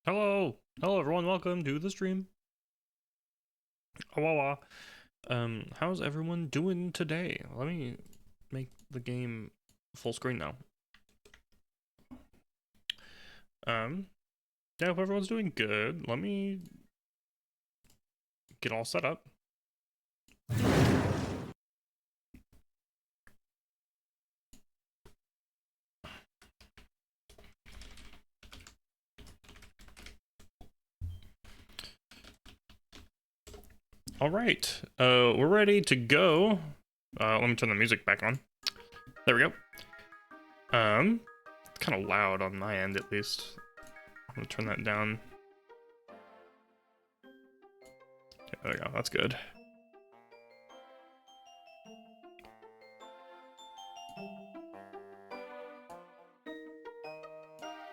Hello, everyone. Welcome to the stream. How's everyone doing today? Let me make the game full screen now. Yeah, hope everyone's doing good. Let me get all set up. All right, we're ready to go. Let me turn the music back on. There we go. It's kind of loud on my end, at least. I'm gonna turn that down. Okay, there we go. That's good.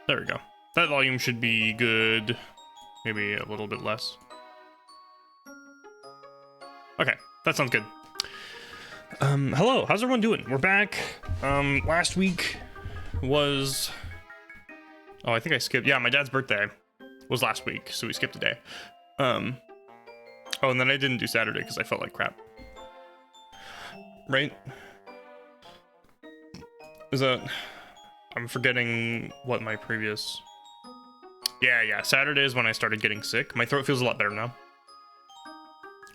There we go. That volume should be good. Maybe a little bit less. Okay, that sounds good. Hello, how's everyone doing? We're back. Last week was... Oh, I think I skipped... Yeah, my dad's birthday was last week, so we skipped a day. Oh, and then I didn't do Saturday because I felt like crap. Right? Is that... I'm forgetting what my previous... Yeah, Saturday is when I started getting sick. My throat feels a lot better now.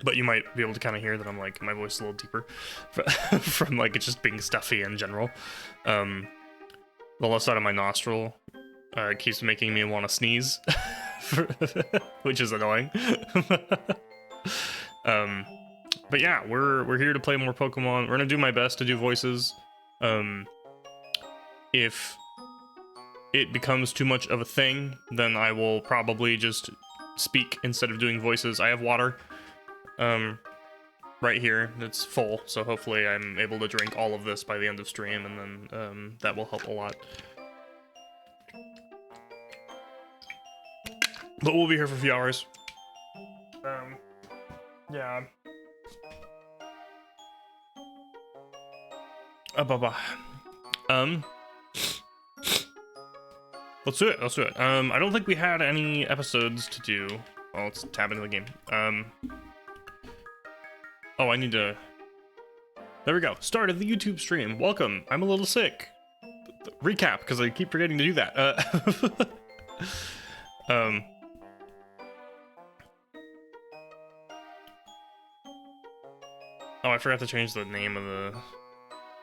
But you might be able to kind of hear that I'm like, my voice is a little deeper from like it just being stuffy in general. The left side of my nostril keeps making me want to sneeze, which is annoying. But yeah, we're here to play more Pokemon. We're gonna do my best to do voices. If it becomes too much of a thing, then I will probably just speak instead of doing voices. I have water. Right here, it's full, so hopefully I'm able to drink all of this by the end of stream, and then, that will help a lot. But we'll be here for a few hours. Yeah. Let's do it. I don't think we had any episodes to do. Well, let's tab into the game. Oh, I need to... There we go. Start of the YouTube stream. Welcome. I'm a little sick. Recap, because I keep forgetting to do that. Oh, I forgot to change the name of the...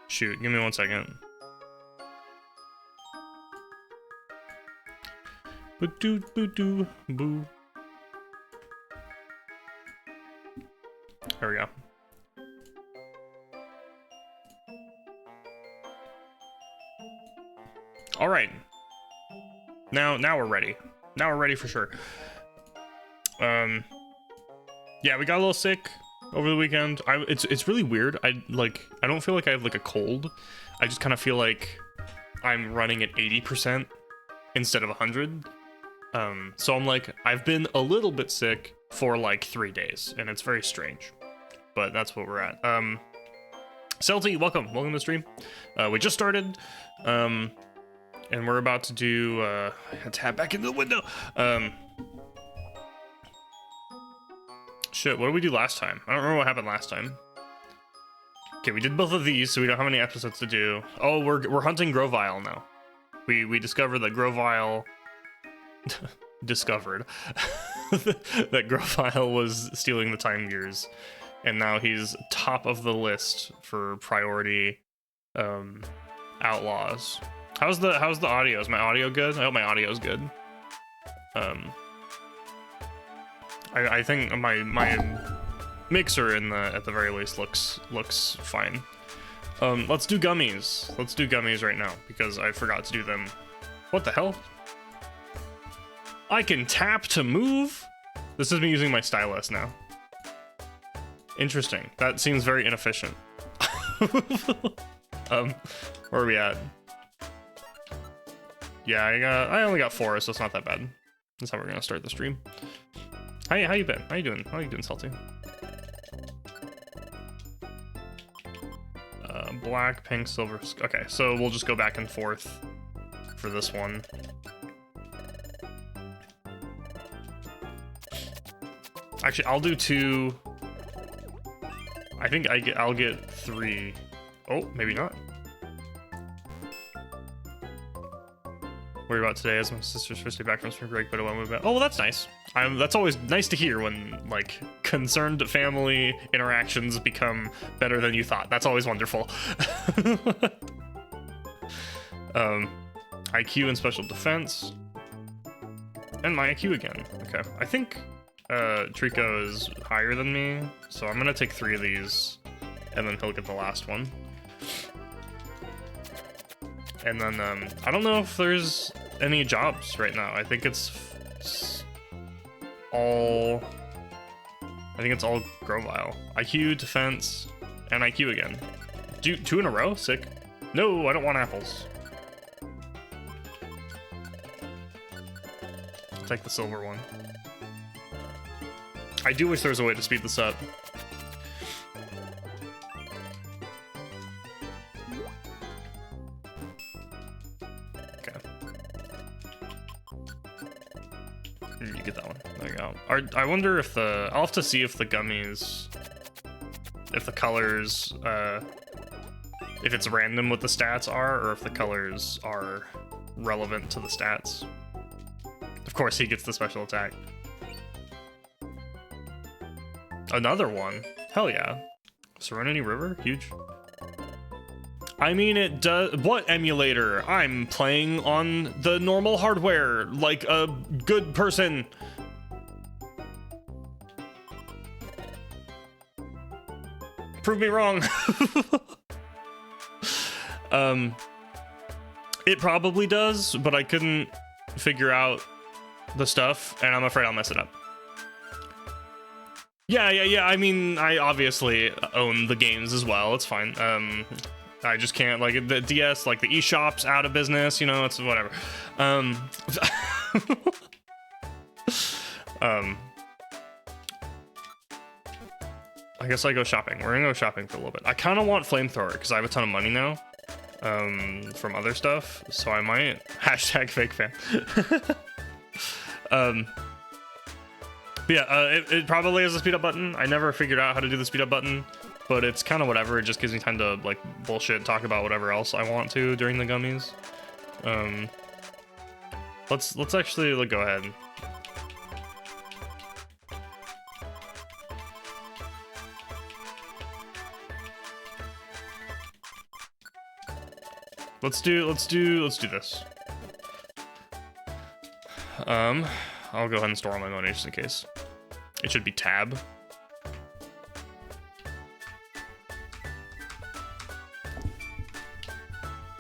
Shoot, give me 1 second. Boo. There we go. All right. Now we're ready. Now we're ready for sure. Yeah, we got a little sick over the weekend. It's really weird. I don't feel like I have like a cold. I just kind of feel like I'm running at 80% instead of 100. So I'm like, I've been a little bit sick for like 3 days, and it's very strange. But that's what we're at. Celty, welcome to the stream. We just started, and we're about to do, tab back into the window. Shit, what did we do last time? I don't remember what happened last time. Okay, we did both of these, so we don't have any episodes to do. Oh, we're hunting Grovyle now. We discovered that Grovyle... discovered that Grovyle was stealing the time gears. And now he's top of the list for priority outlaws. How's the audio? Is my audio good? I hope my audio's good. I think my mixer at the very least looks fine. Let's do gummies. Let's do gummies right now because I forgot to do them. What the hell? I can tap to move? This is me using my stylus now. Interesting. That seems very inefficient. Where are we at? Yeah, I only got 4, so it's not that bad. That's how we're gonna start the stream. How you been? How you doing, Salty? Black, pink, silver. Okay, so we'll just go back and forth for this one. Actually, I'll do 2. I think I'll get 3. Oh, maybe not. Worry about today as my sister's first day back from spring break, but it won't move back. Oh, well, that's nice. That's always nice to hear when, like, concerned family interactions become better than you thought. That's always wonderful. IQ and special defense. And my IQ again. Okay. I think Trico is higher than me, so I'm gonna take 3 of these, and then he'll get the last one. And then, I don't know if there's any jobs right now. I think it's all Grovile. IQ, defense, and IQ again. 2 in a row? Sick. No, I don't want apples. I'll take the silver one. I do wish there was a way to speed this up. You get that one. There you go. I wonder if I'll have to see if the gummies, if the colors, if it's random what the stats are, or if the colors are relevant to the stats. Of course, he gets the special attack. Another one. Hell yeah. Serenity River? Huge. I mean, it does. What emulator? I'm playing on the normal hardware, like a good person. Prove me wrong. It probably does, but I couldn't figure out the stuff, and I'm afraid I'll mess it up. Yeah. I mean, I obviously own the games as well. It's fine. I just can't, like, the DS, like, the eShop's out of business, you know, it's whatever. I guess I go shopping. We're gonna go shopping for a little bit. I kind of want Flamethrower, because I have a ton of money now, from other stuff, so I might hashtag fake fan. But yeah, it probably has a speed up button. I never figured out how to do the speed up button, but it's kind of whatever. It just gives me time to, like, bullshit talk about whatever else I want to during the gummies. Let's actually, like, go ahead. Let's do this. I'll go ahead and store all my money just in case. It should be tab.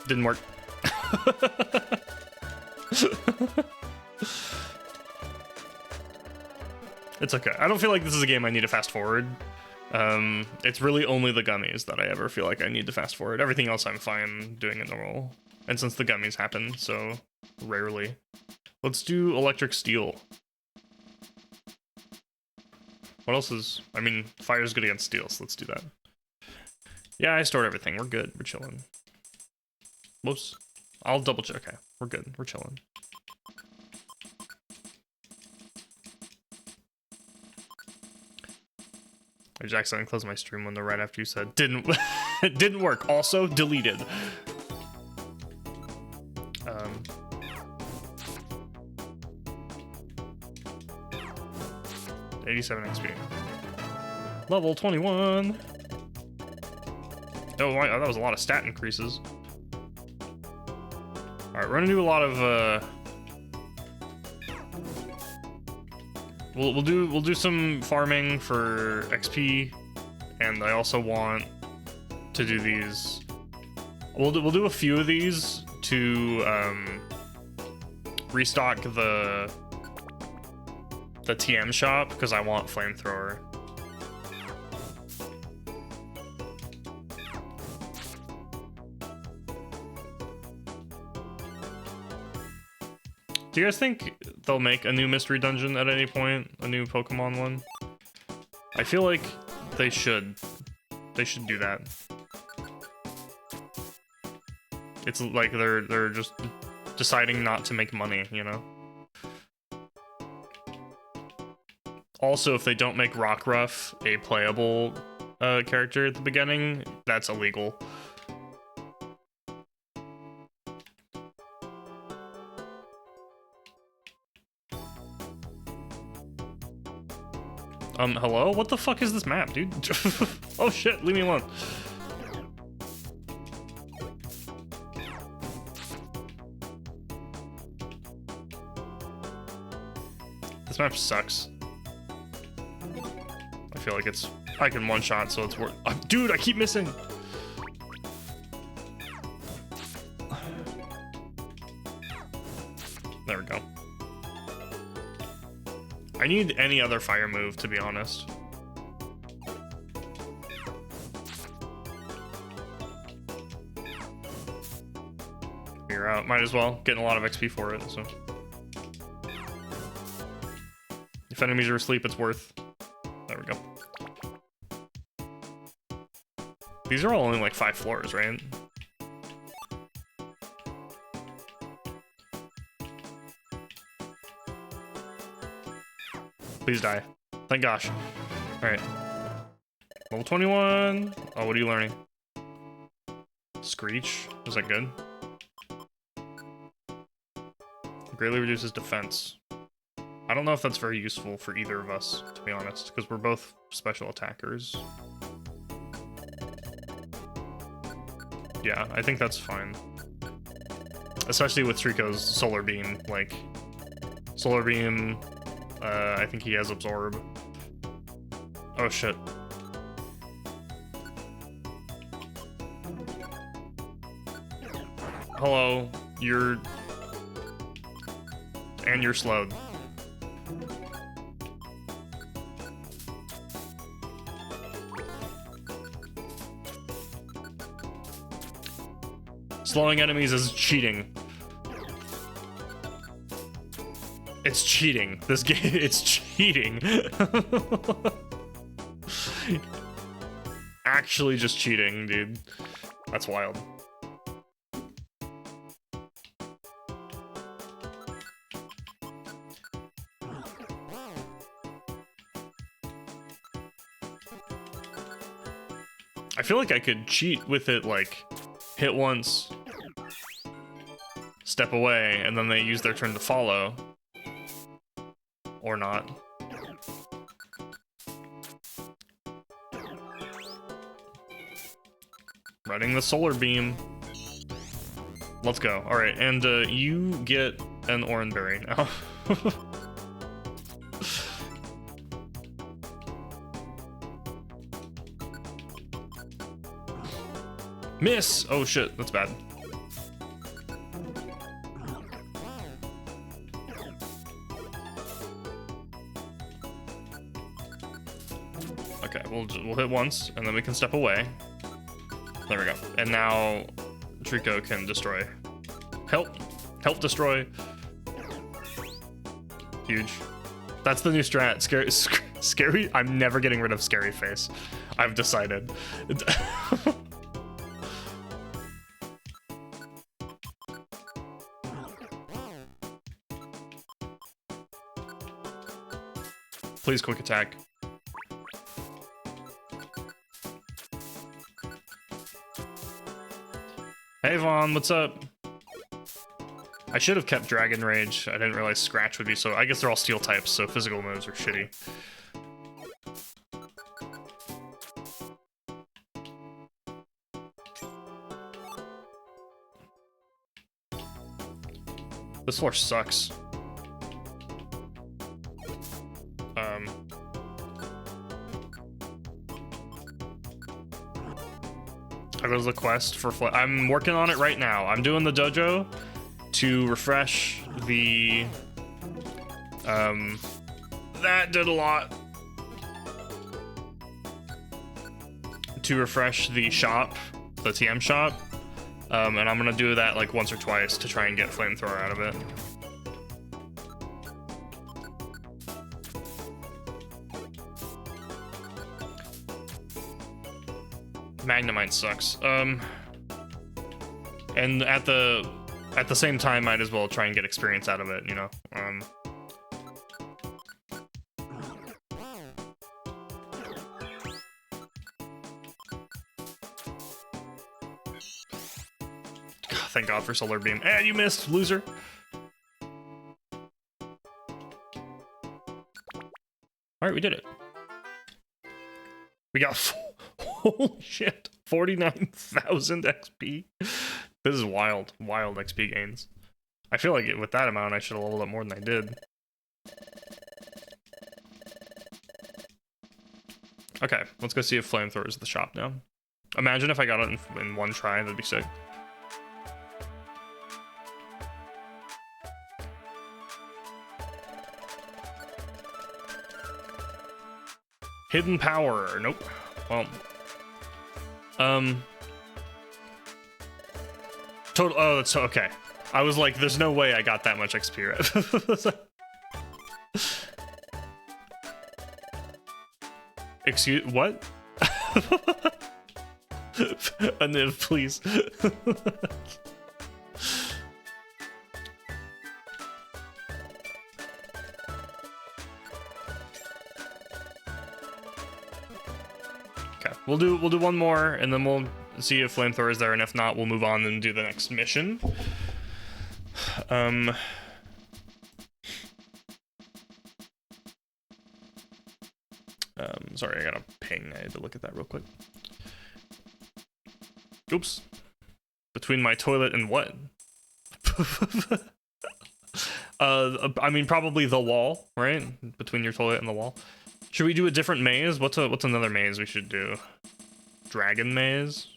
Didn't work. It's okay. I don't feel like this is a game I need to fast forward. It's really only the gummies that I ever feel like I need to fast forward. Everything else I'm fine doing it normal. And since the gummies happen so rarely. Let's do electric steel. What else is... I mean, fire's good against steel, so let's do that. Yeah, I stored everything. We're good. We're chilling. Whoops. I'll double check. Okay, we're good. We're chilling. I just accidentally closed my stream window right after you said didn't didn't work. Also deleted. 87 XP. Level 21. Oh, that was a lot of stat increases. All right, we're gonna do a lot of. We'll do some farming for XP, and I also want to do these. We'll do a few of these to restock the TM shop because I want flamethrower. Do you guys think they'll make a new mystery dungeon at any point? A new Pokemon one? I feel like they should. They should do that. It's like they're just deciding not to make money, you know? Also, if they don't make Rockruff a playable character at the beginning, that's illegal. Hello? What the fuck is this map, dude? Oh shit, leave me alone. This map sucks. I feel like I can one-shot, so it's worth... dude, I keep missing! There we go. I need any other fire move, to be honest. You're out. Might as well. Getting a lot of XP for it, so... If enemies are asleep, it's worth... There we go. These are all only like 5 floors, right? Please die. Thank gosh. Alright. Level 21. Oh, what are you learning? Screech. Is that good? Greatly reduces defense. I don't know if that's very useful for either of us, to be honest, because we're both special attackers. Yeah, I think that's fine. Especially with Trico's Solar Beam, like... Solar Beam... I think he has Absorb. Oh shit. Hello, you're... And you're slowed. Slowing enemies is cheating. It's cheating. This game, it's cheating. Actually just cheating, dude. That's wild. I feel like I could cheat with it, like, hit once, step away, and then they use their turn to follow. Or not. Running the Solar Beam. Let's go. Alright, and you get an Oranberry now. Miss! Oh shit, that's bad. Okay, we'll hit once, and then we can step away. There we go. And now Trico can destroy. Help destroy. Huge. That's the new strat. Scary. I'm never getting rid of Scary Face. I've decided. Please quick attack. Hey Vaughn, what's up? I should have kept Dragon Rage. I didn't realize Scratch would be so... I guess they're all steel types, so physical moves are shitty. This floor sucks. How goes the quest for I'm working on it right now. I'm doing the dojo to refresh the... that did a lot. To refresh the shop, the TM shop. And I'm gonna do that like once or twice to try and get Flamethrower out of it. Magnemite sucks. And at the same time, might as well try and get experience out of it, you know. thank God for Solar Beam. Eh, you missed, loser. All right, we did it. We got, holy shit, 49,000 XP. This is wild, wild XP gains. I feel like with that amount, I should have leveled up more than I did. Okay, let's go see if Flamethrower is at the shop now. Imagine if I got it in one try, that'd be sick. Hidden power, nope. Well, total, oh, that's okay. I was like, there's no way I got that much XP, right? Excuse, what? A Niv, please. Okay, we'll do one more, and then we'll see if Flamethrower is there, and if not, we'll move on and do the next mission. Sorry, I got a ping. I had to look at that real quick. Oops. Between my toilet and what? I mean, probably the wall, right? Between your toilet and the wall. Should we do a different maze? What's another maze we should do? Dragon maze?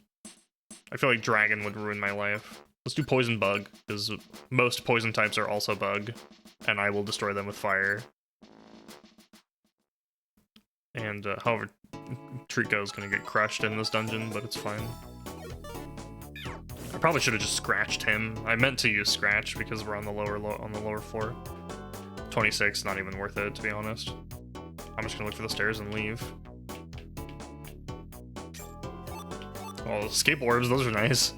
I feel like dragon would ruin my life. Let's do poison bug, because most poison types are also bug, and I will destroy them with fire. And however, Trico is gonna get crushed in this dungeon, but it's fine. I probably should have just scratched him. I meant to use scratch because we're on the lower floor. 26, not even worth it, to be honest. I'm just gonna look for the stairs and leave. Oh, escape orbs, those are nice.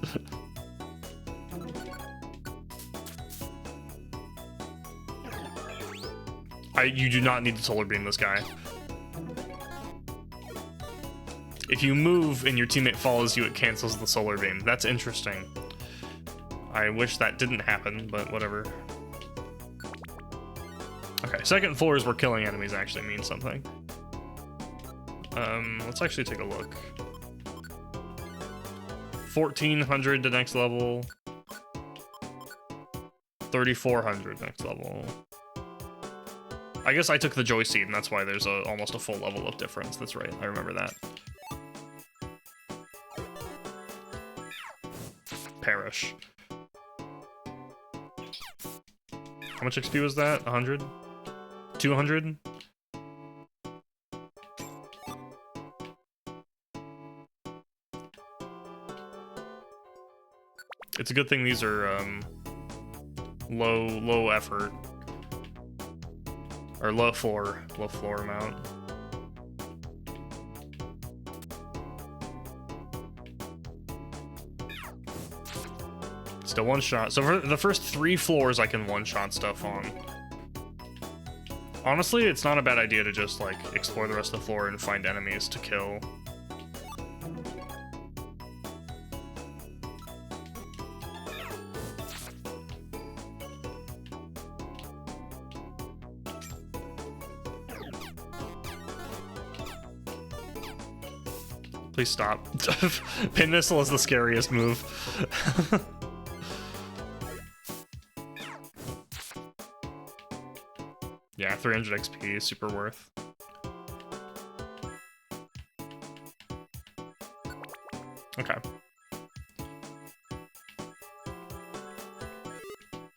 You do not need to solar beam this guy. If you move and your teammate follows you, it cancels the solar beam. That's interesting. I wish that didn't happen, but whatever. Okay, second floor is where killing enemies actually means something. Let's actually take a look. 1400 to next level. 3400 next level. I guess I took the Joy Seed, and that's why there's almost a full level of difference. That's right, I remember that. Perish. How much XP was that? 100? 200? It's a good thing these are low effort. Or low floor amount. Still one shot. So for the first 3 floors I can one-shot stuff on. Honestly, it's not a bad idea to just like explore the rest of the floor and find enemies to kill. Please stop. Pin missile is the scariest move. Yeah, 300 XP, super worth. Okay.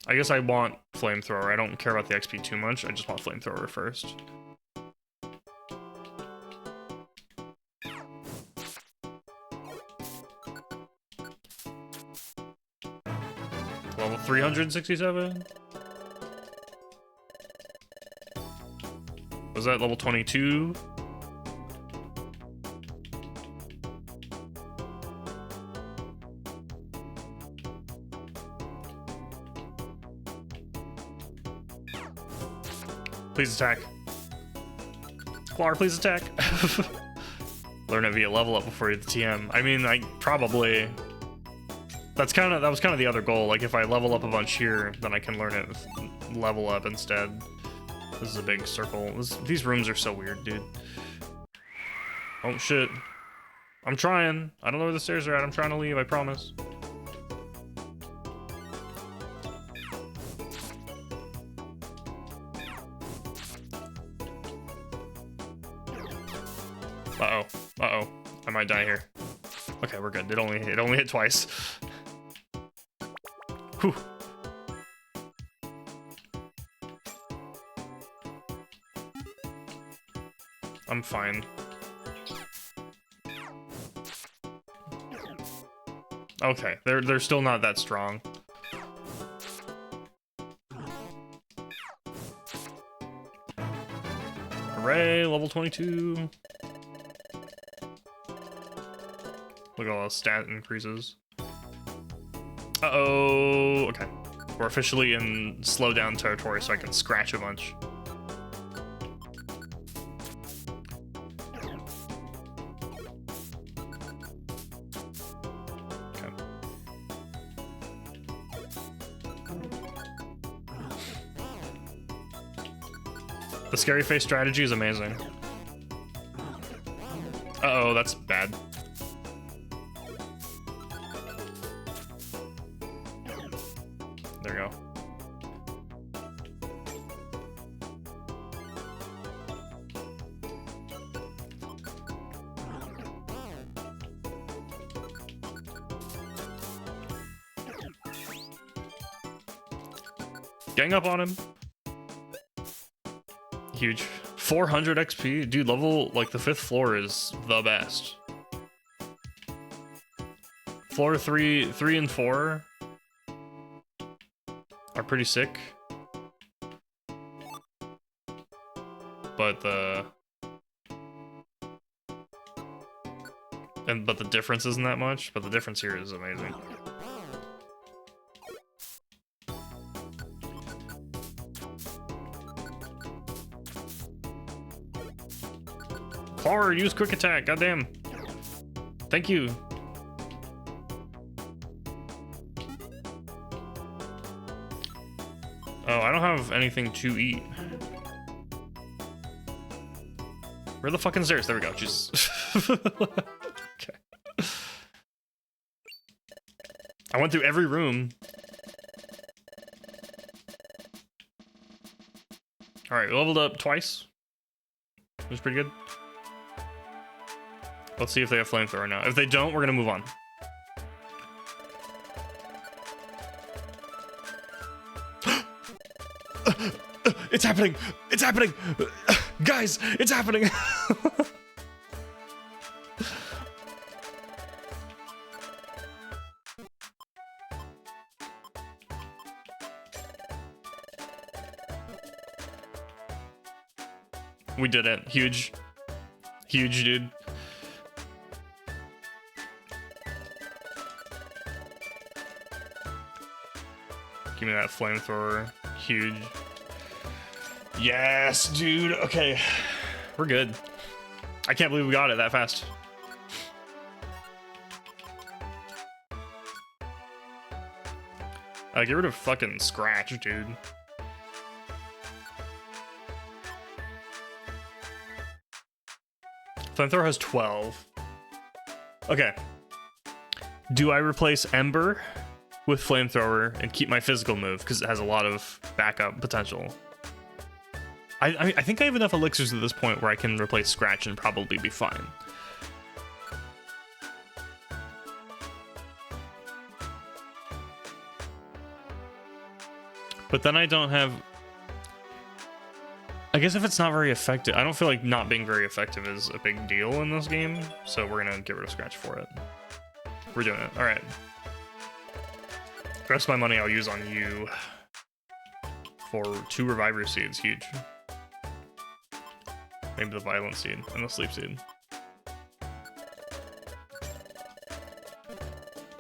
I guess I want Flamethrower. I don't care about the XP too much. I just want Flamethrower first. Level 367? Was that level 22? Please attack. Claw, please attack. Learn it via level up before you hit the TM. I mean, I probably... That was kind of the other goal. Like, if I level up a bunch here, then I can learn it with level up instead. This is a big circle. These rooms are so weird, dude. Oh, shit. I'm trying. I don't know where the stairs are at. I'm trying to leave, I promise. Uh-oh. Uh-oh. I might die here. Okay, we're good. It only hit twice. Whew. I'm fine. Okay, they're still not that strong. Hooray, level 22. Look at all those stat increases. Uh-oh. Okay. We're officially in slow down territory, so I can scratch a bunch. Okay. The scary face strategy is amazing. Uh-oh, that's bad. There we go. Gang up on him. Huge. 400 XP? Dude, level, like, the 5th floor is the best. Floor 3 and 4 are pretty sick. But but the difference isn't that much, but the difference here is amazing. Power, use quick attack, goddamn. Thank you. Oh, I don't have anything to eat. Where are the fucking stairs? There we go, Jesus. Okay. I went through every room. Alright, we leveled up twice. It was pretty good. Let's see if they have flamethrower now. If they don't, we're gonna move on. It's happening! It's happening! Guys, it's happening! We did it. Huge. Huge, dude. Give me that flamethrower. Huge. Yes, dude. Okay. We're good. I can't believe we got it that fast. Get rid of fucking Scratch, dude. Flamethrower has 12. Okay. Do I replace Ember with Flamethrower and keep my physical move because it has a lot of backup potential? I think I have enough elixirs at this point where I can replace Scratch and probably be fine. But then I don't have... I guess if it's not very effective... I don't feel like not being very effective is a big deal in this game, so we're gonna get rid of Scratch for it. We're doing it. Alright. The rest of my money I'll use on you for 2 Reviver Seeds. Huge. Maybe the Violent Seed and the Sleep Seed.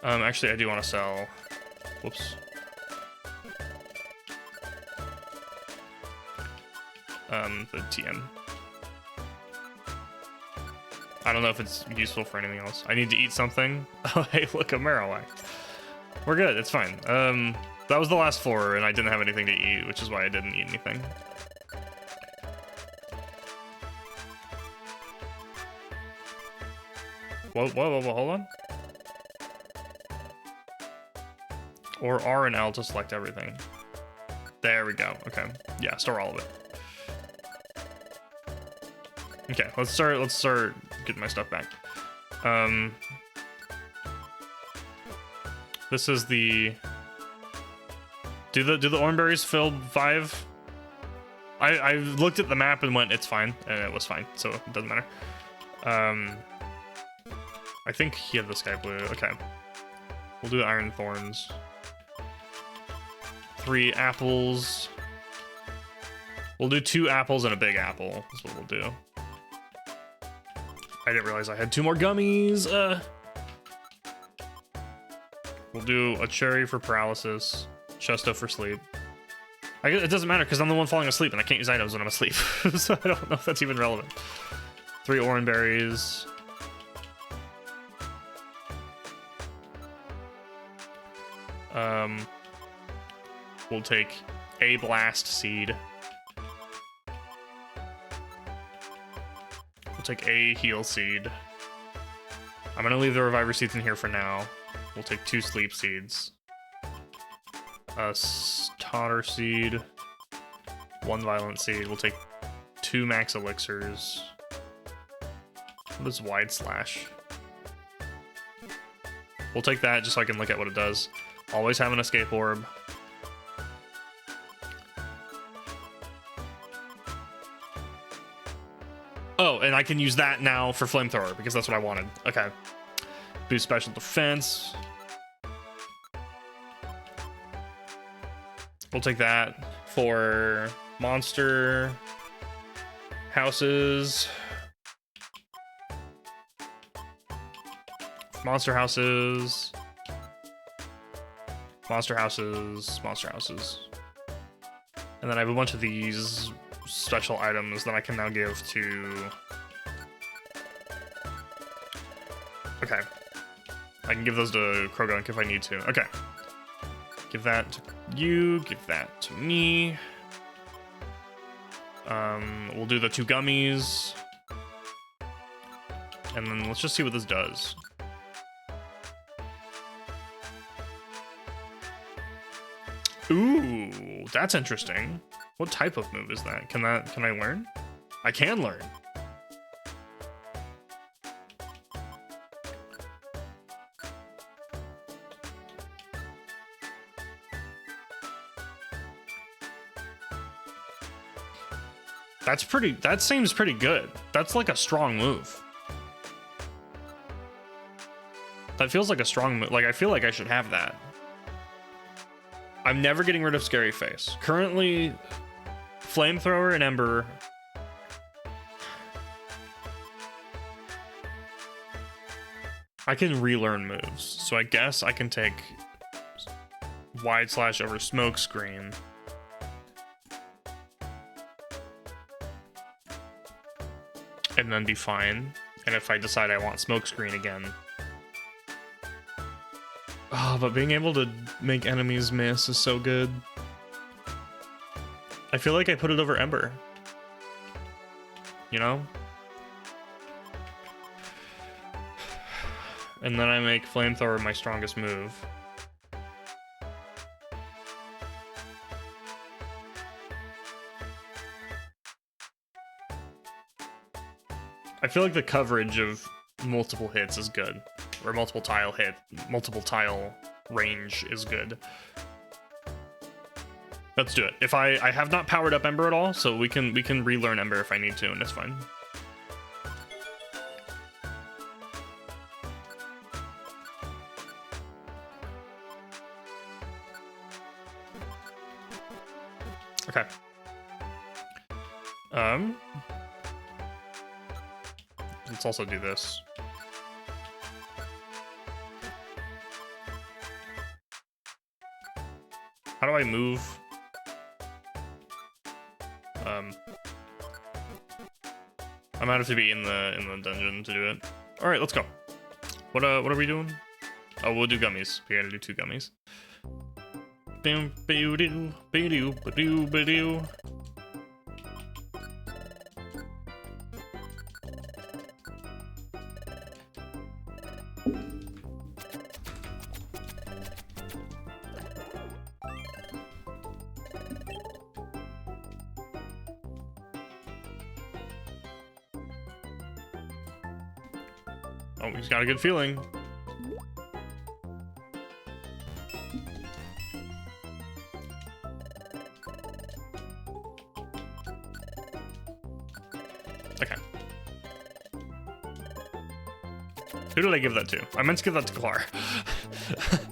Actually, I do want to sell... Whoops. The TM. I don't know if it's useful for anything else. I need to eat something. Oh, hey, look, a Marowak. We're good. It's fine. That was the last 4, and I didn't have anything to eat, which is why I didn't eat anything. Whoa, hold on. Or R and L to select everything. There we go. Okay. Yeah, store all of it. Okay, let's start getting my stuff back. This is the... Do the orange berries fill 5? I looked at the map and went, it's fine, and it was fine, so it doesn't matter. I think he had the sky blue. Okay. We'll do iron thorns. 3 apples. We'll do 2 apples and a big apple. That's what we'll do. I didn't realize I had 2 more gummies. We'll do a cherry for paralysis. Chesto for sleep. It doesn't matter because I'm the one falling asleep and I can't use items when I'm asleep. So I don't know if that's even relevant. 3 orange berries. We'll take a blast seed. We'll take a heal seed. I'm gonna leave the reviver seeds in here for now. We'll take 2 sleep seeds. A totter seed. 1 violent seed. We'll take 2 max elixirs. What is wide slash? We'll take that just so I can look at what it does. Always have an escape orb. Oh, and I can use that now for flamethrower because that's what I wanted. Okay. Boost special defense. We'll take that for monster houses. Monster houses. Monster houses. Monster houses. And then I have a bunch of these special items that I can now give to... Okay. I can give those to Krogunk if I need to. Okay. Give that to you. Give that to me. We'll do the 2 gummies. And then let's just see what this does. Ooh, that's interesting. What type of move is that? Can I learn? I can learn. That seems pretty good. That's like a strong move. That feels like a strong move. Like, I feel like I should have that. I'm never getting rid of Scary Face. Currently, Flamethrower and Ember. I can relearn moves. So I guess I can take Wide Slash over Smoke Screen. And then be fine. And if I decide I want Smoke Screen again. Oh, but being able to make enemies miss is so good. I feel like I put it over Ember. You know? And then I make Flamethrower my strongest move. I feel like the coverage of multiple hits is good. Or multiple tile range is good. Let's do it. If I have not powered up Ember at all, so we can relearn Ember if I need to, and it's fine. Okay. Let's also do this. How do I move? I might have to be in the dungeon to do it. All right, let's go. What are we doing? Oh, we'll do gummies. We gotta do 2 gummies. Oh, he's got a good feeling. Okay. Who did I give that to? I meant to give that to Clar.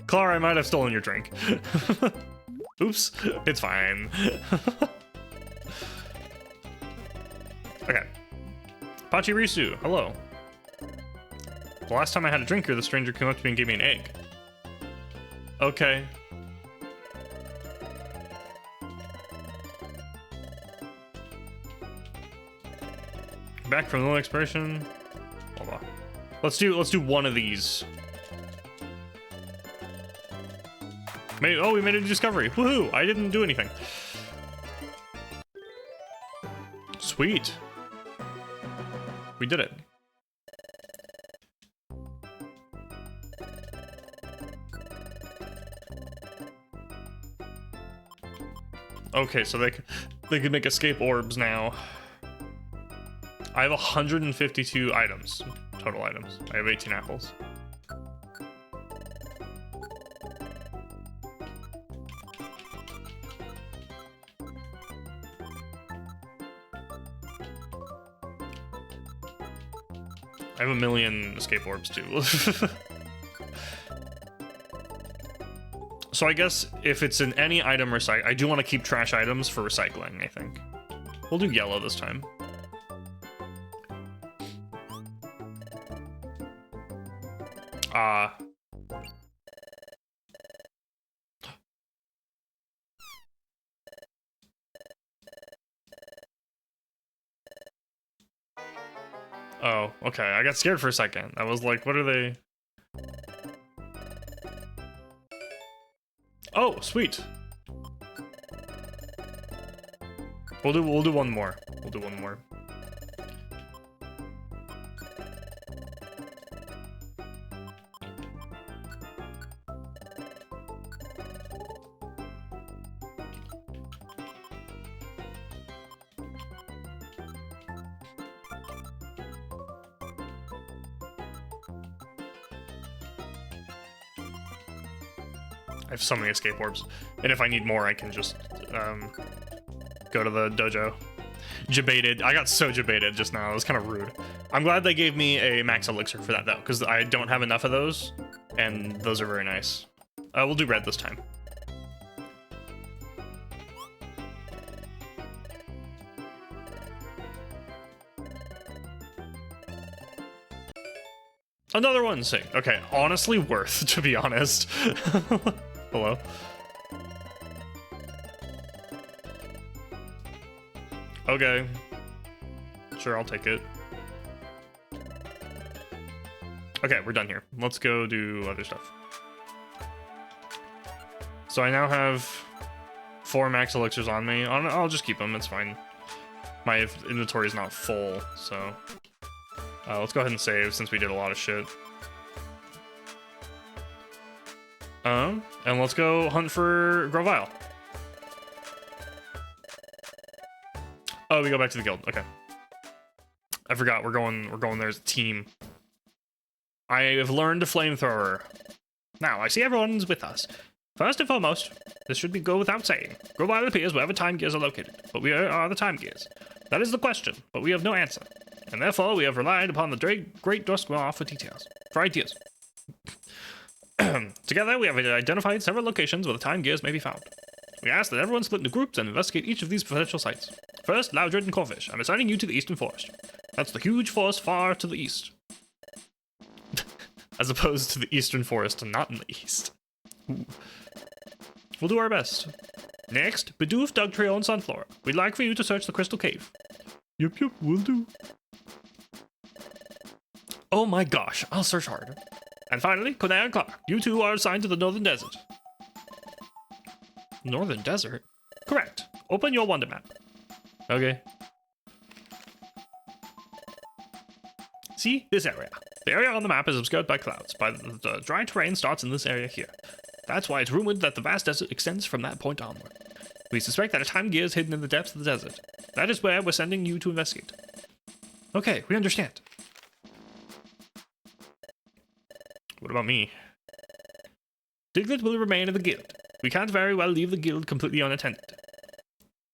Clar, I might have stolen your drink. Oops, it's fine. Okay. Pachirisu, hello. The last time I had a drink here, the stranger came up to me and gave me an egg. Okay. Back from the expiration. Hold on. Let's do one of these. Oh, we made a discovery. Woohoo! I didn't do anything. Sweet. We did it. Okay, so they can make escape orbs now. I have 152 items, total items. I have 18 apples. I have 1 million escape orbs too. So I guess if it's in any item recycle, I do want to keep trash items for recycling, I think. We'll do yellow this time. Oh, okay. I got scared for a second. I was like, what are they? Oh, sweet. We'll do one more. We'll do one more. I have so many escape orbs, and if I need more, I can just go to the dojo. Jebaited. I got so jebaited just now. It was kind of rude. I'm glad they gave me a max elixir for that, though, because I don't have enough of those, and those are very nice. We'll do red this time. Another one, sing. Okay, honestly worth, to be honest. Hello. Okay. Sure, I'll take it. Okay, we're done here. Let's go do other stuff. So I now have 4 max elixirs on me. I'll just keep them, it's fine. My inventory is not full, so... let's go ahead and save since we did a lot of shit. And let's go hunt for Grovile. Oh, we go back to the guild. Okay. I forgot we're going there as a team. I have learned a flamethrower. Now I see everyone's with us. First and foremost, this should go without saying. Grovile appears wherever time gears are located, but we are the time gears. That is the question, but we have no answer. And therefore, we have relied upon the great Draconayr for details, for ideas. Together, we have identified several locations where the time gears may be found. We ask that everyone split into groups and investigate each of these potential sites. First, Loudred and Corfish. I'm assigning you to the Eastern Forest. That's the huge forest far to the east. As opposed to the Eastern Forest, not in the east. Ooh. We'll do our best. Next, Bidoof, Dugtrail, and Sunflora. We'd like for you to search the Crystal Cave. Yep, we'll do. Oh my gosh, I'll search hard. And finally, Draconayr and Clark, you two are assigned to the Northern Desert. Northern Desert? Correct. Open your wonder map. Okay. See this area. The area on the map is obscured by clouds, but the dry terrain starts in this area here. That's why it's rumored that the vast desert extends from that point onward. We suspect that a time gear is hidden in the depths of the desert. That is where we're sending you to investigate. Okay, we understand. What about me? Diglett will remain in the guild. We can't very well leave the guild completely unattended.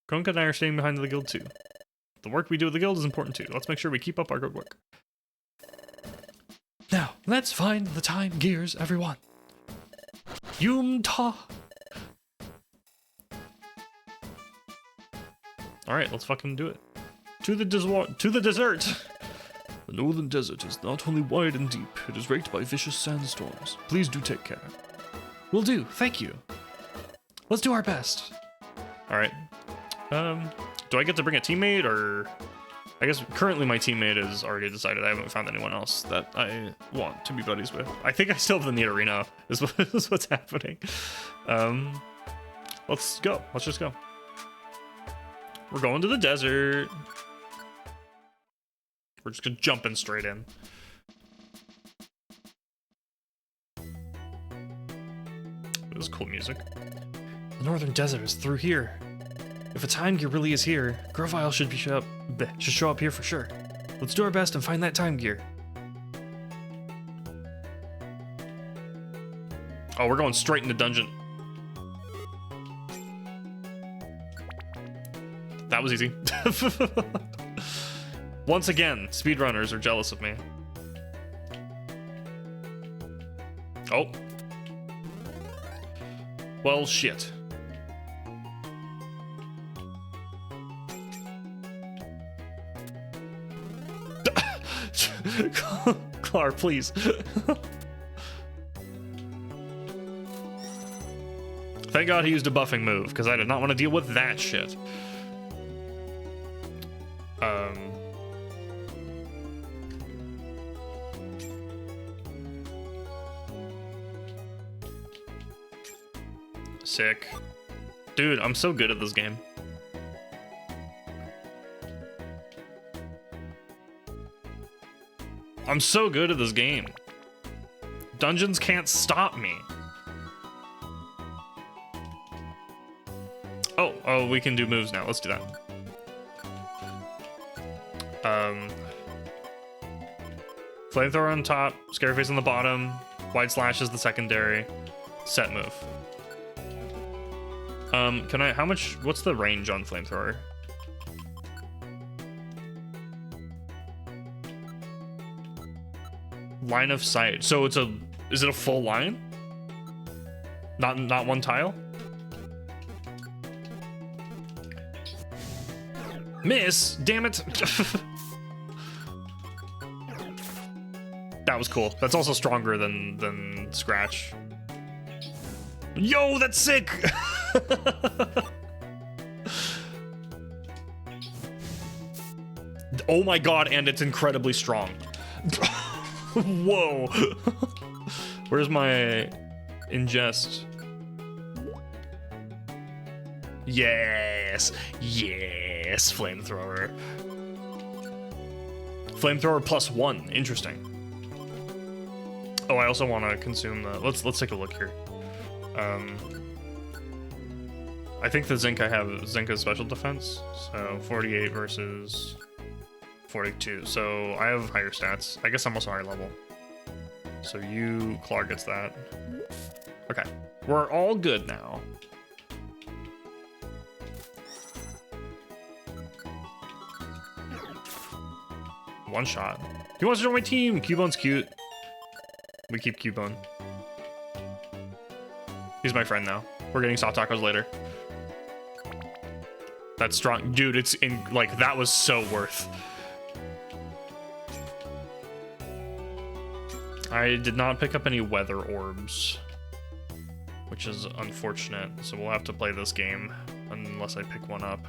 Kronk and I are staying behind the guild too. The work we do at the guild is important too. Let's make sure we keep up our good work. Now, let's find the time gears, everyone. Yum-ta. Alright, let's fucking do it. To the desert! The northern desert is not only wide and deep, it is raked by vicious sandstorms. Please do take care. Will do, thank you. Let's do our best. Alright. Do I get to bring a teammate, or... I guess currently my teammate is already decided. I haven't found anyone else that I want to be buddies with. I think I still have the need arena, is what's happening. Let's go. Let's just go. We're going to the desert. We're just jumping straight in. This is cool music. The northern desert is through here. If a time gear really is here, Grovile should show up here for sure. Let's do our best and find that time gear. Oh, we're going straight into dungeon. That was easy. Once again, speedrunners are jealous of me. Oh. Well, shit. Clark, please. Thank God he used a buffing move, because I did not want to deal with that shit. Sick. Dude, I'm so good at this game. I'm so good at this game. Dungeons can't stop me. Oh, we can do moves now. Let's do that. Flamethrower on top, scary face on the bottom, wide slash is the secondary, set move. What's the range on flamethrower? Line of sight. So is it a full line? Not one tile? Miss! Damn it! That was cool. That's also stronger than Scratch. Yo, that's sick! Oh my god, and it's incredibly strong. Whoa. Where's my ingest? Yes. Yes, flamethrower. Flamethrower +1. Interesting. Oh, I also want to consume the... Let's take a look here. I think the Zinc I have is special defense. So 48 versus 42. So I have higher stats. I guess I'm also higher level. So Clark gets that. Okay. We're all good now. One shot. He wants to join my team. Cubone's cute. We keep Cubone. He's my friend now. We're getting soft tacos later. That's strong. Dude, it's in, like, that was so worth. I did not pick up any weather orbs, which is unfortunate. So we'll have to play this game unless I pick one up.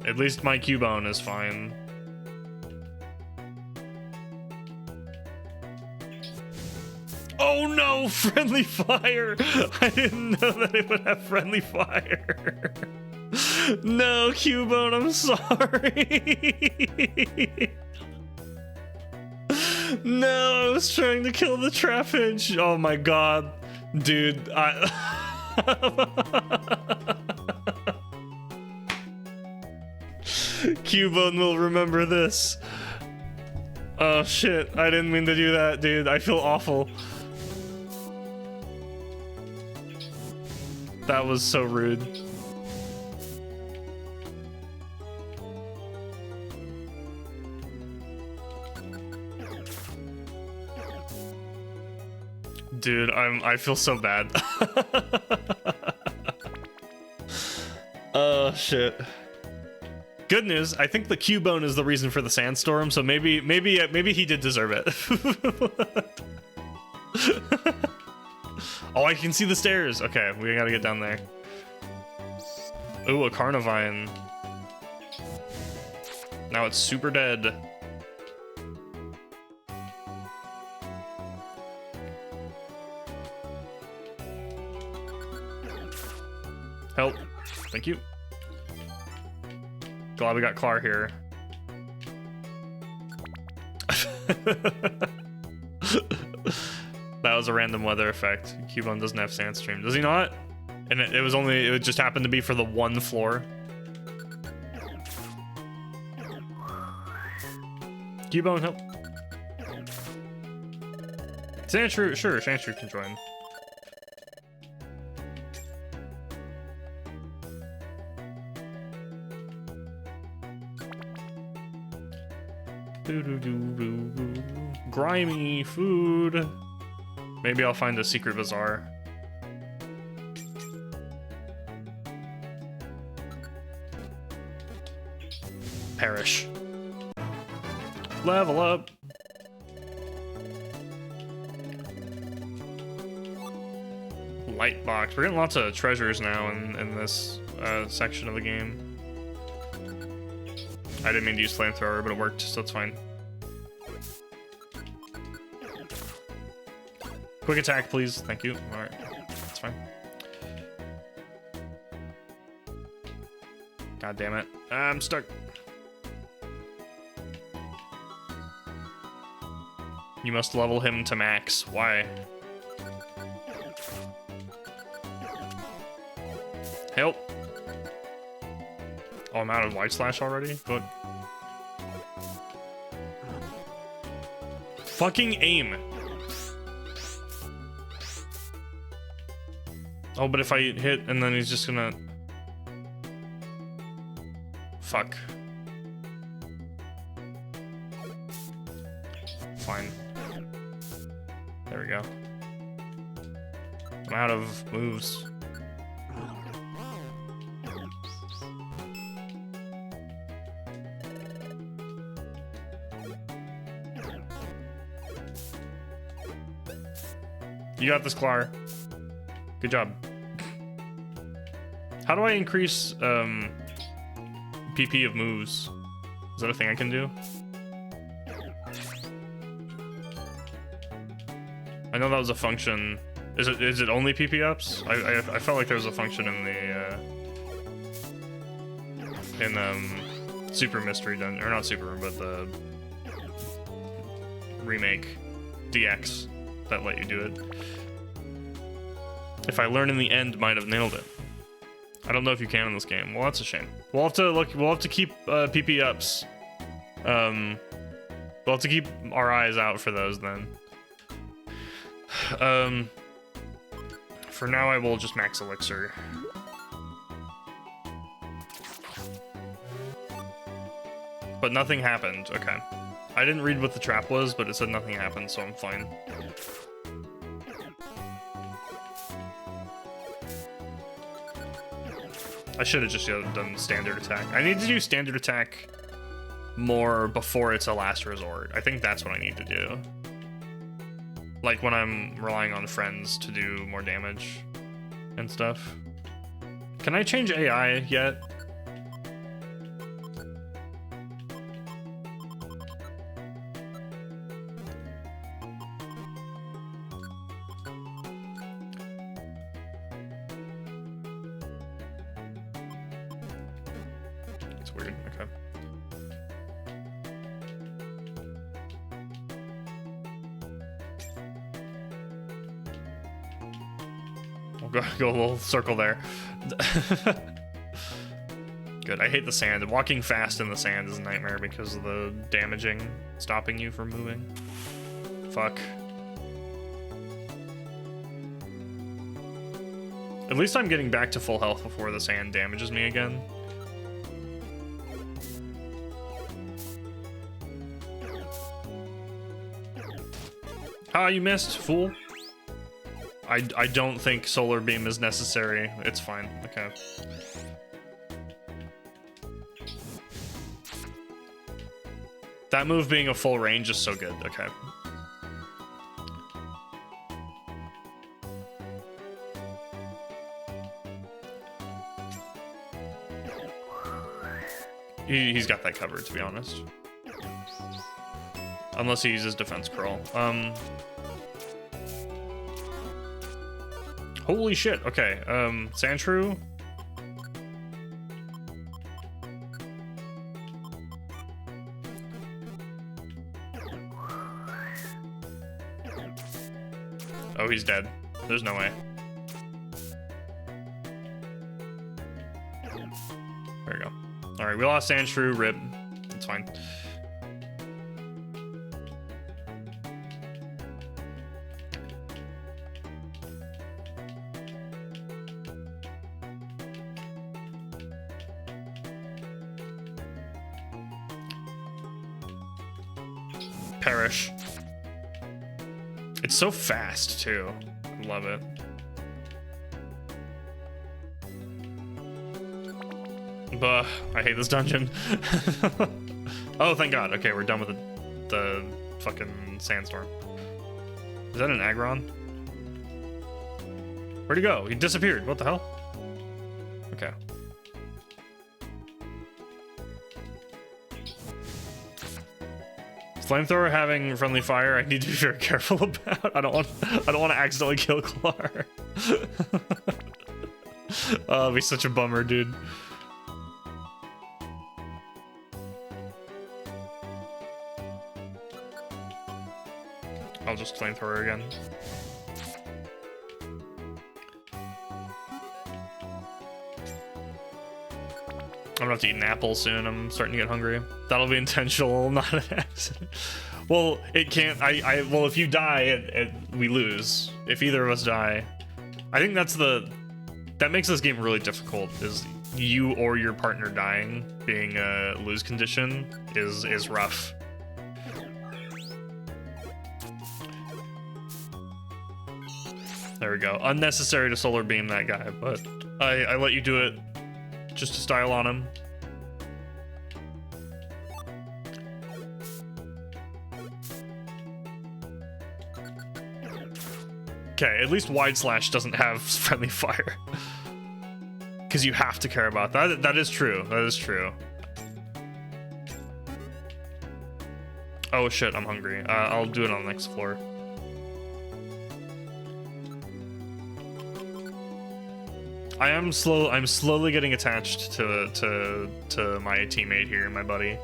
At least my Cubone is fine. Oh no, friendly fire! I didn't know that it would have friendly fire. No, Cubone, I'm sorry. No, I was trying to kill the Trapinch. Oh my god. Dude, Cubone will remember this. Oh shit, I didn't mean to do that, dude. I feel awful. That was so rude. Dude, I feel so bad. Oh shit. Good news, I think the Cubone is the reason for the sandstorm, so maybe he did deserve it. Oh, I can see the stairs. Okay, we gotta get down there. Ooh, a Carnivine. Now it's super dead. Help. Thank you. Glad we got Clar here. That was a random weather effect. Cubone doesn't have Sandstream. Does he not? And it just happened to be for the one floor. Cubone, help. Sandshrew, sure, Sandshrew can join. Grimy food. Maybe I'll find a secret bazaar. Perish. Level up. Light box. We're getting lots of treasures now in this section of the game. I didn't mean to use flamethrower, but it worked, so it's fine. Quick attack, please. Thank you. All right, that's fine. God damn it. I'm stuck. You must level him to max. Why? Help. Oh, I'm out of White Slash already? Good. Fucking aim. Oh, but if I hit and then he's just gonna... Fuck. Fine. There we go. I'm out of moves. You got this, Clar. Good job. How do I increase PP of moves? Is that a thing I can do? I know that was a function. Is it only PP ups? I felt like there was a function in the Super Mystery Dungeon, or not Super, but the remake DX that let you do it. If I learn in the end, might have nailed it. I don't know if you can in this game. Well, that's a shame. We'll have to look. We'll have to keep PP ups. We'll have to keep our eyes out for those then. For now, I will just max elixir. But nothing happened. Okay. I didn't read what the trap was, but it said nothing happened, so I'm fine. I should have just done standard attack. I need to do standard attack more before it's a last resort. I think that's what I need to do. Like when I'm relying on friends to do more damage and stuff. Can I change AI yet? It's weird. Okay. We'll go a little circle there. Good. I hate the sand. Walking fast in the sand is a nightmare because of the damaging, stopping you from moving. Fuck. At least I'm getting back to full health before the sand damages me again. Ah, you missed, fool. I don't think solar beam is necessary. It's fine. Okay. That move being a full range is so good. Okay. He's got that covered, to be honest. Unless he uses defense curl. Holy shit. Okay. Sandshrew. Oh, he's dead. There's no way. There we go. Alright, we lost Sandshrew, rip. It's fine. Perish. It's so fast, too. I love it. Bah, I hate this dungeon. Oh, thank God. Okay, we're done with the fucking sandstorm. Is that an Aggron? Where'd he go? He disappeared. What the hell? Okay. Flamethrower having friendly fire, I need to be very careful about. I don't want to accidentally kill Clar. Oh, it'd be such a bummer, dude. I'll just flamethrower again. I'm gonna have to eat an apple soon. I'm starting to get hungry. That'll be intentional, not an accident. Well, it can't. Well, if you die, we lose. If either of us die, I think that makes this game really difficult. Is you or your partner dying being a lose condition is rough. There we go. Unnecessary to solar beam that guy, but I let you do it just to style on him. Okay, at least Wide Slash doesn't have friendly fire. Because you have to care about that. That is true. That is true. Oh shit, I'm hungry. I'll do it on the next floor. I'm slowly getting attached to my teammate here, my buddy.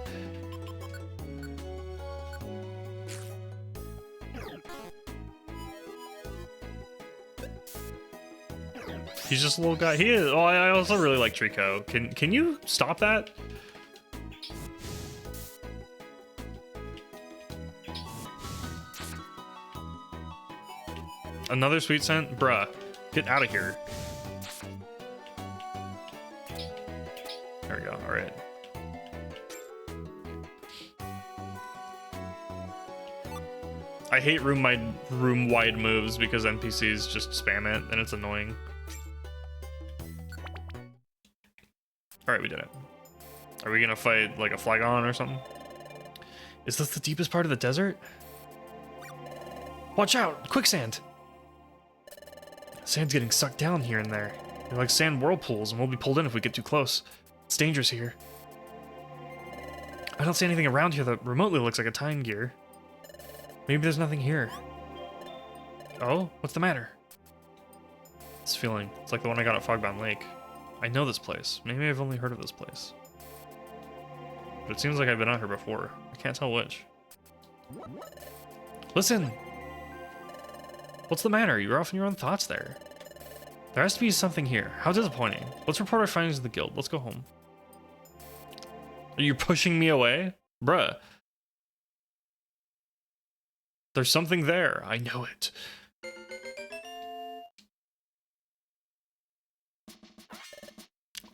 He's just a little guy. He is. Oh, I also really like Trico. Can you stop that? Another sweet scent? Bruh. Get out of here. There we go. All right. I hate room-wide moves because NPCs just spam it and it's annoying. All right, we did it. Are we gonna fight like a Flygon or something? Is this the deepest part of the desert? Watch out! Quicksand! Sand's getting sucked down here and there. They're like sand whirlpools, and we'll be pulled in if we get too close. It's dangerous here. I don't see anything around here that remotely looks like a tying gear. Maybe there's nothing here. Oh? What's the matter? This feeling. It's like the one I got at Fogbound Lake. I know this place. Maybe I've only heard of this place. But it seems like I've been out here before. I can't tell which. Listen! What's the matter? You're off in your own thoughts there. There has to be something here. How disappointing. Let's report our findings to the guild. Let's go home. Are you pushing me away? Bruh. There's something there. I know it.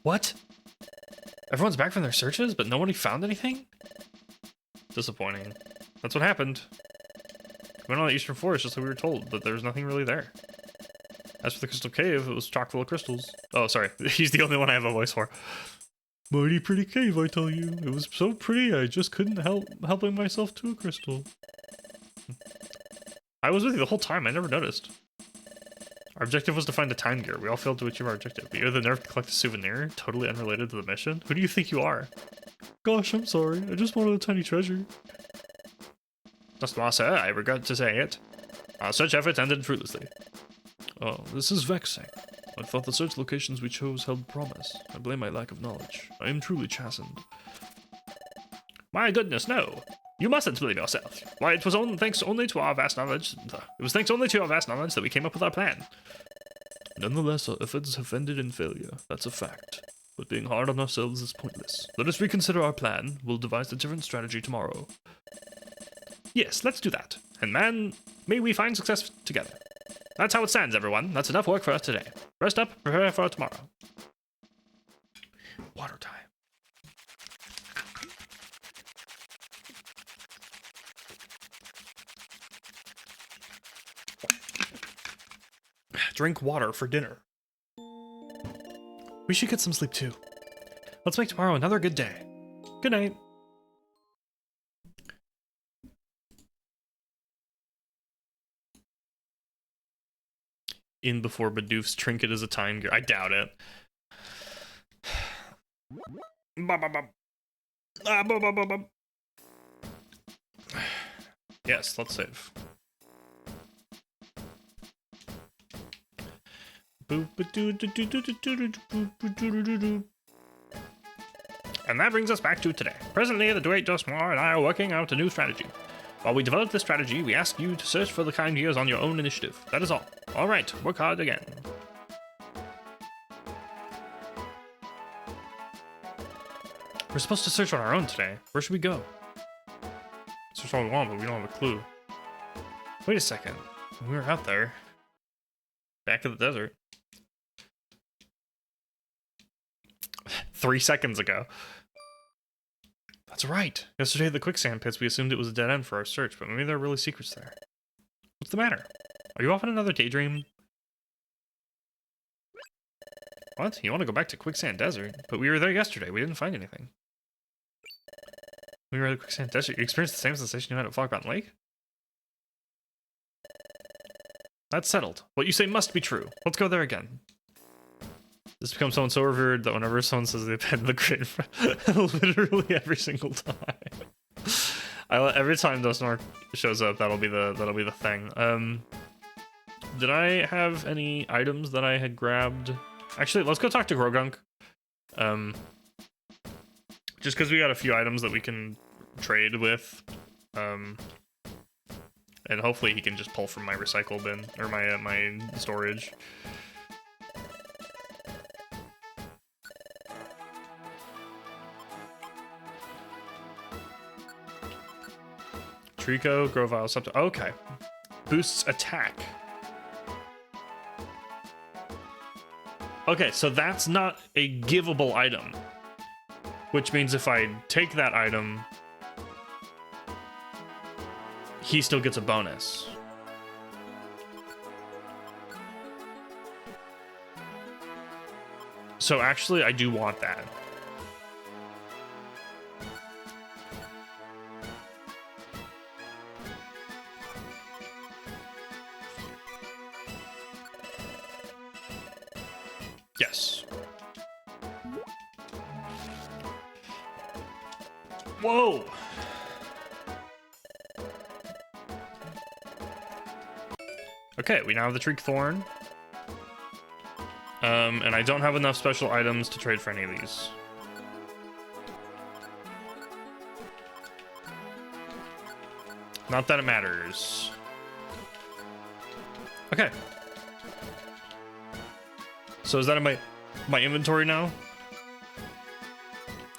What? Everyone's back from their searches, but nobody found anything? Disappointing. That's what happened. We went on the eastern forest just like we were told, but there was nothing really there. As for the crystal cave, it was chock full of crystals. Oh, sorry. He's the only one I have a voice for. Mighty pretty cave, I tell you. It was so pretty, I just couldn't help helping myself to a crystal. I was with you the whole time, I never noticed. Our objective was to find a time gear. We all failed to achieve our objective. But you had the nerve to collect a souvenir, totally unrelated to the mission? Who do you think you are? Gosh, I'm sorry. I just wanted a tiny treasure. Just sir, I regret to say it. Our search efforts ended fruitlessly. Oh, this is vexing. I thought the search locations we chose held promise. I blame my lack of knowledge. I am truly chastened. My goodness, no. You mustn't believe yourself. Why, it was thanks only to our vast knowledge. It was thanks only to our vast knowledge that we came up with our plan. Nonetheless, our efforts have ended in failure. That's a fact. But being hard on ourselves is pointless. Let us reconsider our plan. We'll devise a different strategy tomorrow. Yes, let's do that. And man, may we find success together. That's how it stands, everyone. That's enough work for us today. Rest up, prepare for tomorrow. Water time. Drink water for dinner. We should get some sleep too. Let's make tomorrow another good day. Good night. In before Bidoof's trinket is a time gear. I doubt it. Yes, let's save. And that brings us back to today. Presently, the Dwight Dustmore and I are working out a new strategy. While we develop this strategy, we ask you to search for the kind gears on your own initiative. That is all. Alright, work hard again. We're supposed to search on our own today. Where should we go? Search all we want, but we don't have a clue. Wait a second. We were out there. Back to the desert. 3 seconds ago. That's right. Yesterday at the quicksand pits, we assumed it was a dead end for our search, but maybe there are really secrets there. What's the matter? Are you off on another daydream? What? You want to go back to Quicksand Desert? But we were there yesterday. We didn't find anything. We were at the Quicksand Desert. You experienced the same sensation you had at Fog Mountain Lake? That's settled. What you say must be true. Let's go there again. This becomes someone so revered that whenever someone says they've been in the grave, literally every single time. Every time Dustmore shows up, that'll be the thing. Did I have any items that I had grabbed? Actually, let's go talk to Grogunk. Just because we got a few items that we can trade with. And hopefully he can just pull from my recycle bin or my storage. Trico, Grovile, something. Okay. Boosts attack. Okay, so that's not a givable item. Which means if I take that item, he still gets a bonus. So actually, I do want that. Yes. Whoa! Okay, we now have the Treek Thorn. And I don't have enough special items to trade for any of these. Not that it matters. Okay. So is that in my inventory now?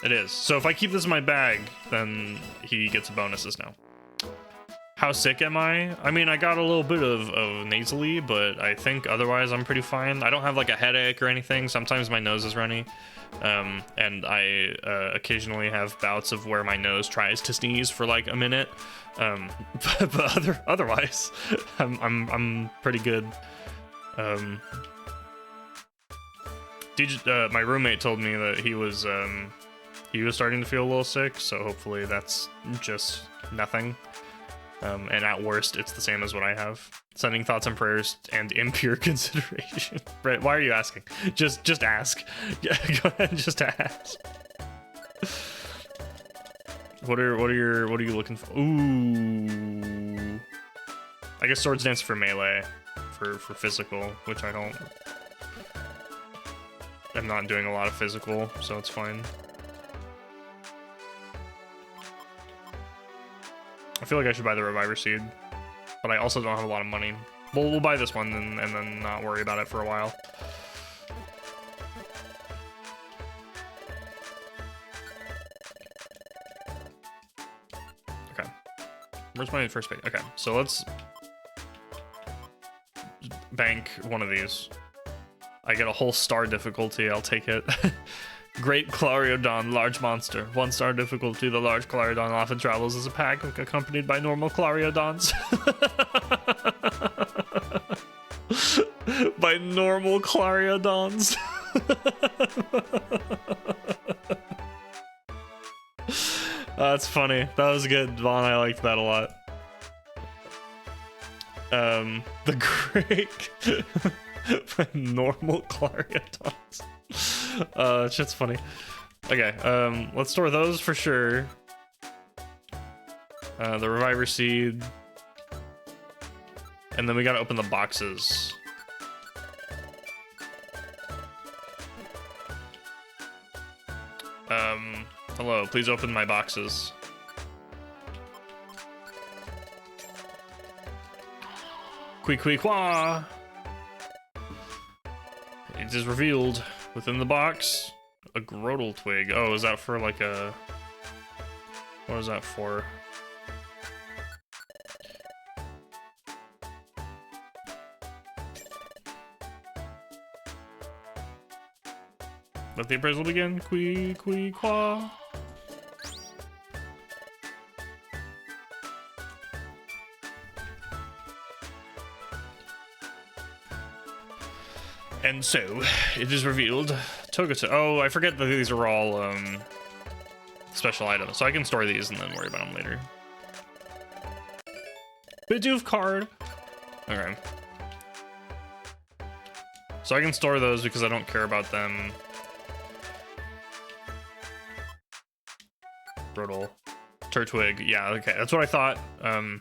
It is. So if I keep this in my bag, then he gets bonuses now. How sick am I? I mean, I got a little bit of nasally, but I think otherwise I'm pretty fine. I don't have like a headache or anything. Sometimes my nose is runny. And I occasionally have bouts of where my nose tries to sneeze for like a minute. But otherwise, I'm pretty good. My roommate told me that he was starting to feel a little sick, so hopefully that's just nothing. And at worst, it's the same as what I have. Sending thoughts and prayers and impure consideration. Right? Why are you asking? Just ask. Go ahead and just ask. What are you looking for? Ooh. I guess Swords Dance for melee, for physical, which I don't. I'm not doing a lot of physical, so it's fine. I feel like I should buy the Reviver Seed, but I also don't have a lot of money. We'll buy this one and then not worry about it for a while. Okay. Where's my first page? Okay, so let's bank one of these. I get a whole star difficulty, I'll take it. Great Clariodon, large monster. 1-star difficulty, the large Clariodon often travels as a pack accompanied by normal Clariodons. By normal Clariodons. That's funny. That was good, Vaughn. I liked that a lot. The great normal Clariodons. Shit's funny. Okay, let's store those for sure. The Reviver Seed. And then we gotta open the boxes. Hello, please open my boxes. Qua. It is revealed within the box a Grodel twig. Oh, is that for like a... What is that for? Let the appraisal begin. Qua. And so, it is revealed. Togato. Oh, I forget that these are all special items, so I can store these and then worry about them later. Bidoof card. Okay. So I can store those because I don't care about them. Brittle. Turtwig. Yeah, okay. That's what I thought. I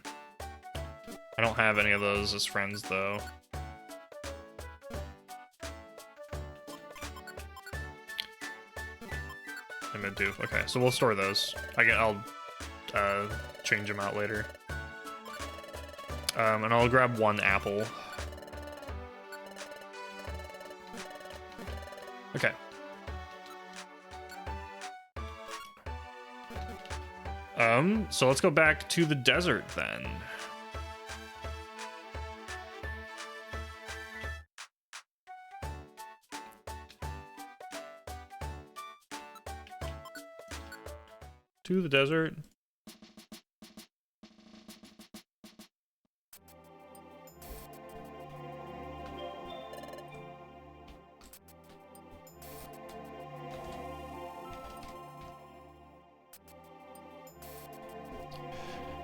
don't have any of those as friends, though. Do. Okay, so we'll store those. I'll change them out later. And I'll grab one apple. Okay. So let's go back to the desert then. To the desert.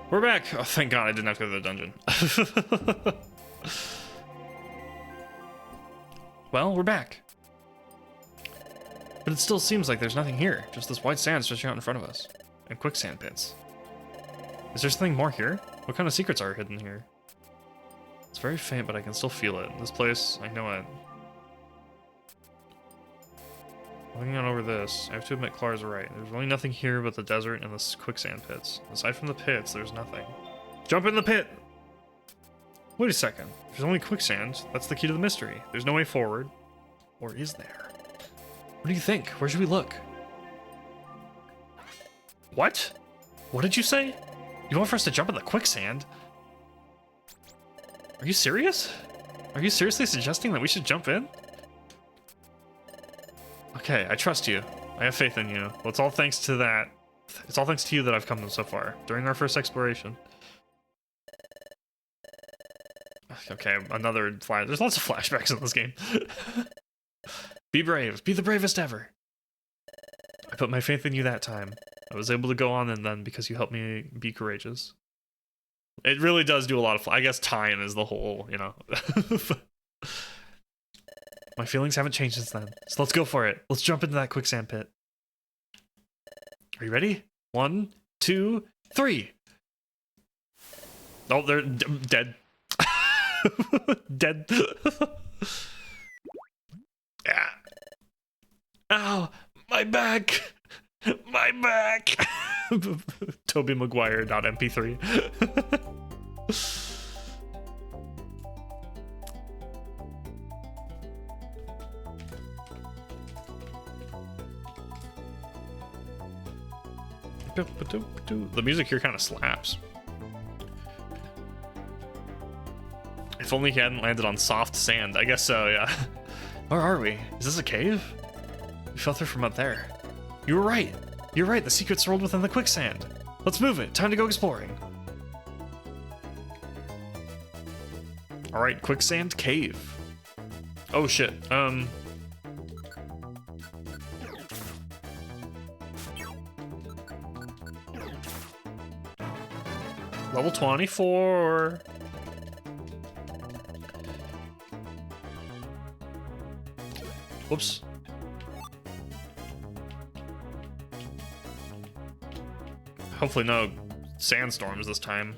We're back. Oh, thank God I didn't have to go to the dungeon. Well, we're back. But it still seems like there's nothing here. Just this white sand stretching out in front of us. And quicksand pits. Is there something more here? What kind of secrets are hidden here? It's very faint, but I can still feel it. This place, I know it. Looking out over this, I have to admit Clara's right. There's really nothing here but the desert and the quicksand pits. Aside from the pits, there's nothing. Jump in the pit! Wait a second. There's only quicksand. That's the key to the mystery. There's no way forward. Or is there? What do you think? Where should we look? What? What did you say? You want for us to jump in the quicksand? Are you serious? Are you seriously suggesting that we should jump in? Okay, I trust you. I have faith in you. Well, it's all thanks to that. It's all thanks to you that I've come so far during our first exploration. Okay, another flash. There's lots of flashbacks in this game. Be brave. Be the bravest ever. I put my faith in you that time. I was able to go on and then because you helped me be courageous. It really does do a lot of... I guess time is the whole, you know. My feelings haven't changed since then. So let's go for it. Let's jump into that quicksand pit. Are you ready? 1, 2, 3. Oh, they're dead. Dead. Yeah. Ow, my back. My back. Toby Maguire.mp3. The music here kind of slaps. If only he hadn't landed on soft sand. I guess so, yeah. Where are we? Is this a cave? We fell through from up there. You were right. You're right. The secret's rolled within the quicksand. Let's move it. Time to go exploring. All right, quicksand cave. Oh shit. Level 24. Whoops. Hopefully no sandstorms this time.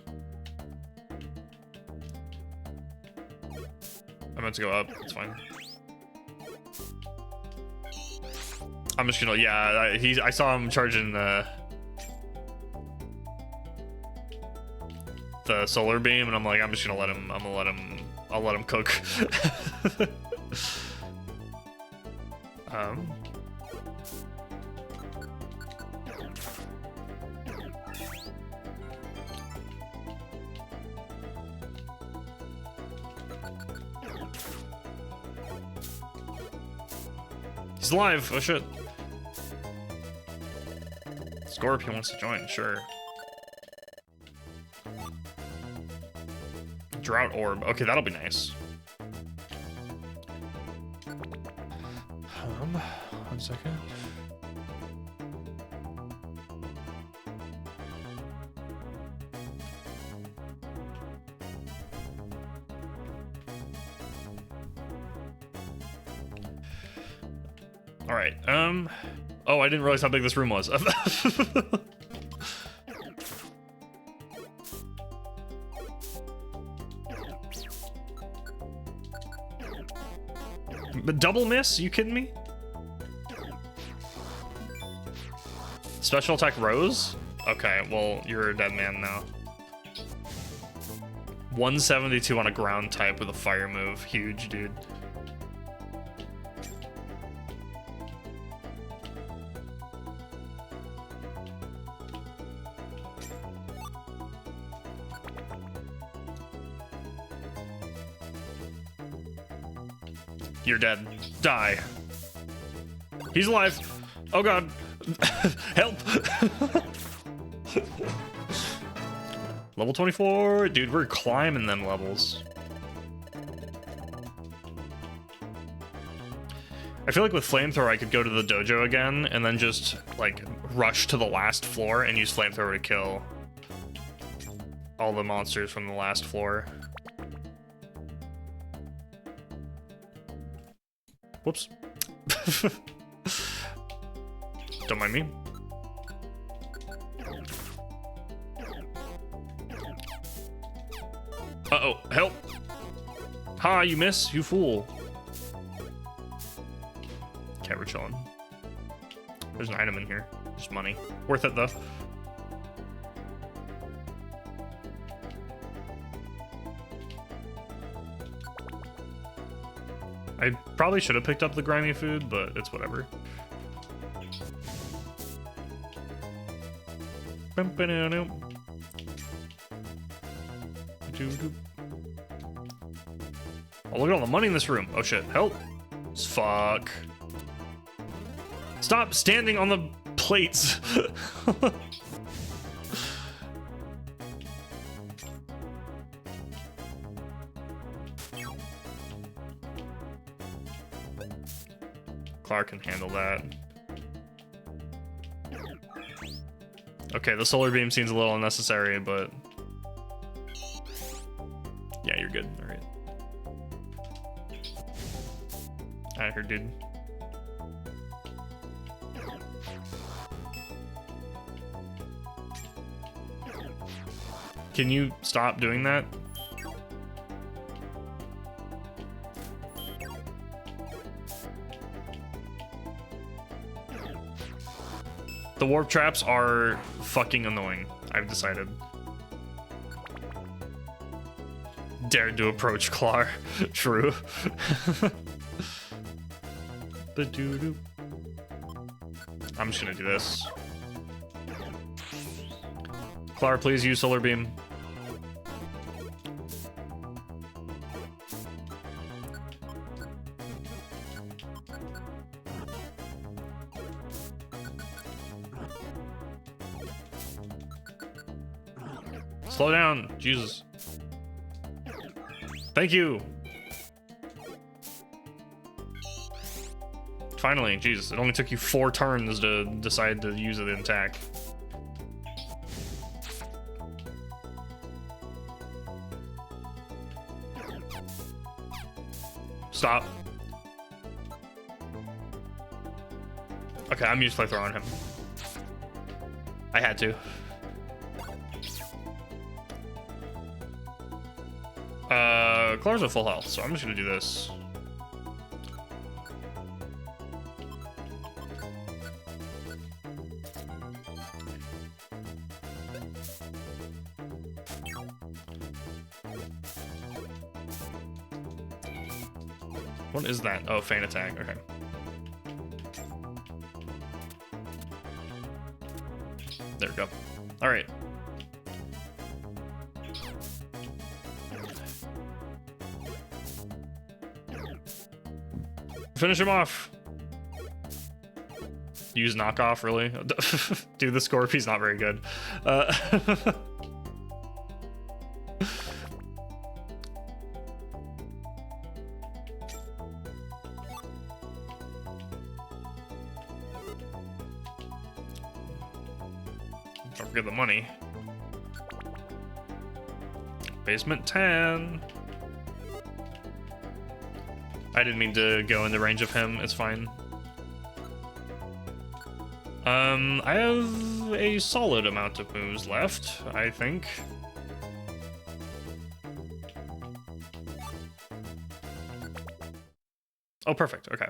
I meant to go up, it's fine. I'm just gonna, yeah, I saw him charging the solar beam, and I'm like, I'm just gonna let him, I'll let him cook. He's alive! Oh shit. Scorpion wants to join, sure. Drought orb. Okay, that'll be nice. 1 second. All right. Oh, I didn't realize how big this room was. But double miss? You kidding me? Special attack Rose? Okay, well, you're a dead man now. 172 on a ground type with a fire move. Huge, dude. You're dead. Die. He's alive. Oh god. Help. Level 24. Dude, we're climbing them levels. I feel like with Flamethrower, I could go to the dojo again and then just, like, rush to the last floor and use Flamethrower to kill all the monsters from the last floor. Whoops. Don't mind me. Uh-oh, help! Ha, you miss, you fool. Okay, we're chilling. There's an item in here. Just money. Worth it, though. I probably should have picked up the grimy food, but it's whatever. Oh, look at all the money in this room. Oh shit, help. Fuck. Stop standing on the plates. Clark can handle that. Okay, the solar beam seems a little unnecessary, but yeah, you're good. All right. Out of here, dude. Can you stop doing that? The warp traps are fucking annoying, I've decided. Dared to approach Clar. True. I'm just gonna do this. Clar, please use solar beam. Slow down, Jesus. Thank you. Finally, Jesus, it only took you 4 turns to decide to use it in attack. Stop. Okay, I'm usually throwing him. I had to. Clar's at full health, so I'm just gonna do this. What is that? Oh, feint attack. Okay. There we go. All right. Finish him off. Use knockoff, really? Dude, the Scorpion's not very good. Don't forget the money. Basement 10. I didn't mean to go in the range of him. It's fine. I have a solid amount of moves left, I think. Oh, perfect. Okay.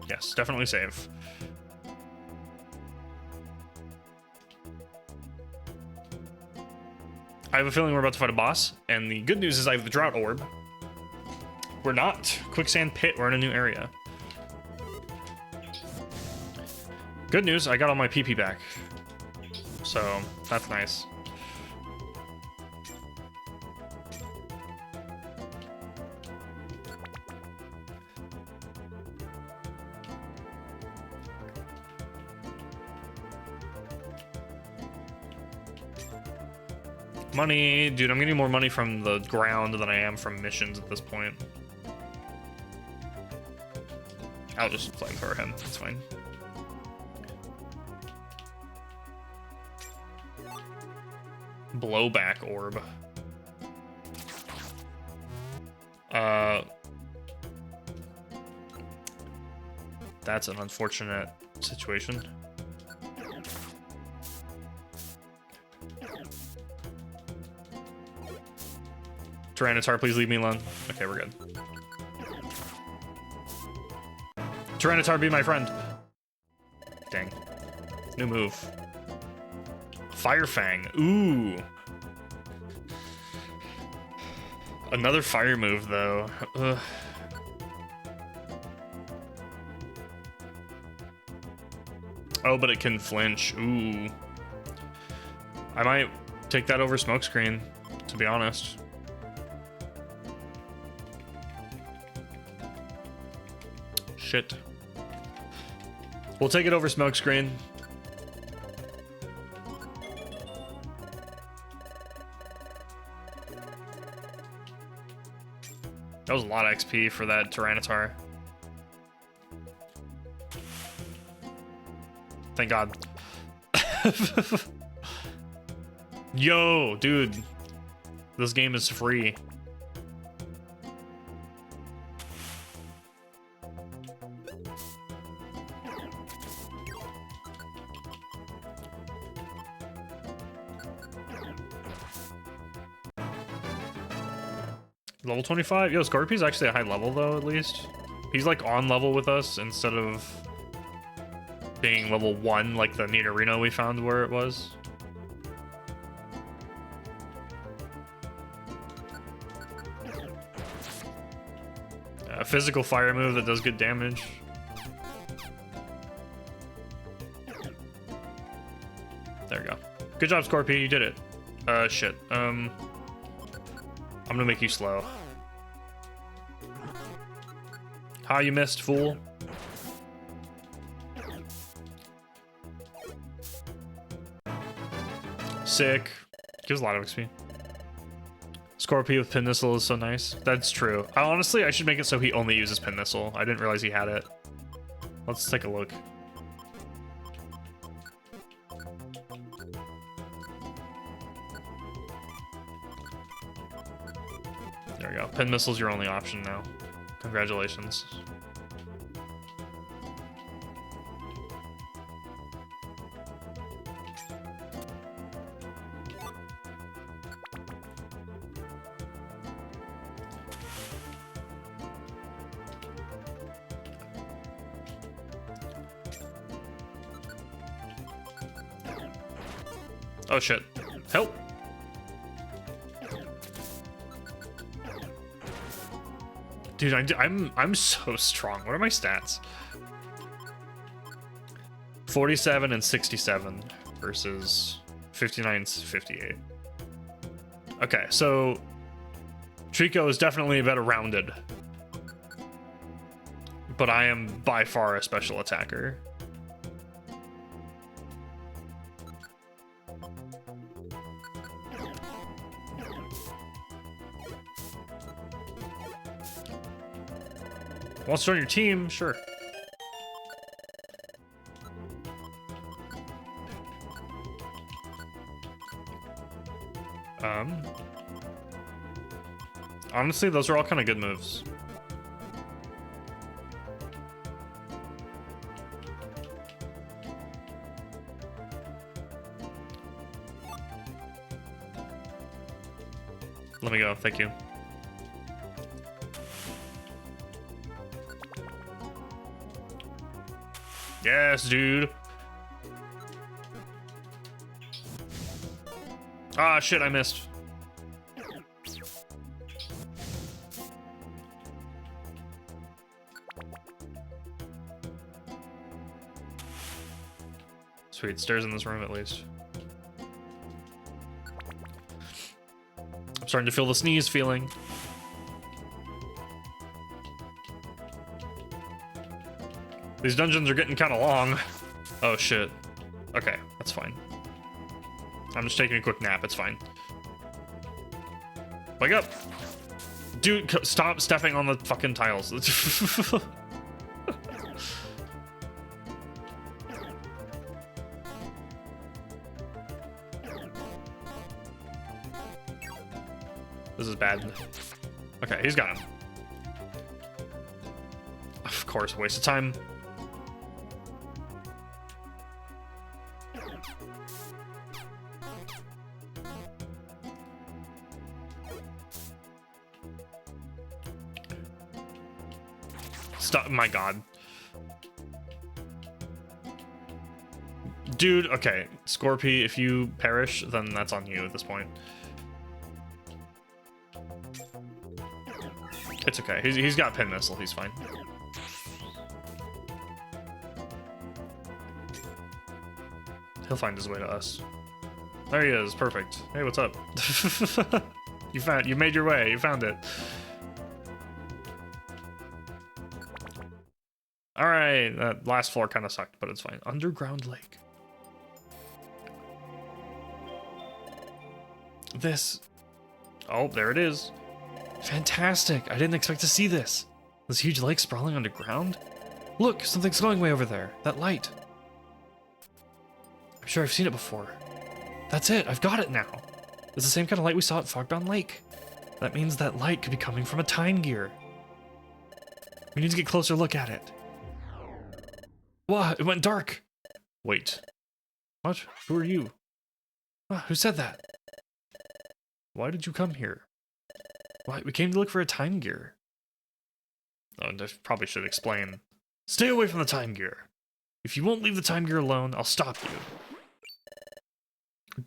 Yes, definitely save. I have a feeling we're about to fight a boss, and the good news is I have the Drought Orb. We're not. Quicksand Pit, we're in a new area. Good news, I got all my PP back. So, that's nice. Money, dude, I'm getting more money from the ground than I am from missions at this point. I'll just flamethrower him, it's fine. Blowback orb. That's an unfortunate situation. Draconayr, please leave me alone. Okay, we're good. Draconayr, be my friend. Dang. New move. Fire Fang. Ooh. Another fire move, though. Ugh. Oh, but it can flinch. Ooh. I might take that over Smokescreen, to be honest. Shit. We'll take it over Smokescreen. That was a lot of XP for that Draconayr. Thank God. Yo, dude. This game is free. Level 25? Yo, Scorpion's actually a high level, though, at least. He's, like, on level with us instead of being level 1, like the Nidorino we found where it was. A physical fire move that does good damage. There we go. Good job, Scorpion, you did it. Shit. I'm gonna make you slow. How you missed, fool? Sick. Gives a lot of XP. Scorpion with Pin Missile is so nice. That's true. Honestly, I should make it so he only uses Pin Missile. I didn't realize he had it. Let's take a look. There we go. Pin Missile's your only option now. Congratulations. Oh shit. Help! Dude, I'm so strong. What are my stats? 47 and 67 versus 59 and 58. Okay, so Trico is definitely better rounded, but I am by far a special attacker. Wants to join your team? Sure. Honestly, those are all kind of good moves. Let me go, thank you. Yes, dude. Ah, shit, I missed. Sweet, stairs in this room at least. I'm starting to feel the sneeze feeling. These dungeons are getting kind of long. Oh shit. Okay, that's fine. I'm just taking a quick nap, it's fine. Wake up! Dude, stop stepping on the fucking tiles. This is bad. Okay, he's got him. Of course, waste of time. Stop, my god. Dude, okay. Scorpy, if you perish, then that's on you at this point. It's okay. He's got pin missile. He's fine. He'll find his way to us. There he is. Perfect. Hey, what's up? You made your way. You found it. All right. That last floor kind of sucked, but it's fine. Underground lake. This. Oh, there it is. Fantastic. I didn't expect to see this. This huge lake sprawling underground? Look, something's going way over there. That light. I'm sure I've seen it before. That's it. I've got it now. It's the same kind of light we saw at Fogbound Lake. That means that light could be coming from a time gear. We need to get a closer look at it. Wow, it went dark. Wait. What? Who are you? Who said that? Why did you come here? Why, we came to look for a time gear. Oh, and I probably should explain. Stay away from the time gear. If you won't leave the time gear alone, I'll stop you.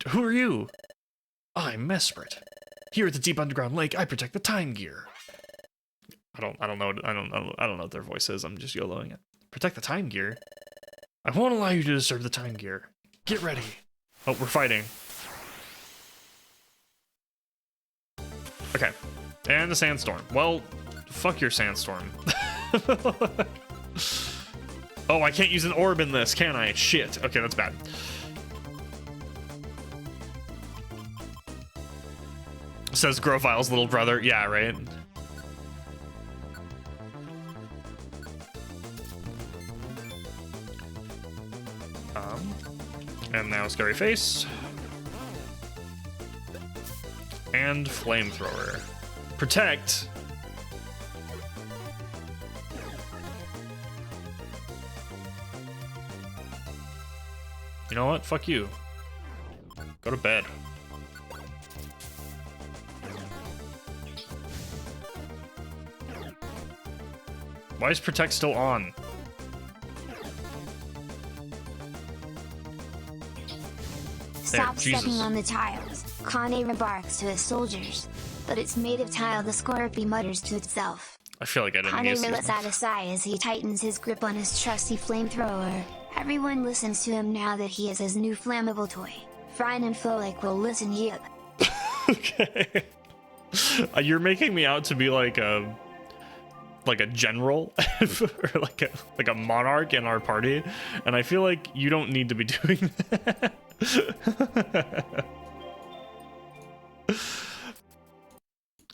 Who are you? I'm Mesprit. Here at the deep underground lake, I protect the time gear. I don't know what their voice is. I'm just YOLOing it. Protect the time gear? I won't allow you to disturb the time gear. Get ready. Oh, we're fighting. Okay. And the sandstorm. Well, fuck your sandstorm. Oh, I can't use an orb in this, can I? Shit. Okay, that's bad. Says Grovile's little brother. Yeah, right? And now Scary Face. And Flamethrower. Protect. You know what? Fuck you. Go to bed. Why is Protect still on? Stop stepping on the tiles. Draconayr remarks to his soldiers. But it's made of tile, the Scorpy mutters to itself. I feel like I didn't use Draconayr lets out a sigh as he tightens his grip on his trusty flamethrower. Everyone listens to him now that he is his new flammable toy. Fryn and Folek will listen yep. Okay. You're making me out to be like a general or like a monarch in our party, and I feel like you don't need to be doing that.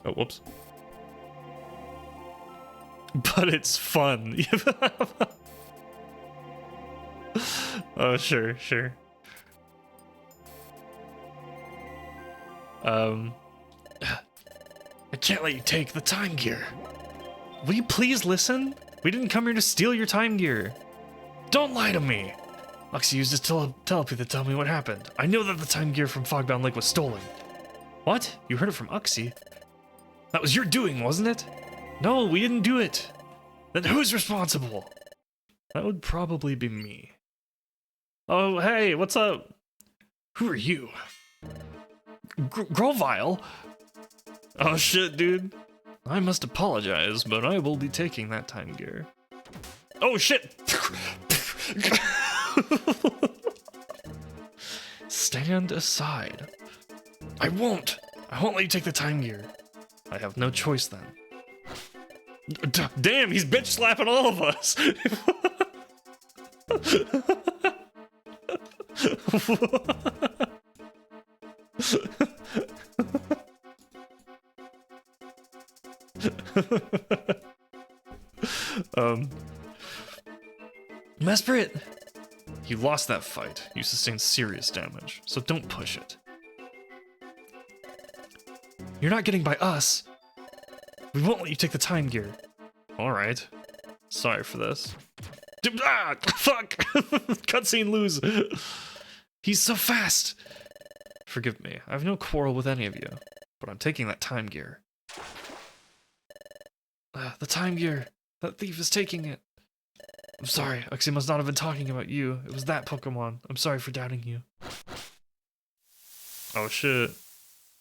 Oh, whoops. But it's fun. Oh, sure. I can't let you take the time gear. Will you please listen? We didn't come here to steal your time gear. Don't lie to me. Uxie used his telepathy to tell me what happened. I know that the time gear from Fogbound Lake was stolen. What? You heard it from Uxie? That was your doing, wasn't it? No, we didn't do it. Then who's responsible? That would probably be me. Oh, hey, what's up? Who are you? Grovile? Oh shit, dude. I must apologize, but I will be taking that time gear. Oh shit! Stand aside. I won't let you take the time gear. I have no choice then. Damn, he's bitch slapping all of us. Mesprit! You lost that fight. You sustained serious damage, so don't push it. You're not getting by us. We won't let you take the time gear. Alright. Sorry for this. Ah! Fuck! Cutscene lose! He's so fast! Forgive me, I have no quarrel with any of you, but I'm taking that time gear. The time gear! That thief is taking it. I'm sorry, Uxie must not have been talking about you. It was that Pokemon. I'm sorry for doubting you. Oh shit.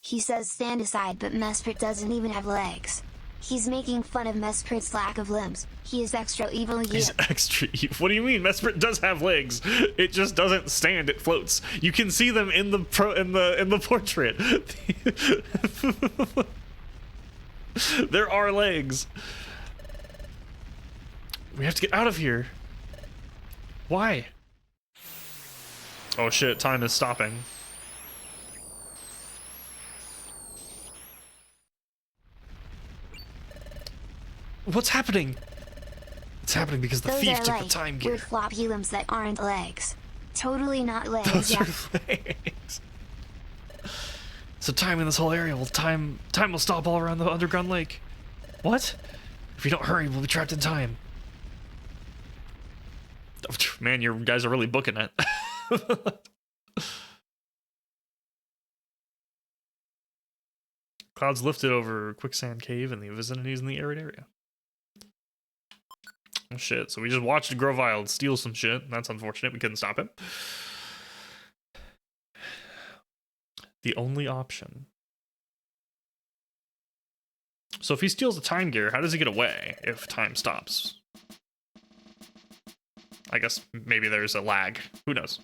He says stand aside, but Mesprit doesn't even have legs. He's making fun of Mesprit's lack of limbs. He is extra evil. He's extra evil. What do you mean? Mesprit does have legs. It just doesn't stand. It floats. You can see them in the portrait. There are legs. We have to get out of here. Why? Oh shit! Time is stopping. What's happening? It's happening because the thief took the time gear. Weird floppy limbs that aren't legs. Totally not legs. Those are legs. So time in this whole area will time will stop all around the underground lake. What? If you don't hurry, we'll be trapped in time. Man, you guys are really booking it. Clouds lifted over Quicksand Cave and the vicinities in the arid area. Oh shit, so we just watched Grovyle steal some shit. That's unfortunate, we couldn't stop him. The only option. So if he steals the time gear, how does he get away if time stops? I guess maybe there's a lag. Who knows?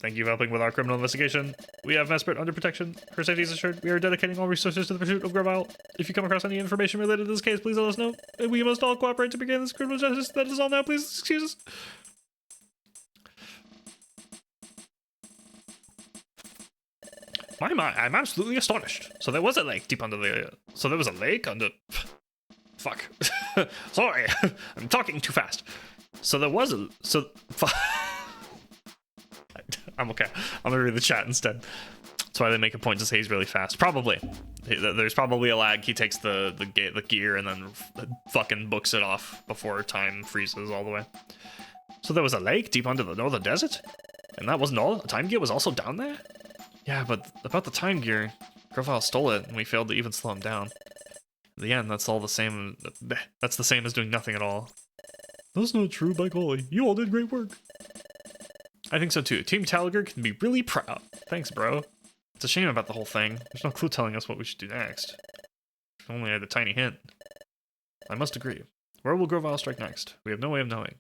Thank you for helping with our criminal investigation. We have Mesprit under protection. Her safety is assured. We are dedicating all resources to the pursuit of Grovyle. If you come across any information related to this case, please let us know. We must all cooperate to begin this criminal justice. That is all now. Please excuse us. My, I'm absolutely astonished. So there was a lake deep under the... So there was a lake under... Fuck. Sorry. I'm talking too fast. So there was a... So... I'm okay. I'm gonna read the chat instead. That's why they make a point to say he's really fast. Probably. There's probably a lag. He takes the gear and then fucking books it off before time freezes all the way. So there was a lake deep under the northern desert? And that wasn't all? The time gear was also down there? Yeah, but about the time gear, Grovyle stole it and we failed to even slow him down. In the end, that's all the same. That's the same as doing nothing at all. That's not true, by golly. You all did great work. I think so too. Team Talger can be really proud. Thanks, bro. It's a shame about the whole thing. There's no clue telling us what we should do next. If only I had a tiny hint. I must agree. Where will Grovyle strike next? We have no way of knowing.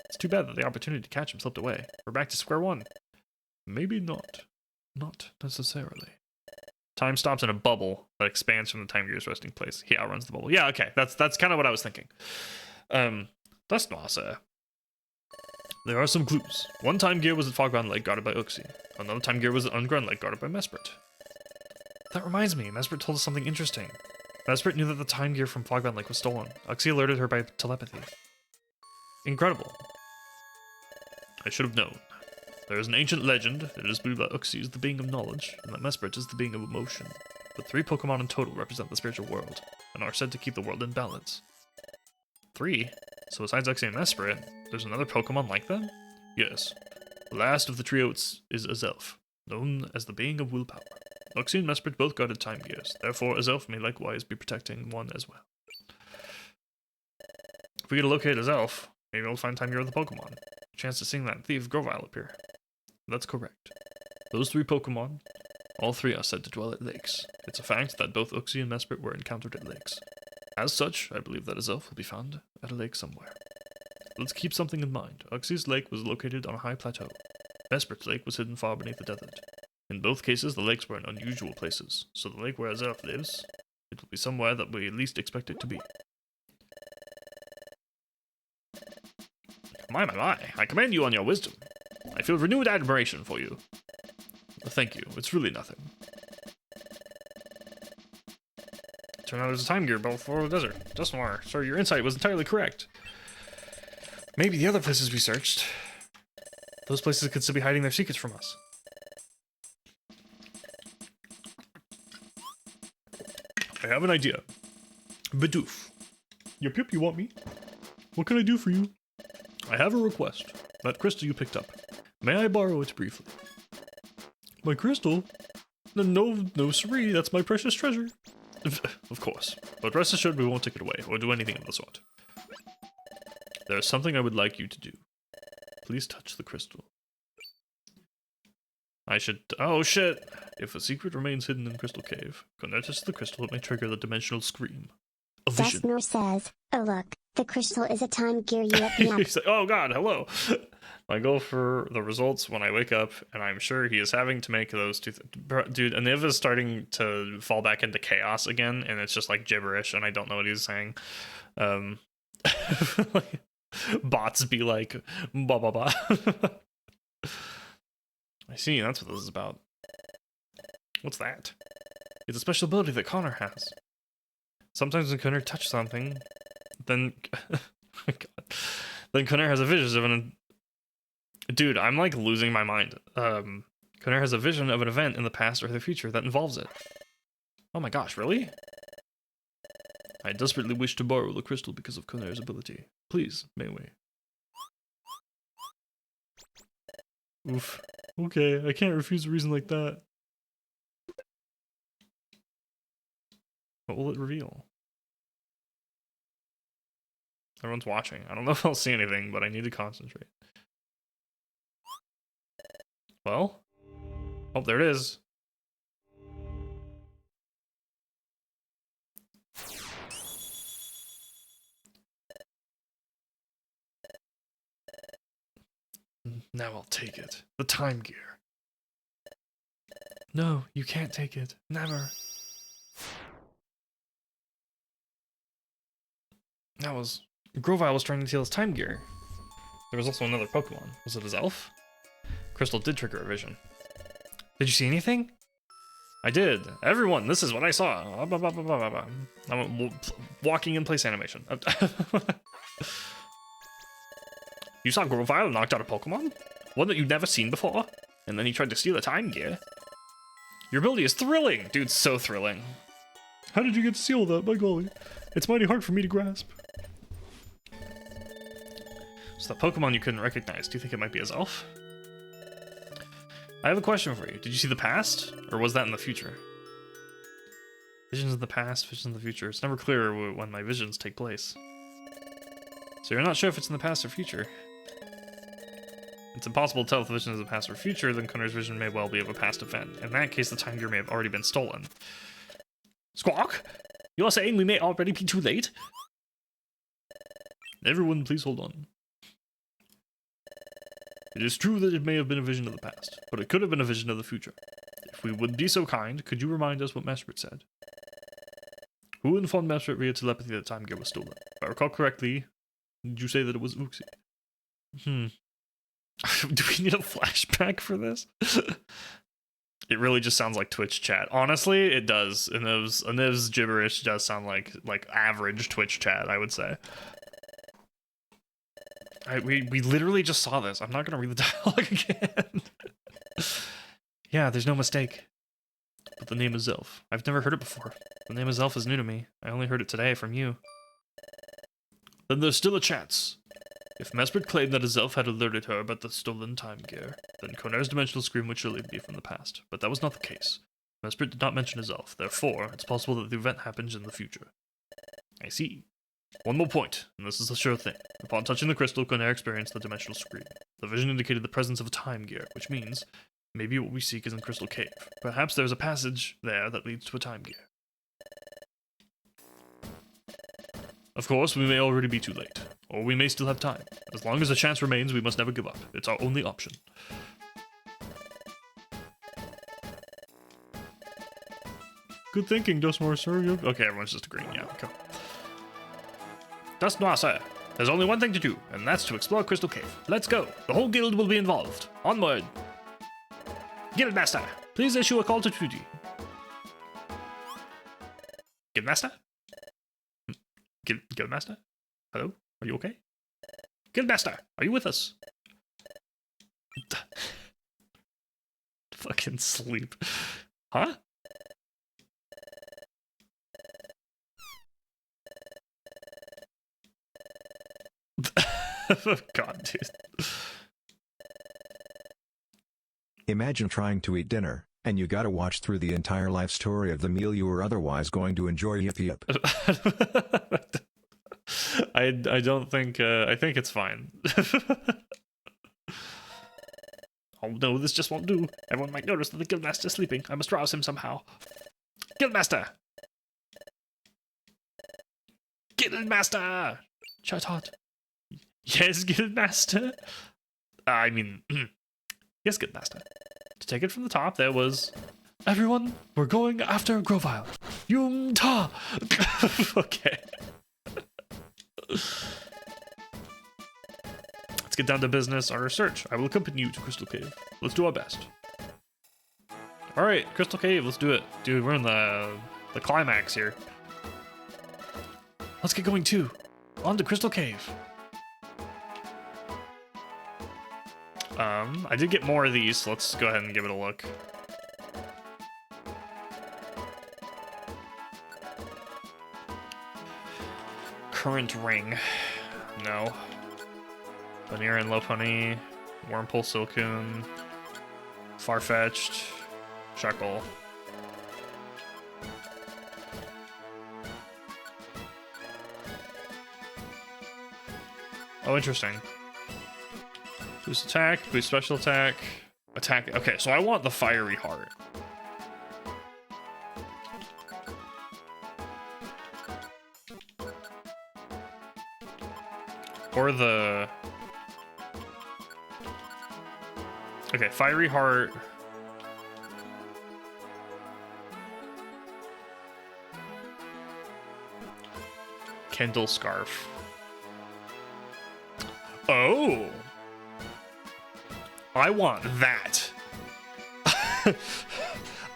It's too bad that the opportunity to catch him slipped away. We're back to square one. Maybe not. Not necessarily. Time stops in a bubble that expands from the time gear's resting place. He outruns the bubble. Yeah, okay. That's kind of what I was thinking. That's not, sir. There are some clues. One time gear was at Fogbound Lake guarded by Uxie. Another time gear was at Underground Lake guarded by Mesprit. That reminds me, Mesprit told us something interesting. Mesprit knew that the time gear from Fogbound Lake was stolen. Uxie alerted her by telepathy. Incredible. I should have known. There is an ancient legend. It is believed that Uxie is the being of knowledge, and that Mesprit is the being of emotion. But 3 Pokemon in total represent the spiritual world, and are said to keep the world in balance. 3? So besides Uxie and Mesprit, there's another Pokemon like them? Yes. The last of the trio is Azelf, known as the being of willpower. Uxie and Mesprit both guarded time gears, therefore Azelf may likewise be protecting one as well. If we get to locate Azelf, maybe we'll find time gear with the Pokemon. Chance to seeing that thief Grovyle appear. That's correct. Those 3 Pokemon, all 3 are said to dwell at lakes. It's a fact that both Uxie and Mesprit were encountered at lakes. As such, I believe that Azelf will be found at a lake somewhere. Let's keep something in mind. Uxie's lake was located on a high plateau. Mesprit's lake was hidden far beneath the desert. In both cases, the lakes were in unusual places, so the lake where Azelf lives, it will be somewhere that we least expect it to be. My, I commend you on your wisdom. I feel renewed admiration for you. Thank you, it's really nothing. Turned out there's a time gear before the desert. Draconayr, sir, your insight was entirely correct. Maybe the other places we searched, those places could still be hiding their secrets from us. I have an idea. Bidoof. Yup, you want me? What can I do for you? I have a request. That crystal you picked up. May I borrow it briefly? My crystal? No, siree, that's my precious treasure. Of course, but rest assured we won't take it away, or do anything of the sort. There's something I would like you to do. Please touch the crystal. I should... Oh, shit! If a secret remains hidden in Crystal Cave, Draconayr touches the crystal, it may trigger the dimensional scream. A vision. Draconayr says, "Oh look, the crystal is a time gear you up me up." He's like, oh god, hello. I go for the results when I wake up, and I'm sure he is having to make those two... Dude, Aniv is starting to fall back into chaos again, and it's just like gibberish, and I don't know what he's saying. Like, bots be like, blah, blah, blah. I see, that's what this is about. What's that? It's a special ability that Connor has. Sometimes when Connor touches something, then... then Connor has a vision of an... Dude, I'm like losing my mind. Connor has a vision of an event in the past or the future that involves it. Oh my gosh, really? I desperately wish to borrow the crystal because of Connor's ability. Please, may we? Oof. Okay, I can't refuse a reason like that. What will it reveal? Everyone's watching. I don't know if I'll see anything, but I need to concentrate. Well? Oh, there it is. Now I'll take it. The time gear. No, you can't take it. Never. That was... Grovyle was trying to steal his time gear. There was also another Pokemon. Was it his elf? Crystal did trigger a vision. Did you see anything? I did. Everyone, this is what I saw. I'm walking in place animation. You saw Grovyle knocked out a Pokemon? One that you've never seen before? And then he tried to steal a time gear? Your ability is thrilling! Dude, so thrilling. How did you get to see all that? By golly. It's mighty hard for me to grasp. So that Pokemon you couldn't recognize, do you think it might be his elf? I have a question for you. Did you see the past? Or was that in the future? Visions of the past, visions of the future. It's never clear when my visions take place. So you're not sure if it's in the past or future. It's impossible to tell if the vision is the past or future, then Connor's vision may well be of a past event. In that case, the time gear may have already been stolen. Squawk? You're saying we may already be too late? Everyone, please hold on. It is true that it may have been a vision of the past, but it could have been a vision of the future. If we would be so kind, could you remind us what Mesprit said? Who informed Mesprit via telepathy that time gear was stolen? If I recall correctly, did you say that it was Uxie? Do we need a flashback for this? It really just sounds like Twitch chat. Honestly, it does. Aniv's gibberish does sound like average Twitch chat, I would say. We literally just saw this. I'm not gonna read the dialogue again. Yeah, there's no mistake. But the name is Zelf. I've never heard it before. The name of Zelf is new to me. I only heard it today from you. Then there's still a chance. If Mesprit claimed that a Zelf had alerted her about the stolen time gear, then Connor's dimensional scream would surely be from the past. But that was not the case. Mesprit did not mention a Zelf. Therefore, it's possible that the event happens in the future. I see. One more point, and this is a sure thing. Upon touching the crystal, Draconayr experienced the dimensional scream. The vision indicated the presence of a time gear, which means maybe what we seek is in Crystal Cave. Perhaps there's a passage there that leads to a time gear. Of course, we may already be too late, or we may still have time. As long as a chance remains, we must never give up. It's our only option. Good thinking, Dustmore, sir. Okay, everyone's just agreeing. Yeah, okay. Dustmore, sir. There's only one thing to do, and that's to explore Crystal Cave. Let's go. The whole guild will be involved. Onward. Guildmaster, please issue a call to duty. Guildmaster? Guildmaster? Hello? Are you okay? Guildmaster, are you with us? Fucking sleep. Huh? God, dude. Imagine trying to eat dinner, and you gotta watch through the entire life story of the meal you were otherwise going to enjoy. Yip yip. I don't think I think it's fine. Oh no, this just won't do. Everyone might notice that the guildmaster is sleeping. I must rouse him somehow. Guildmaster! Guildmaster! Shout out. Yes, Guildmaster. I mean, yes, Guildmaster. To take it from the top, there was, everyone, we're going after Grovile. Yum ta. Okay. Let's get down to business on our search. I will accompany you to Crystal Cave. Let's do our best. All right, Crystal Cave. Let's do it, dude. We're in the climax here. Let's get going too. On to Crystal Cave. I did get more of these, so let's go ahead and give it a look. Current ring. No. Veneer and Lopunny. Wormpole Silcoon. Farfetched. Shekel. Oh, interesting. Boost attack, boost special attack, attack. Okay, so I want the fiery heart. Or the... Okay, fiery heart. Kindle scarf. Oh! I want that.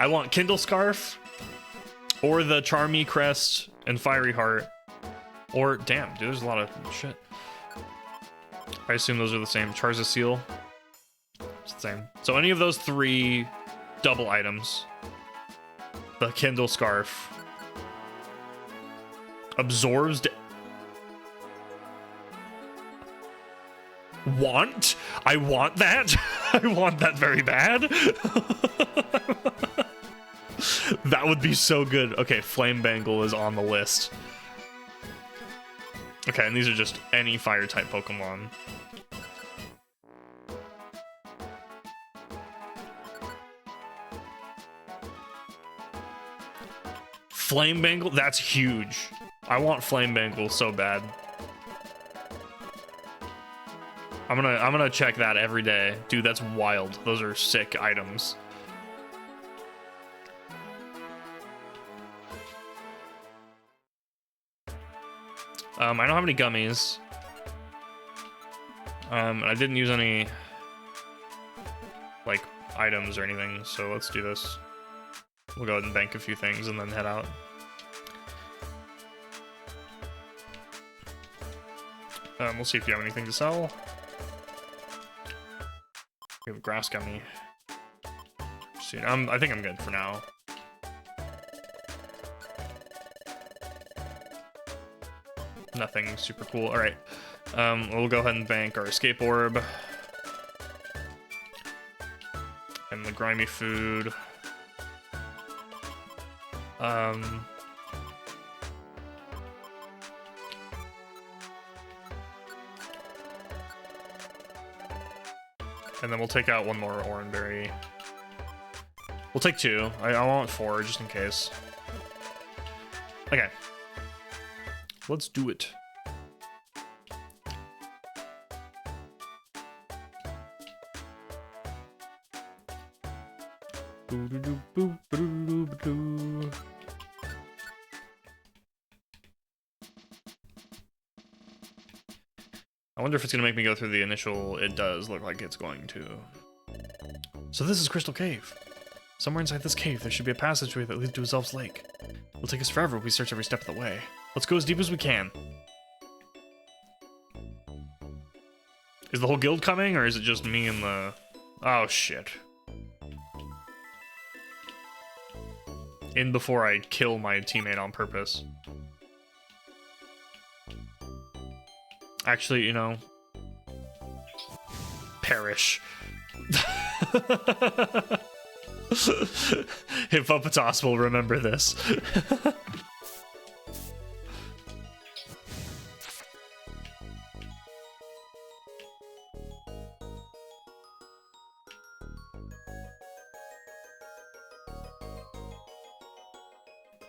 I want Kindle Scarf, or the Charmy Crest and Fiery Heart, or damn, dude, there's a lot of shit. I assume those are the same. Charza Seal, it's the same. So any of those three double items, the Kindle Scarf, absorbs. I want that. I want that very bad. That would be so good. Okay, Flame Bangle is on the list. Okay, and these are just any fire type Pokemon. Flame Bangle, that's huge. I want Flame Bangle so bad. I'm gonna check that every day. Dude, that's wild. Those are sick items. I don't have any gummies. And I didn't use any like items or anything, so let's do this. We'll go ahead and bank a few things and then head out. We'll see if you have anything to sell. We have a grass gummy. See, I think I'm good for now. Nothing super cool. All right, we'll go ahead and bank our escape orb and the grimy food. And then we'll take out one more Oranberry. We'll take two. I want 4 just in case. Okay. Let's do it. I wonder if it's gonna make me go through the initial. It does look like it's going to. So this is Crystal Cave. Somewhere inside this cave, there should be a passageway that leads to Zelf's Lake. It'll take us forever if we search every step of the way. Let's go as deep as we can. Is the whole guild coming, or is it just me and the... Oh, shit. In before I kill my teammate on purpose. Actually, you know... Perish. Hippopotas will remember this.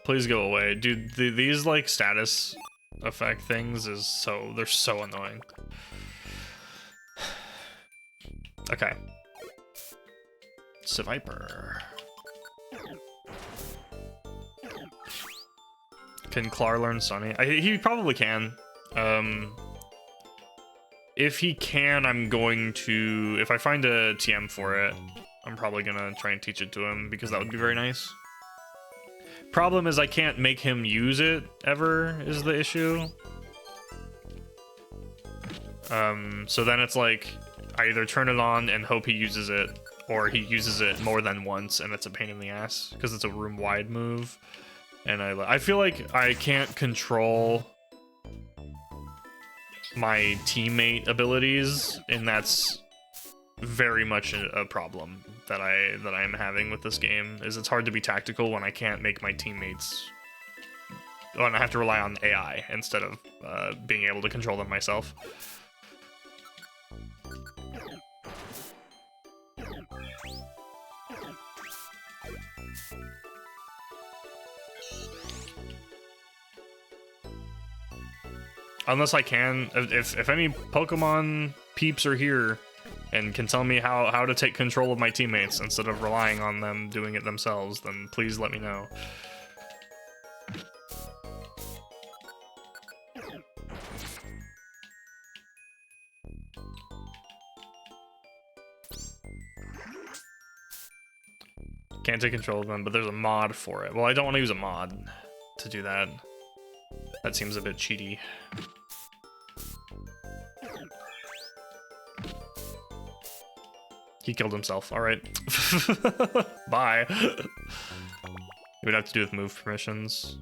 Please go away. Dude, these like status effect things they're so annoying. Okay. Viper. Can Clar learn Sunny? He probably can. If he can, I'm going to... If I find a TM for it, I'm probably gonna try and teach it to him, because that would be very nice. Problem is I can't make him use it ever, is the issue. So then it's like, I either turn it on and hope he uses it, or he uses it more than once, and it's a pain in the ass, because it's a room-wide move. And I feel like I can't control my teammate abilities, and that's very much a problem that I'm having with this game. Is it's hard to be tactical when I can't make my teammates, when I have to rely on AI instead of being able to control them myself. Unless I can, if any Pokemon peeps are here and can tell me how to take control of my teammates instead of relying on them doing it themselves, then please let me know. Can't take control of them, but there's a mod for it. Well, I don't want to use a mod to do that. That seems a bit cheaty. He killed himself. All right. Bye. It would have to do with move permissions.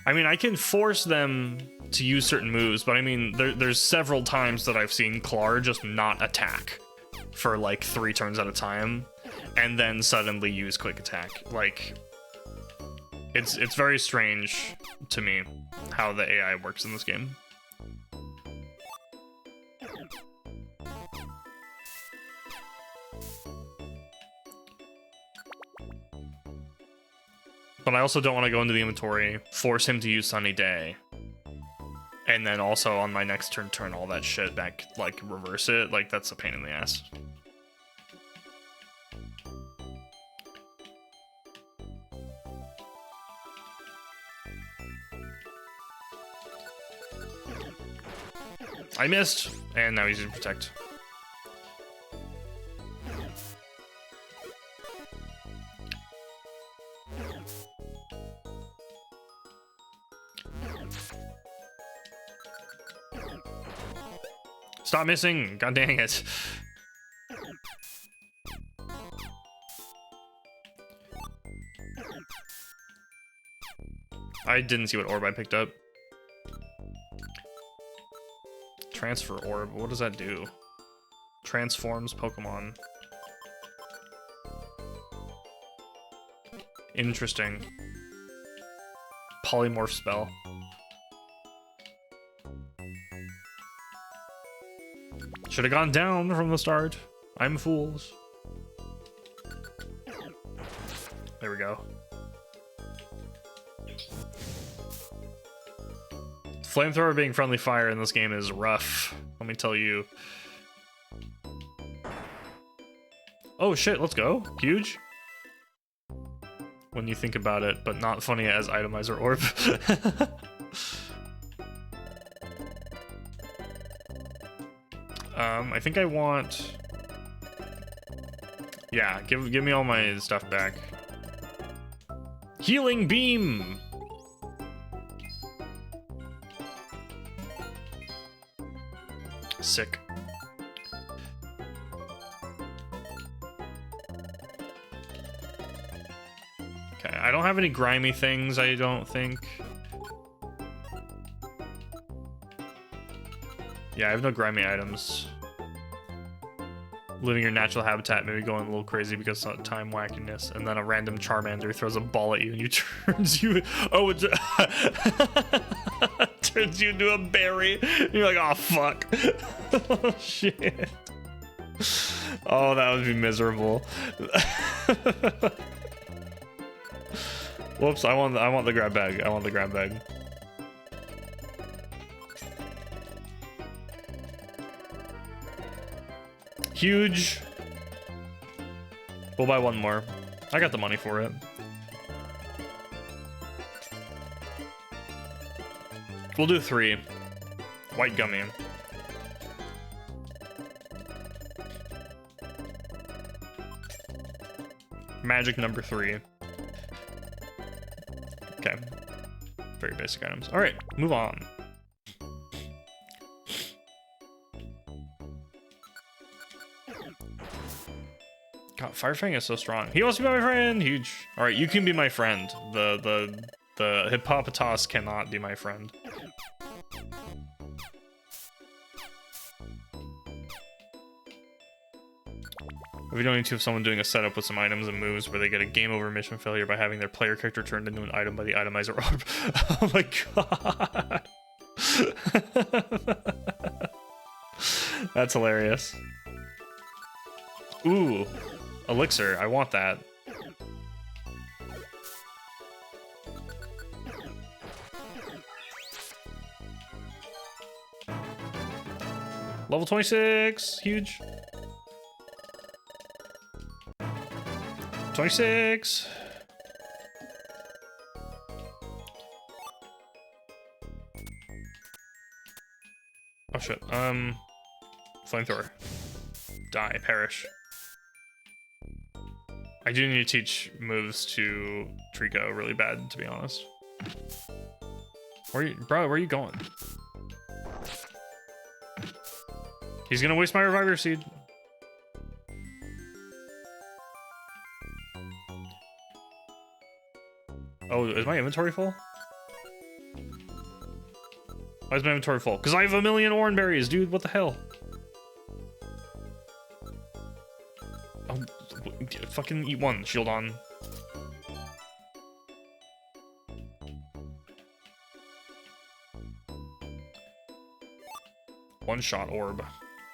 I mean, I can force them to use certain moves, but I mean, there's several times that I've seen Clar just not attack for like 3 turns at a time, and then suddenly use quick attack. Like, it's very strange to me how the AI works in this game. But I also don't want to go into the inventory, force him to use Sunny Day, and then also on my next turn all that shit back, like reverse it. Like, that's a pain in the ass. I missed, and now he's in protect. Stop missing! God dang it. I didn't see what orb I picked up. Transfer orb, what does that do? Transforms Pokemon. Interesting. Polymorph spell. Should have gone down from the start. I'm fools. There we go. Flamethrower being friendly fire in this game is rough, let me tell you. Oh shit, let's go. Huge. When you think about it, but not funny as itemizer orb. I think I want... Yeah, give me all my stuff back. Healing beam! Sick. Okay, I don't have any grimy things, I don't think. Yeah, I have no grimy items. Living your natural habitat, maybe going a little crazy because of time wackiness, and then a random Charmander throws a ball at you and you turns you... Oh, it turns you into a berry. And you're like, oh, fuck. Oh, shit. Oh, that would be miserable. Whoops, I want the grab bag. I want the grab bag. Huge. We'll buy one more. I got the money for it. We'll do 3. White gummy. Magic number 3. Okay. Very basic items. Alright, move on. God, Firefang is so strong. He wants to be my friend! Huge. Alright, you can be my friend. The hippopotamus cannot be my friend. We don't need to have someone doing a setup with some items and moves where they get a game over mission failure by having their player character turned into an item by the itomizer orb. Oh my god. That's hilarious. Ooh, elixir. I want that. Level 26. Huge. 26. Oh shit. Flamethrower. Die. Perish. I do need to teach moves to Trico really bad, to be honest. Where you, bro? Where are you going? He's gonna waste my reviver seed. Oh, is my inventory full? Why is my inventory full? Because I have a million orange berries, dude. What the hell? Oh, fucking eat one. Shield on. One shot orb.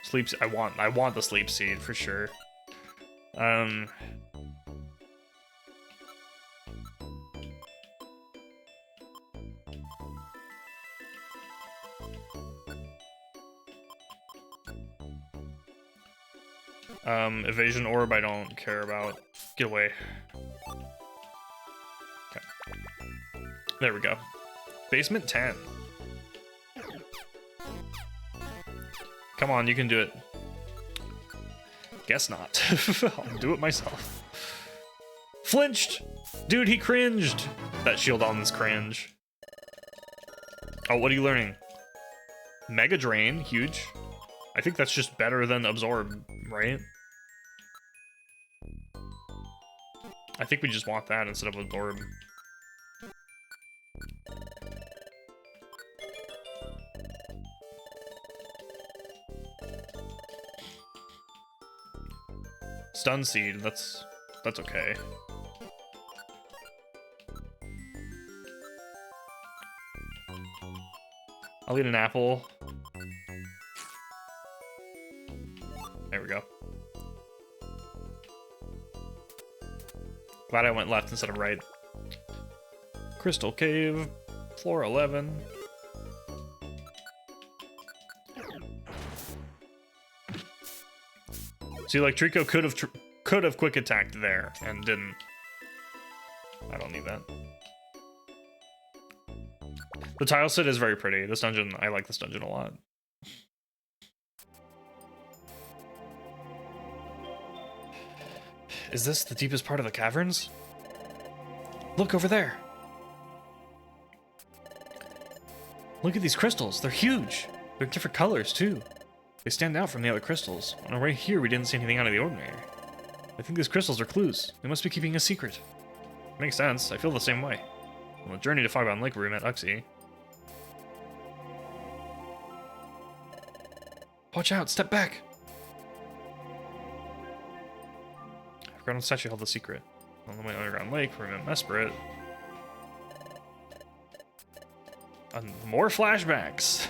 Sleep. I want the sleep seed for sure. Evasion orb I don't care about. Get away. Okay. There we go. Basement 10. Come on, you can do it. Guess not. I'll do it myself. Flinched! Dude, he cringed! That shield on is cringe. Oh, what are you learning? Mega Drain, huge. I think that's just better than Absorb, right? I think we just want that instead of Absorb. Stun Seed, that's okay. I'll eat an apple. There we go. Glad I went left instead of right. Crystal Cave, floor 11. See, like Trico could have quick attacked there and didn't. I don't need that. The tile set is very pretty. This dungeon, I like this dungeon a lot. Is this the deepest part of the caverns? Look over there. Look at these crystals. They're huge. They're different colors, too. They stand out from the other crystals. And right here, we didn't see anything out of the ordinary. I think these crystals are clues. They must be keeping a secret. Makes sense. I feel the same way. On the journey to Fogbound Lake, where we met Uxie. Watch out! Step back! Underground statue held the secret. On the way to Underground Lake, where we met Mesprit. More flashbacks!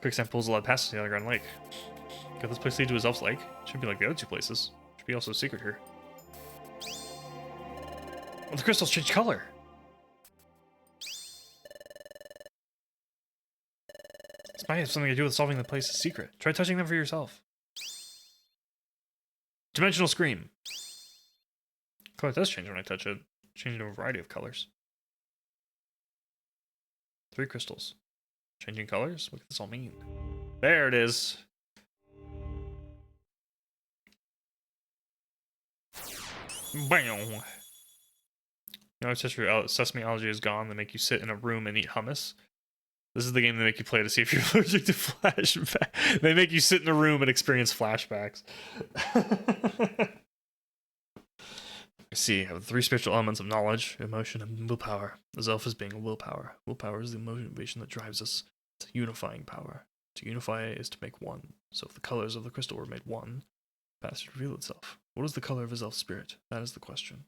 Quicksand pulls a lot past the Underground Lake. Could this place lead to his Elf's Lake? Should be like the other two places. Should be also a secret here. The crystals change color. This might have something to do with solving the place's secret. Try touching them for yourself. Dimensional scream. Color does change when I touch it. Changing to a variety of colors. 3 crystals. Changing colors? What does this all mean? There it is. Bam! You know, sesame algae is gone. They make you sit in a room and eat hummus. This is the game they make you play to see if you're allergic to flashbacks. They make you sit in a room and experience flashbacks. I see. I have 3 spiritual elements of knowledge, emotion, and willpower. The self is being a willpower. Willpower is the motivation that drives us. It's a unifying power. To unify is to make one. So if the colors of the crystal were made one, the past should reveal itself. What is the color of his elf spirit? That is the question.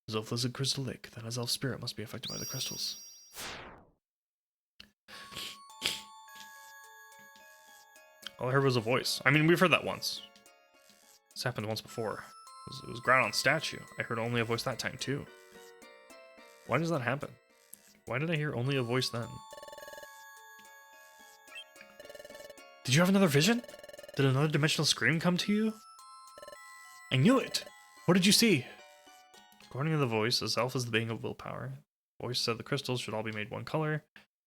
His elf is a crystal lake, then his elf spirit must be affected by the crystals. All I heard was a voice. I mean, we've heard that once. This happened once before. It was ground on statue. I heard only a voice that time, too. Why does that happen? Why did I hear only a voice then? Did you have another vision? Did another dimensional scream come to you? I knew it! What did you see? According to the voice, the self is the being of willpower. The voice said the crystals should all be made one color.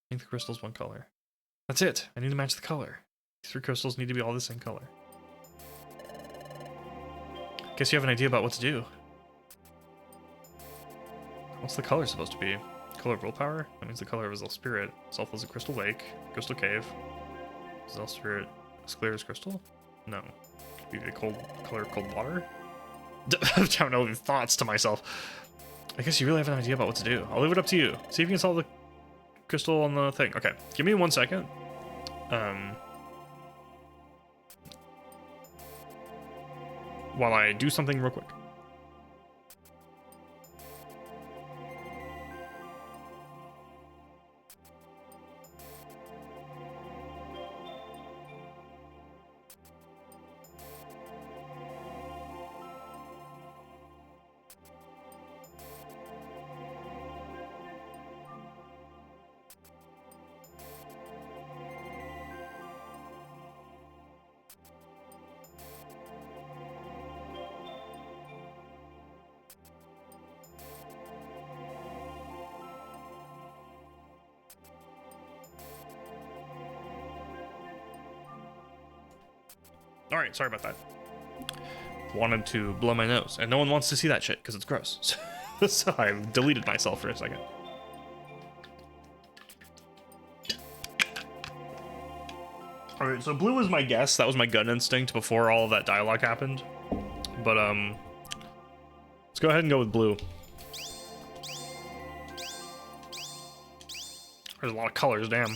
Make the crystals one color. That's it! I need to match the color. These 3 crystals need to be all the same color. Guess you have an idea about what to do. What's the color supposed to be? Color of willpower? That means the color of his elf spirit. Self is a crystal lake, crystal cave. His elf spirit as clear as crystal? No. Could be the color of cold water? I don't know these thoughts to myself. I guess you really have an idea about what to do. I'll leave it up to you. See if you can solve the crystal on the thing. Okay, give me 1 second. While I do something real quick. Alright, sorry about that. Wanted to blow my nose, and no one wants to see that shit, because it's gross. So I deleted myself for a second. Alright, so blue was my guess. That was my gut instinct before all of that dialogue happened. But, let's go ahead and go with blue. There's a lot of colors, damn.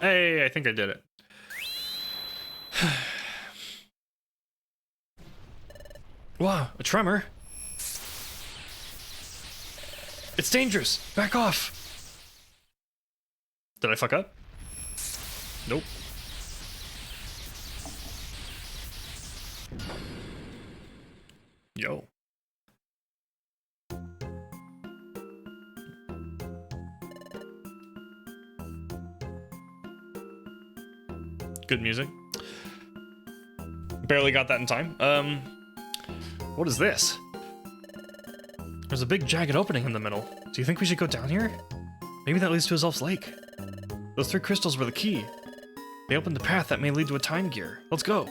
Hey, I think I did it. Wow, a tremor. It's dangerous. Back off. Did I fuck up? Nope. Yo. Good music. Barely got that in time. What is this? There's a big jagged opening in the middle. Do you think we should go down here? Maybe that leads to his elf's lake. Those 3 crystals were the key. They opened the path that may lead to a time gear. Let's go.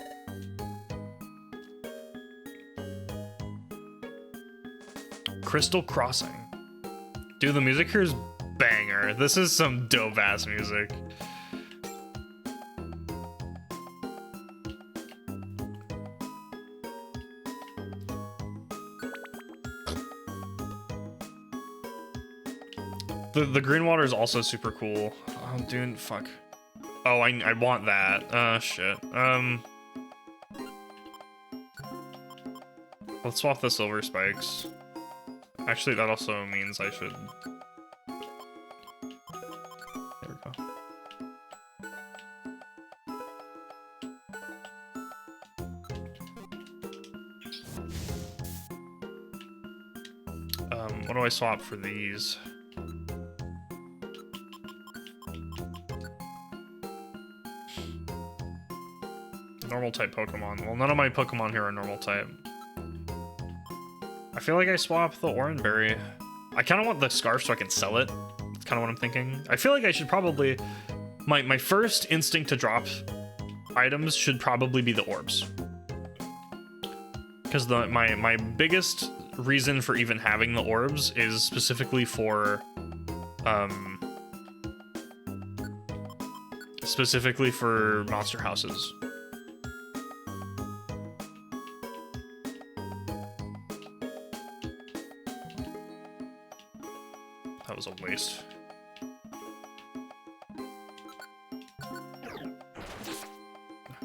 Crystal Crossing. Dude, the music here is banger. This is some dope ass music. The green water is also super cool. Oh, dude, fuck. Oh, I want that. Shit. Let's swap the silver spikes. Actually, that also means I should... There we go. What do I swap for these? Normal type Pokemon. Well, none of my Pokemon here are normal type. I feel like I swap the Oranberry. I kind of want the Scarf so I can sell it. That's kind of what I'm thinking. I feel like I should probably... My first instinct to drop items should probably be the orbs. Because my biggest reason for even having the orbs is specifically for... specifically for monster houses. That was a waste.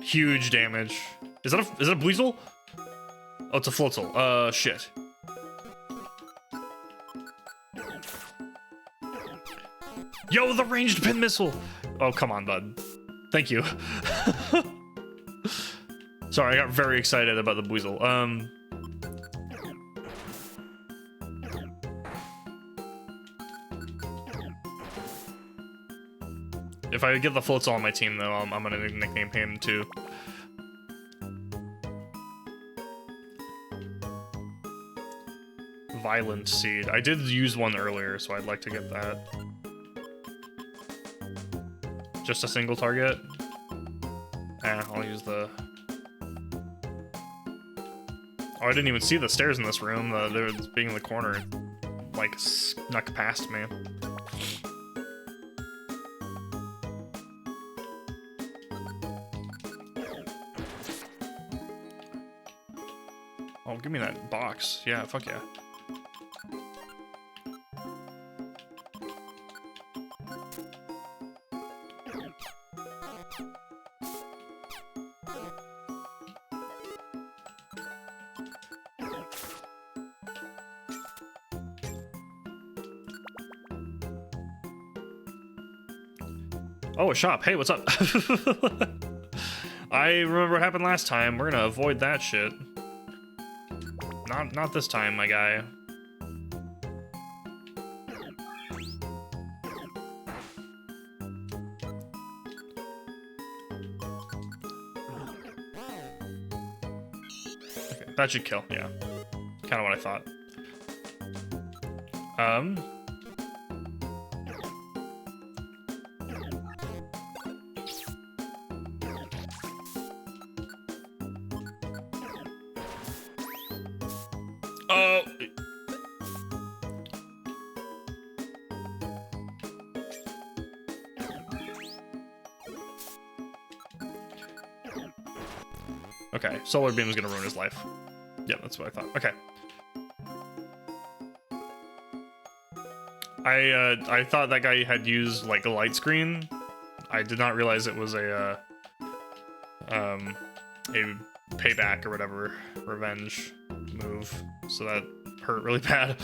Huge damage. Is that a Buizel? Oh, it's a Floatzel. Shit. Yo, the ranged pin missile! Oh, come on, bud. Thank you. Sorry, I got very excited about the Buizel. If I get the Floatzel on my team, though, I'm gonna nickname him too. Violent Seed. I did use one earlier, so I'd like to get that. Just a single target? I'll use the... Oh, I didn't even see the stairs in this room. They were being in the corner. Like, snuck past me. Oh, give me that box. Yeah, fuck yeah. Oh, a shop. Hey, what's up? I remember what happened last time. We're gonna avoid that shit. Not this time, my guy. Okay, that should kill, yeah. Kind of what I thought. Oh. Okay, Solar Beam is gonna ruin his life. Yeah, that's what I thought. Okay. I thought that guy had used like a light screen. I did not realize it was a payback or whatever, revenge move. So that hurt really bad.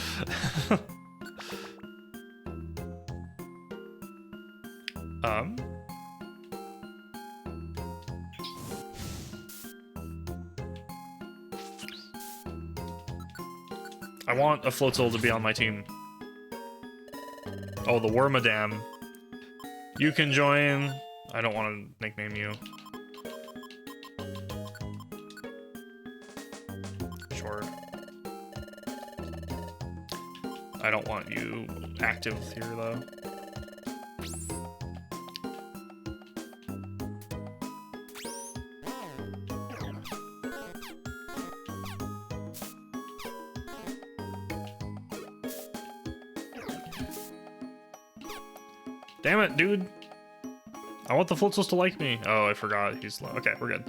I want a Floatzel to be on my team. Oh, the Wormadam. You can join. I don't want to nickname you. Sure. I don't want you active here, though. Damn it, dude. I want the Flootzels to like me. Oh, I forgot. He's low. Okay, we're good.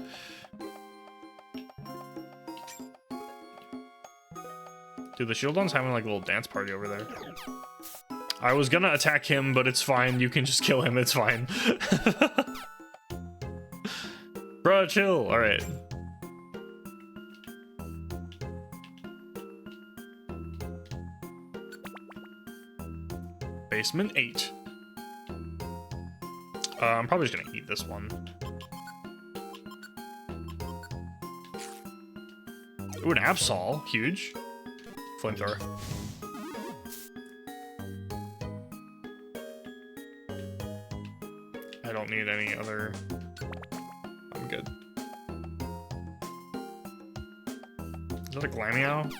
Dude, the Shieldon's having like a little dance party over there. I was gonna attack him, but it's fine. You can just kill him. It's fine. Bruh, chill. All right. Basement 8. I'm probably just gonna eat this one. Ooh, an Absol. Huge. Flamethrower. don't need any other. I'm good. Is that a Glameow?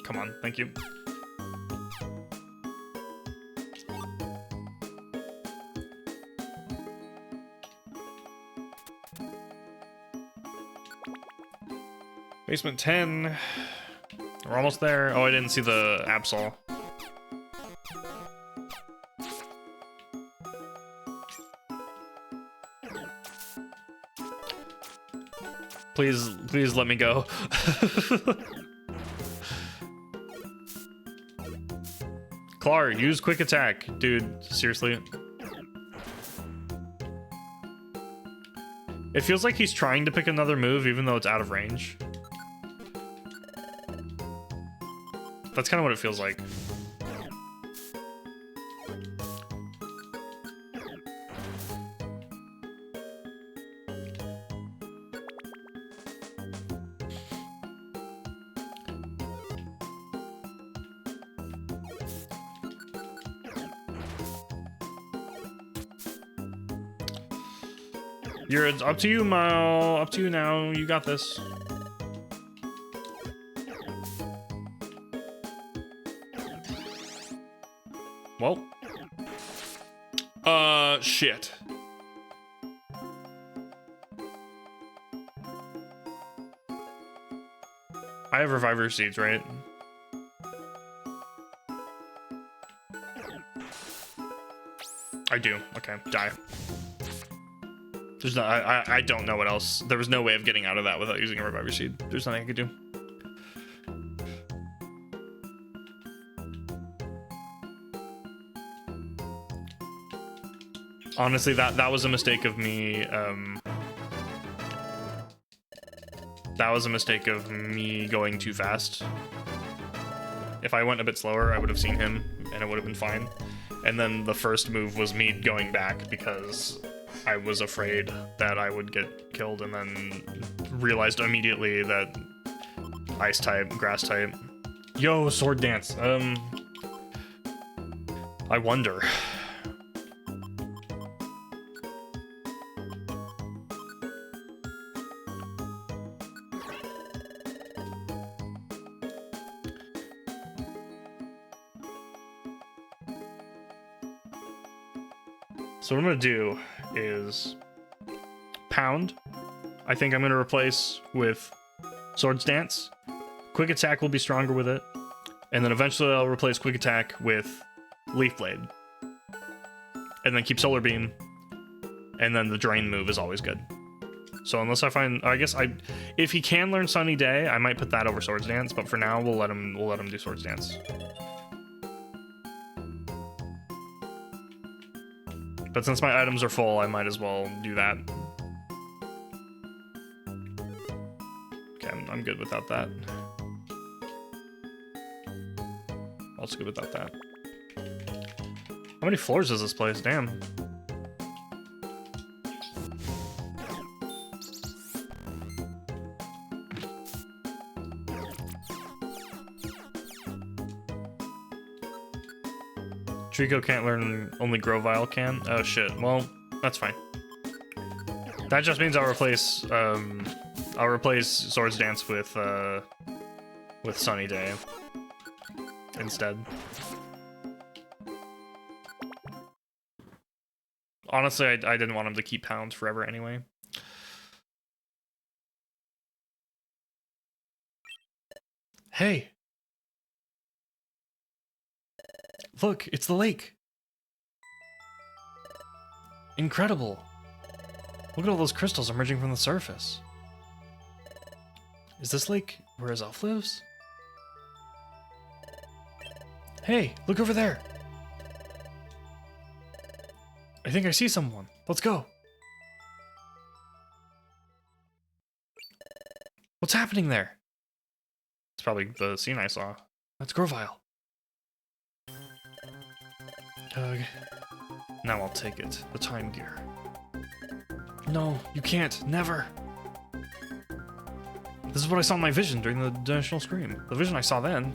Come on, thank you. Basement 10. We're almost there. Oh, I didn't see the Absol. Please let me go. Clar, use quick attack. Dude, seriously. It feels like he's trying to pick another move even though it's out of range. That's kind of what it feels like. It's up to you, Mao. Up to you now. You got this. Well. Shit. I have Reviver Seeds, right? I do. Okay, die. There's no, I don't know what else. There was no way of getting out of that without using a Reviver Seed. There's nothing I could do. Honestly, that was a mistake of me. That was a mistake of me going too fast. If I went a bit slower, I would have seen him, and it would have been fine. And then the first move was me going back because I was afraid that I would get killed, and then realized immediately that ice type, grass type. Yo, sword dance. I wonder. So what I'm gonna do is Pound. I think I'm gonna replace with Swords Dance. Quick Attack will be stronger with it. And then eventually I'll replace Quick Attack with Leaf Blade. And then keep Solar Beam. And then the Drain move is always good. So unless I find, I guess if he can learn Sunny Day, I might put that over Swords Dance, but for now we'll let him do Swords Dance. But since my items are full, I might as well do that. Okay, I'm good without that. Also good without that. How many floors is this place? Damn. Trico can't learn, only Grovyle can? Oh shit, well, that's fine. That just means I'll replace Swords Dance with Sunny Day instead. Honestly, I didn't want him to keep Pound forever anyway. Hey! Look, it's the lake! Incredible! Look at all those crystals emerging from the surface. Is this lake where his elf lives? Hey, look over there! I think I see someone. Let's go! What's happening there? It's probably the scene I saw. That's Grovyle. Now I'll take it. The time gear. No, you can't. Never. This is what I saw in my vision during the dimensional scream. The vision I saw then.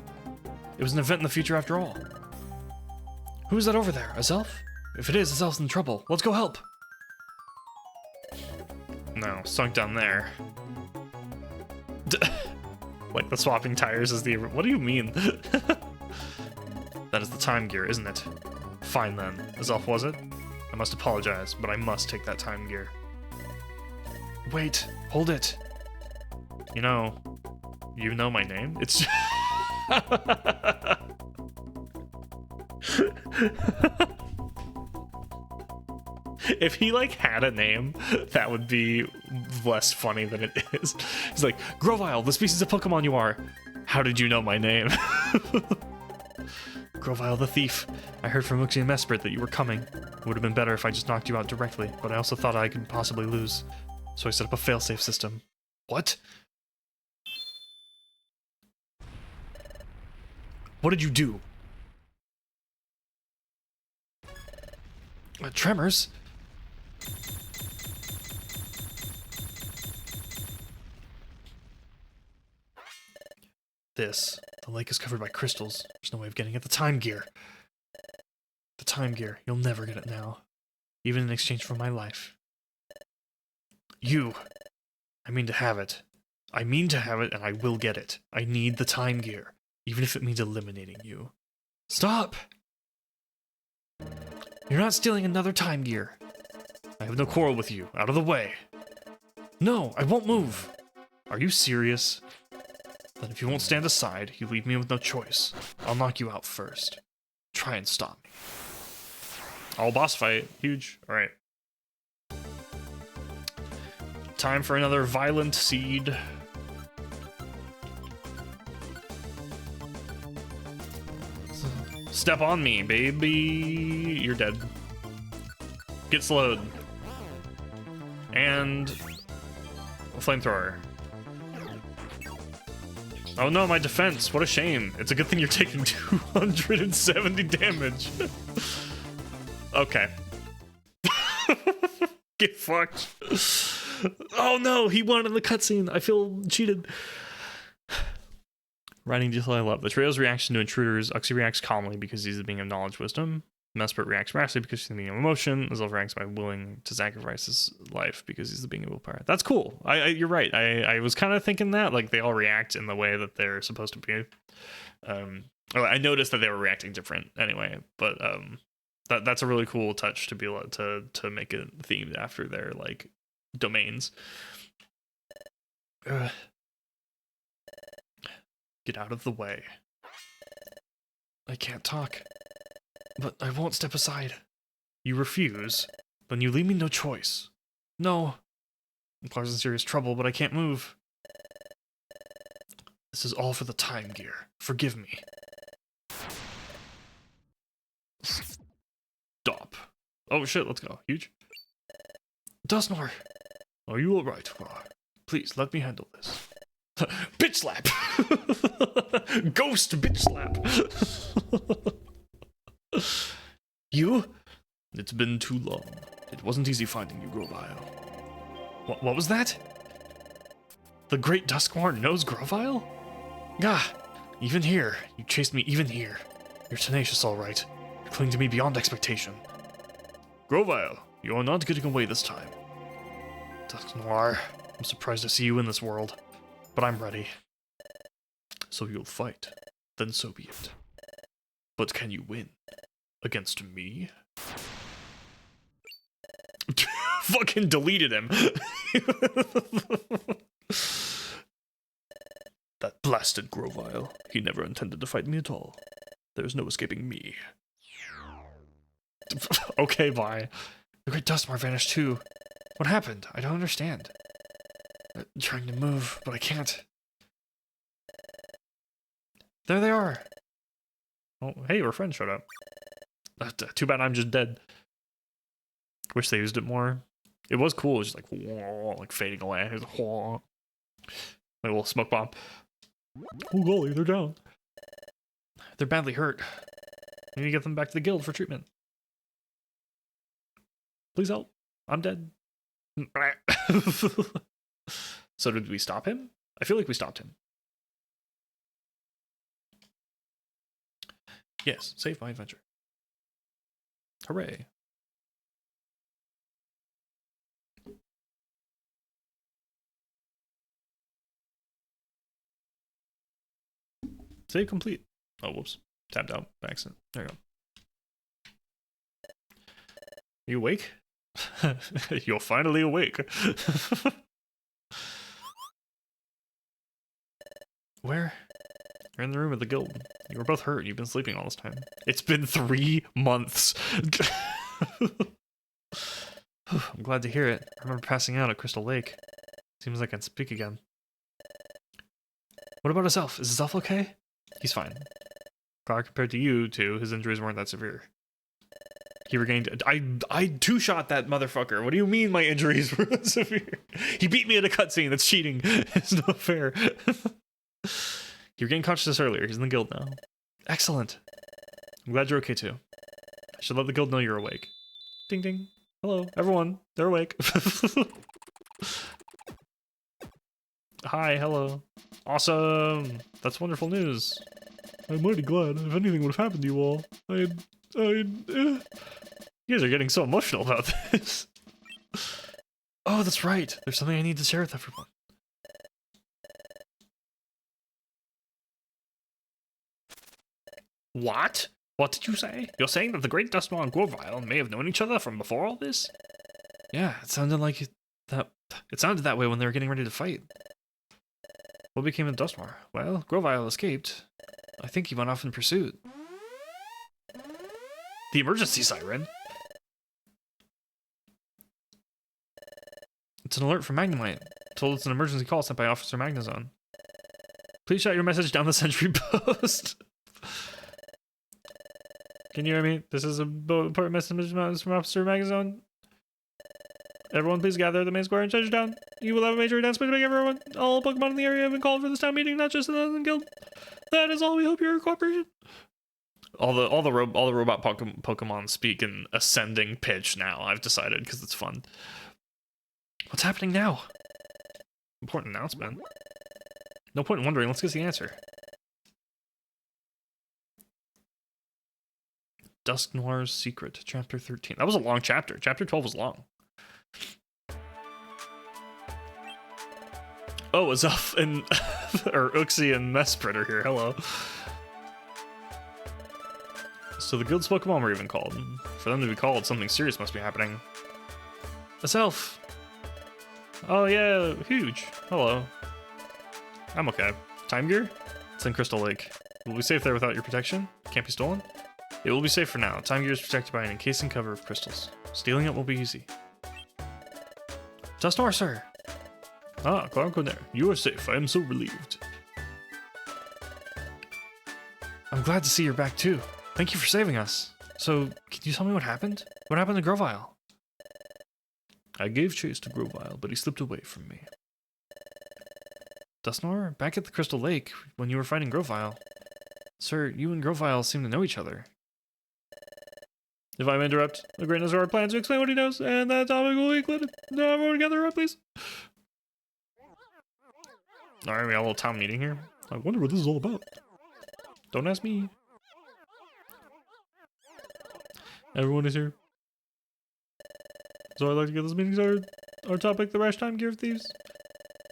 It was an event in the future after all. Who is that over there? A Zelf? If it is, a Zelf's in trouble. Let's go help. No, sunk down there. Like the swapping tires is the... What do you mean? That is the time gear, isn't it? Fine then. A Zelf was it? I must apologize, but I must take that time gear. Wait, hold it. You know my name? It's... If he, like, had a name, that would be less funny than it is. He's like, Grovyle, the species of Pokemon you are. How did you know my name? Grovyle the thief. I heard from Uxie and Mesprit that you were coming. It would have been better if I just knocked you out directly, but I also thought I could possibly lose. So I set up a failsafe system. What? What did you do? Tremors? The lake is covered by crystals. There's no way of getting at the time gear. The time gear. You'll never get it now. Even in exchange for my life. I mean to have it. I mean to have it, and I will get it. I need the time gear. Even if it means eliminating you. Stop! You're not stealing another time gear. I have no quarrel with you. Out of the way. No, I won't move. Are you serious? Then if you won't stand aside, you leave me with no choice. I'll knock you out first. Try and stop me. All boss fight. Huge. Alright. Time for another violent seed. Step on me, baby. You're dead. Get slowed. And... flamethrower. Oh no, my defense. What a shame. It's a good thing you're taking 270 damage. Okay. Get fucked. Oh no, he won in the cutscene. I feel cheated. Writing detail I love. The trio's reaction to intruders. Uxie reacts calmly because he's the being of knowledge, wisdom. Mesprit reacts rashly because he's the being of emotion. Zelf reacts by willing to sacrifice his life because he's the being of willpower. That's cool. You're right. I was kind of thinking that, like, they all react in the way that they're supposed to be. I noticed that they were reacting different anyway, but that's a really cool touch to be able to make it themed after their, like, domains. Get out of the way. I can't talk. But I won't step aside. You refuse, then you leave me no choice. No. Clark's in serious trouble, but I can't move. This is all for the time gear. Forgive me. Stop. Oh shit, let's go. Huge. Dustnor! Are you alright? Please, let me handle this. Bitch slap! Ghost bitch slap! You? It's been too long. It wasn't easy finding you, Grovyle. What was that? The Great Duskmar knows Grovyle? Gah! Even here. You chased me even here. You're tenacious, all right. You cling to me beyond expectation. Grovyle, you are not getting away this time. Dusknoir, I'm surprised to see you in this world. But I'm ready. So you'll fight. Then so be it. But can you win? Against me? Fucking deleted him. That blasted Grovyle. He never intended to fight me at all. There's no escaping me. Okay, bye. The Great Duskmar vanished too. What happened? I don't understand. I'm trying to move, but I can't. There they are. Oh, hey, our friend showed up. Too bad I'm just dead. Wish they used it more. It was cool. It was just like fading away. It was like a little smoke bomb. Oh golly, they're down. They're badly hurt. We need to get them back to the guild for treatment. Please help. I'm dead. So did we stop him? I feel like we stopped him. Yes, save my adventure. Hooray. Save complete. Oh, whoops. Tapped out by accident. There you go. You awake? You're finally awake. Where? You're in the room with the guild. You were both hurt. You've been sleeping all this time. It's been 3 months. I'm glad to hear it. I remember passing out at Crystal Lake. Seems like I can speak again. What about his elf? Is his elf okay? He's fine. Compared to you two, his injuries weren't that severe. He regained... I two-shot that motherfucker. What do you mean my injuries were that severe? He beat me at a cutscene. That's cheating. It's not fair. He regained consciousness earlier. He's in the guild now. Excellent. I'm glad you're okay too. I should let the guild know you're awake. Ding ding. Hello, everyone. They're awake. Hi, hello. Awesome. That's wonderful news. I'm mighty glad. If anything would have happened to you all, You guys are getting so emotional about this. Oh, that's right. There's something I need to share with everyone. What? What did you say? You're saying that the Great Dustmar and Grovile may have known each other from before all this? Yeah, it sounded like it sounded that way when they were getting ready to fight. What became of Dustmar? Well, Grovile escaped. I think he went off in pursuit. The emergency siren? It's an alert from Magnemite. Told it's an emergency call sent by Officer Magnezone. Please shout your message down the sentry post. Can you hear me? This is a important message from Officer Magnezone. Everyone please gather at the main square and charge down. You will have a major announcement to make everyone. All Pokemon in the area have been called for this town meeting, not just the guild. That is all. We hope your cooperation. All the robot Pokemon speak in ascending pitch now. I've decided because it's fun. What's happening now? Important announcement. No point in wondering. Let's get the answer. Dusk Noir's Secret, Chapter 13. That was a long chapter. Chapter 12 was long. Oh, Azuf and or Uxie and Mesprit are here. Hello. So the guild's Pokemon were even called. For them to be called, something serious must be happening. Azuf! Oh yeah, huge. Hello. I'm okay. Time Gear? It's in Crystal Lake. Will we be safe there without your protection? Can't be stolen? It will be safe for now. Time Gear is protected by an encasing cover of crystals. Stealing it will be easy. Dustmar, sir! Ah, Draconayr, you are safe. I am so relieved. I'm glad to see you're back too. Thank you for saving us. So, can you tell me what happened? What happened to Grovile? I gave chase to Grovile, but he slipped away from me. Dustmar, back at the Crystal Lake, when you were fighting Grovile. Sir, you and Grovile seem to know each other. If I may interrupt, the Great Nazard plans to explain what he knows, and that topic will be included. Now everyone together, please. Alright, we got a little town meeting here. I wonder what this is all about. Don't ask me. Everyone is here. So I'd like to get this meeting started. Our topic, the rash time gear thieves.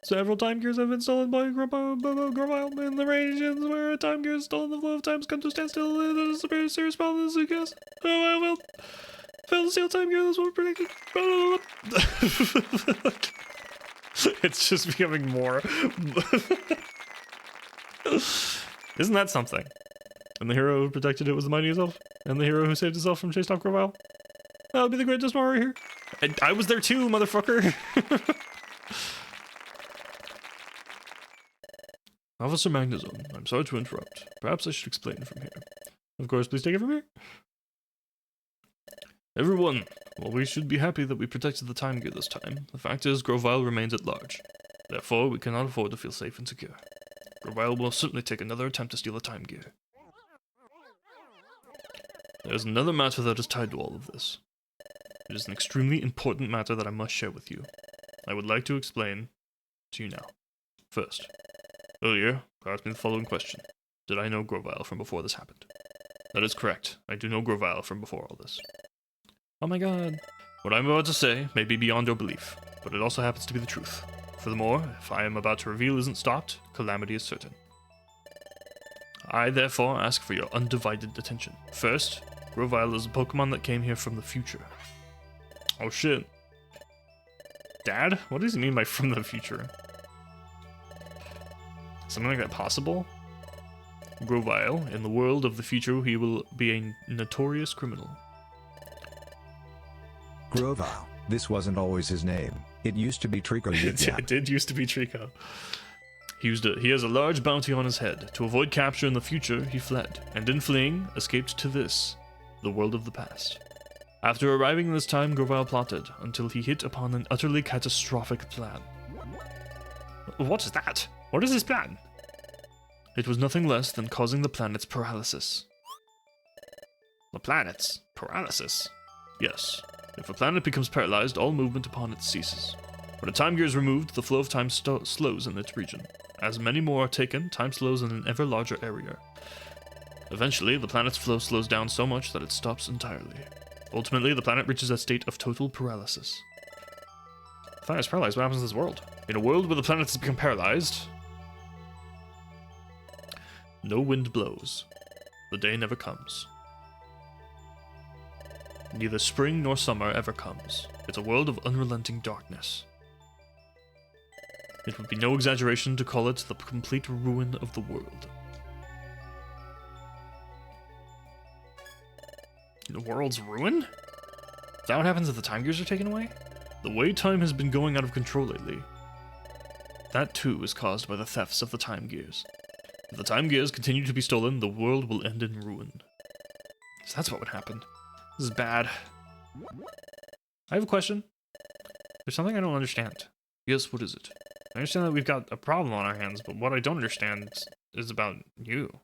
Several time gears have been stolen by Grovile in the regions where a time gear is stolen. The flow of time has come to a standstill. It is a very serious problem in this case. Oh, I will fail to steal time gear. This will be predicted. It's just becoming more. Isn't that something? And the hero who protected it was the mighty Elf. And the hero who saved himself from chased off Grovile. That would be the Great Dustmar right here. And I was there too, motherfucker. Officer Magnezone, I'm sorry to interrupt. Perhaps I should explain from here. Of course, please take it from here. Everyone, well, we should be happy that we protected the time gear this time. The fact is, Grovile remains at large. Therefore, we cannot afford to feel safe and secure. Grovile will certainly take another attempt to steal the time gear. There is another matter that is tied to all of this. It is an extremely important matter that I must share with you. I would like to explain to you now. First, earlier, you asked me the following question. Did I know Grovile from before this happened? That is correct. I do know Grovile from before all this. Oh my god. What I'm about to say may be beyond your belief, but it also happens to be the truth. Furthermore, if I am about to reveal isn't stopped, calamity is certain. I therefore ask for your undivided attention. First, Grovile is a Pokemon that came here from the future. Oh shit. Dad? What does he mean by from the future? Something like that possible? Grovile, in the world of the future, he will be a notorious criminal. Grovile. This wasn't always his name. It used to be Trico. It did used to be Trico. He has a large bounty on his head. To avoid capture in the future, he fled, and in fleeing, escaped to this, the world of the past. After arriving this time, Grovile plotted, until he hit upon an utterly catastrophic plan. What is that? What is his plan? It was nothing less than causing the planet's paralysis. The planet's paralysis? Yes. If a planet becomes paralyzed, all movement upon it ceases. When a time gear is removed, the flow of time slows in its region. As many more are taken, time slows in an ever larger area. Eventually, the planet's flow slows down so much that it stops entirely. Ultimately, the planet reaches a state of total paralysis. The planet is paralyzed. What happens to this world? In a world where the planet has become paralyzed, no wind blows. The day never comes. Neither spring nor summer ever comes. It's a world of unrelenting darkness. It would be no exaggeration to call it the complete ruin of the world. The world's ruin? Is that what happens if the time gears are taken away? The way time has been going out of control lately. That too is caused by the thefts of the time gears. If the time gears continue to be stolen, the world will end in ruin. So that's what would happen. This is bad. I have a question. There's something I don't understand. Yes, what is it? I understand that we've got a problem on our hands, but what I don't understand is about you.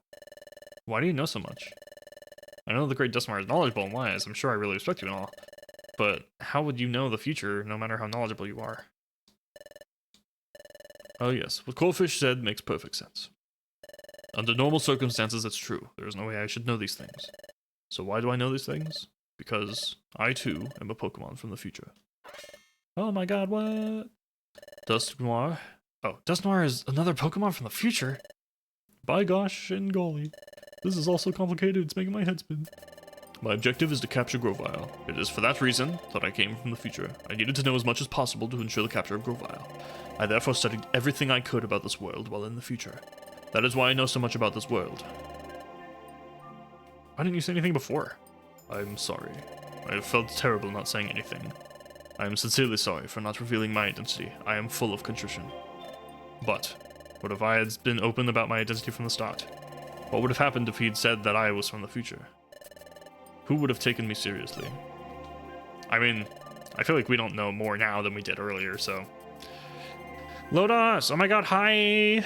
Why do you know so much? I know the Great Dustmar is knowledgeable and wise. I'm sure I really respect you and all. But how would you know the future, no matter how knowledgeable you are? Oh yes, what Coalfish said makes perfect sense. Under normal circumstances, it's true. There is no way I should know these things. So why do I know these things? Because I, too, am a Pokemon from the future. Oh my god, what? Dusknoir? Oh, Dusknoir is another Pokemon from the future? By gosh and golly. This is all so complicated, it's making my head spin. My objective is to capture Grovile. It is for that reason that I came from the future. I needed to know as much as possible to ensure the capture of Grovile. I therefore studied everything I could about this world while in the future. That is why I know so much about this world. Why didn't you say anything before? I'm sorry. I have felt terrible not saying anything. I am sincerely sorry for not revealing my identity. I am full of contrition. But, what if I had been open about my identity from the start? What would have happened if he'd said that I was from the future? Who would have taken me seriously? I mean, I feel like we don't know more now than we did earlier, so... Lodos! Oh my god, hi!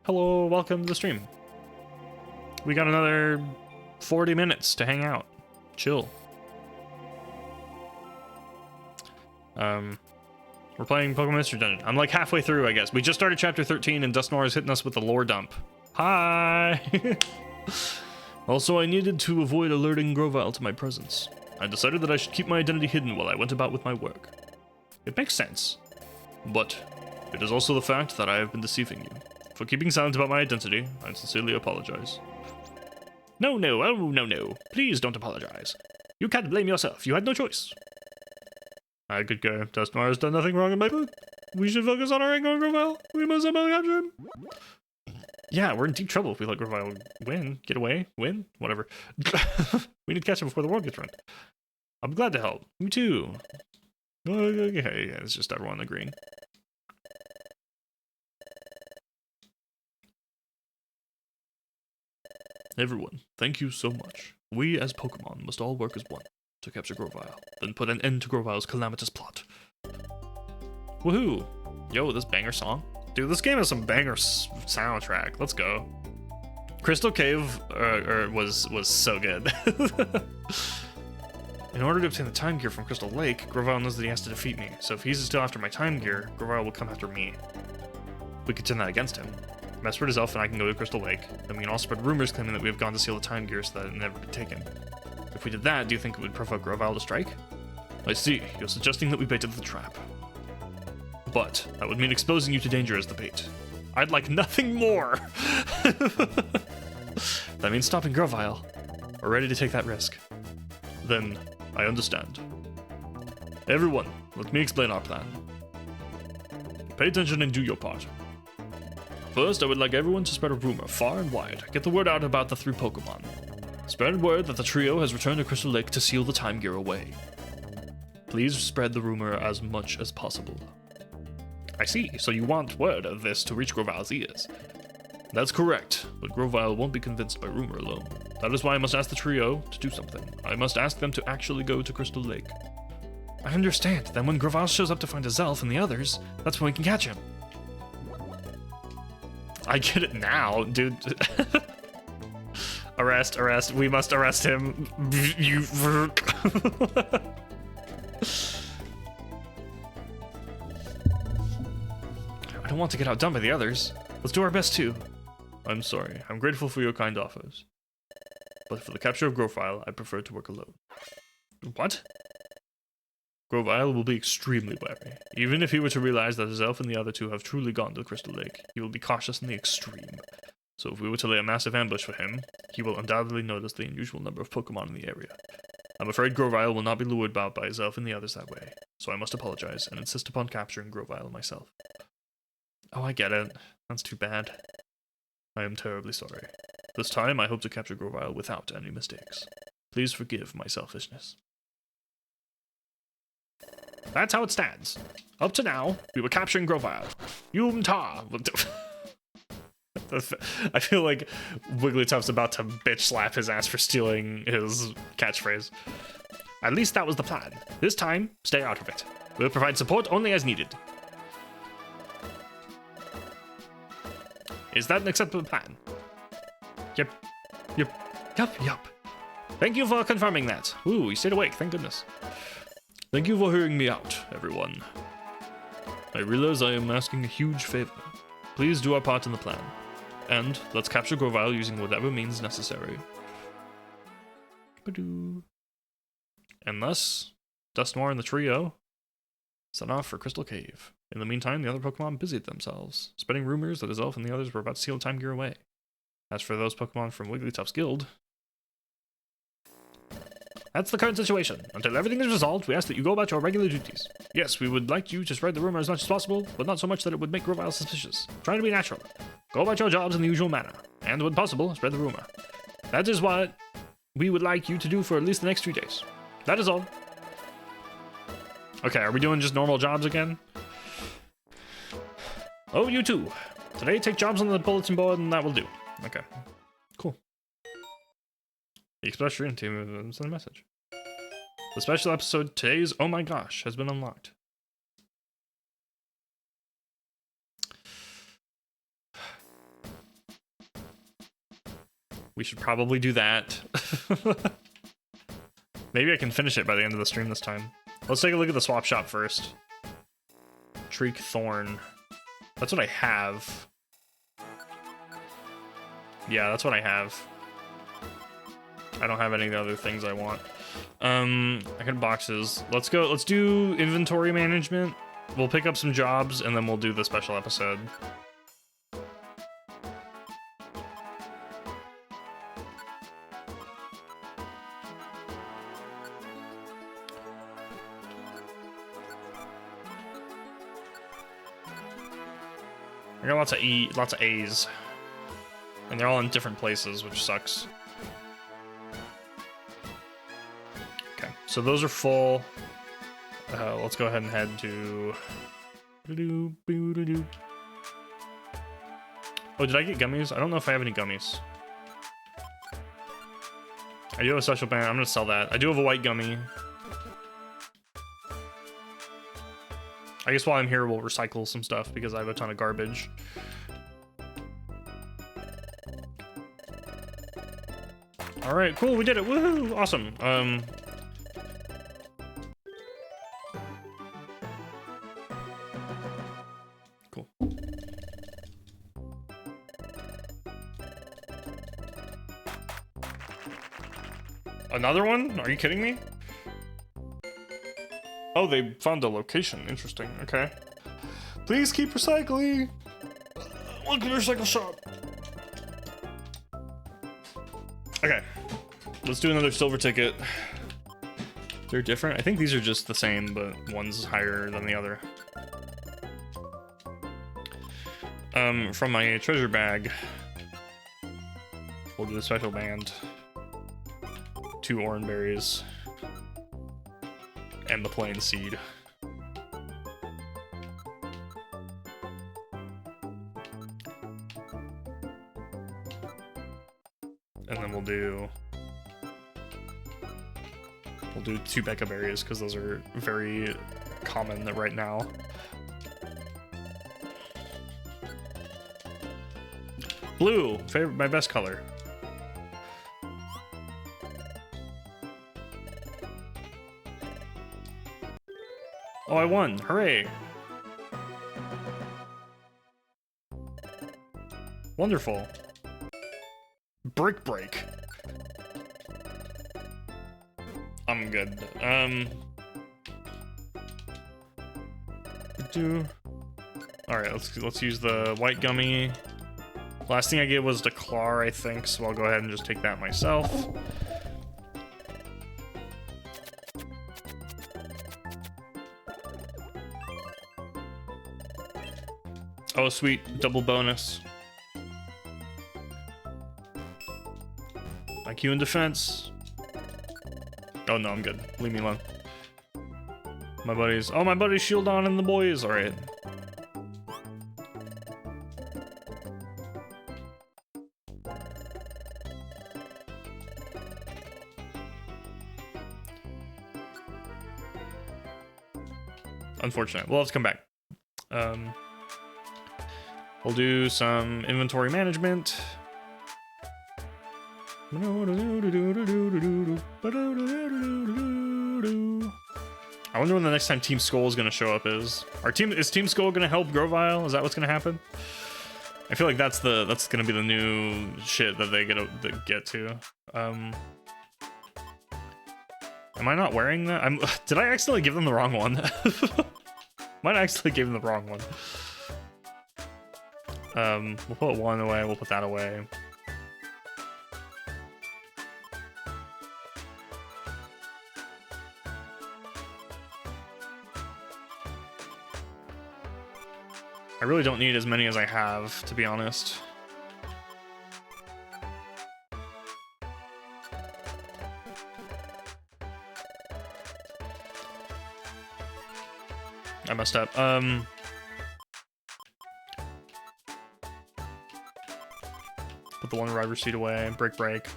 Hello, welcome to the stream. We got another 40 minutes to hang out. Chill. We're playing Pokemon Mystery Dungeon. I'm like halfway through, I guess. We just started chapter 13 and Dusknoir is hitting us with the lore dump. Hi! Also, I needed to avoid alerting Grovile to my presence. I decided that I should keep my identity hidden while I went about with my work. It makes sense. But it is also the fact that I have been deceiving you. For keeping silent about my identity, I sincerely apologize. No, oh no. Please don't apologize. You can't blame yourself. You had no choice. I could go. Dusknoir has done nothing wrong in my book. We should focus on our anger on Grovile. We must somehow capture him. Yeah, we're in deep trouble if we let Grovile win, get away, win, whatever. We need to catch him before the world gets ruined. I'm glad to help. Me too. Okay, yeah, it's just everyone agreeing. Everyone, thank you so much. We as Pokemon must all work as one to capture Grovile, then put an end to Grovile's calamitous plot. Woohoo! Yo, this banger song. Dude, this game has some banger soundtrack. Let's go. Crystal Cave was so good. In order to obtain the time gear from Crystal Lake, Grovile knows that he has to defeat me. So if he's still after my time gear, Grovile will come after me. We could turn that against him. Messford is elf and I can go to Crystal Lake. Then we can all spread rumors claiming that we have gone to steal the time gear so that it never be taken. If we did that, do you think it would provoke Grovyle to strike? I see. You're suggesting that we baited the trap. But that would mean exposing you to danger as the bait. I'd like nothing more. That means stopping Grovyle. We're ready to take that risk. Then, I understand. Everyone, let me explain our plan. Pay attention and do your part. First, I would like everyone to spread a rumor far and wide. Get the word out about the 3 Pokemon. Spread word that the trio has returned to Crystal Lake to seal the time gear away. Please spread the rumor as much as possible. I see, so you want word of this to reach Grovyle's ears. That's correct, but Grovyle won't be convinced by rumor alone. That is why I must ask the trio to do something. I must ask them to actually go to Crystal Lake. I understand. Then when Grovyle shows up to find his elf and the others, that's when we can catch him. I get it now, dude. Arrest. We must arrest him. You. I don't want to get outdone by the others. Let's do our best too. I'm sorry. I'm grateful for your kind offers. But for the capture of Grovyle, I prefer to work alone. What? Grovyle will be extremely wary. Even if he were to realize that his elf and the other 2 have truly gone to Crystal Lake, he will be cautious in the extreme. So if we were to lay a massive ambush for him, he will undoubtedly notice the unusual number of Pokemon in the area. I'm afraid Grovyle will not be lured about by his elf and the others that way, so I must apologize and insist upon capturing Grovyle myself. Oh, I get it. That's too bad. I am terribly sorry. This time, I hope to capture Grovyle without any mistakes. Please forgive my selfishness. That's how it stands. Up to now, we were capturing Grovyle. Yum-ta! I feel like Wigglytuff's about to bitch slap his ass for stealing his catchphrase. At least that was the plan. This time, stay out of it. We'll provide support only as needed. Is that an acceptable plan? Yep. Thank you for confirming that. Ooh, you stayed awake, thank goodness. Thank you for hearing me out, everyone. I realize I am asking a huge favor. Please do our part in the plan. And let's capture Grovyle using whatever means necessary. Ba-doo. And thus, Dusknoir and the trio set off for Crystal Cave. In the meantime, the other Pokemon busied themselves, spreading rumors that his elf and the others were about to steal the time gear away. As for those Pokemon from Wigglytuff's guild, that's the current situation. Until everything is resolved, we ask that you go about your regular duties. Yes, we would like you to spread the rumor as much as possible, but not so much that it would make Grovyle suspicious. Try to be natural. Go about your jobs in the usual manner, and when possible, spread the rumor. That is what we would like you to do for at least the next 3 days. That is all. Okay, are we doing just normal jobs again? Oh, you too. Today, take jobs on the bulletin board, and that will do. Okay, cool. The Express Stream team sent a message. The special episode, today's Oh My Gosh, has been unlocked. We should probably do that. Maybe I can finish it by the end of the stream this time. Let's take a look at the swap shop first. Treek Thorn. That's what I have. Yeah, that's what I have. I don't have any of the other things I want. I got boxes. Let's do inventory management. We'll pick up some jobs and then we'll do the special episode. I got lots of A's. And they're all in different places, which sucks. Okay, so those are full. Let's go ahead and head to... Oh, did I get gummies? I don't know if I have any gummies. I do have a special band. I'm gonna sell that. I do have a white gummy. I guess while I'm here, we'll recycle some stuff because I have a ton of garbage. All right, cool, we did it. Woohoo! Awesome. Cool. Another one? Are you kidding me? Oh, they found a location. Interesting. Okay. Please keep recycling. Look at the recycle shop. Okay. Let's do another silver ticket. They're different. I think these are just the same, but one's higher than the other. From my treasure bag, we'll do the special band. 2 orange berries. And the plain seed. And then we'll do 2 Becca berries because those are very common right now. Blue, favorite, my best color. Oh, I won! Hooray! Wonderful. Brick break. I'm good. Alright, let's use the white gummy. Last thing I get was the Clar, I think, so I'll go ahead and just take that myself. Oh, sweet. Double bonus. IQ and defense. Oh, no, I'm good. Leave me alone. My buddies. Oh, my buddies shield on and the boys. Alright. Unfortunate. We'll have to come back. We'll do some inventory management. I wonder when the next time Team Skull is going to show up is. Is Team Skull going to help Grovile? Is that what's going to happen? I feel like that's going to be the new shit that they get to. Am I not wearing that? Did I accidentally give them the wrong one? Might have accidentally gave them the wrong one. We'll put one away, we'll put that away. I really don't need as many as I have, to be honest. I messed up. Put the one driver seat away. Break.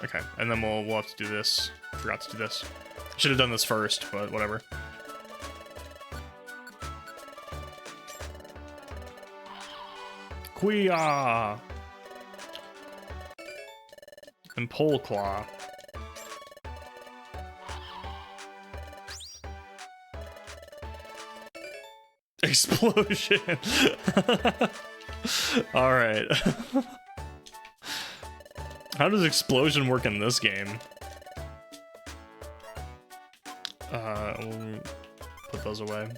Okay, and then we'll have to do this. Forgot to do this. Should have done this first, but whatever. Quia! And Pole Claw. Explosion! Alright. How does explosion work in this game? We'll put those away.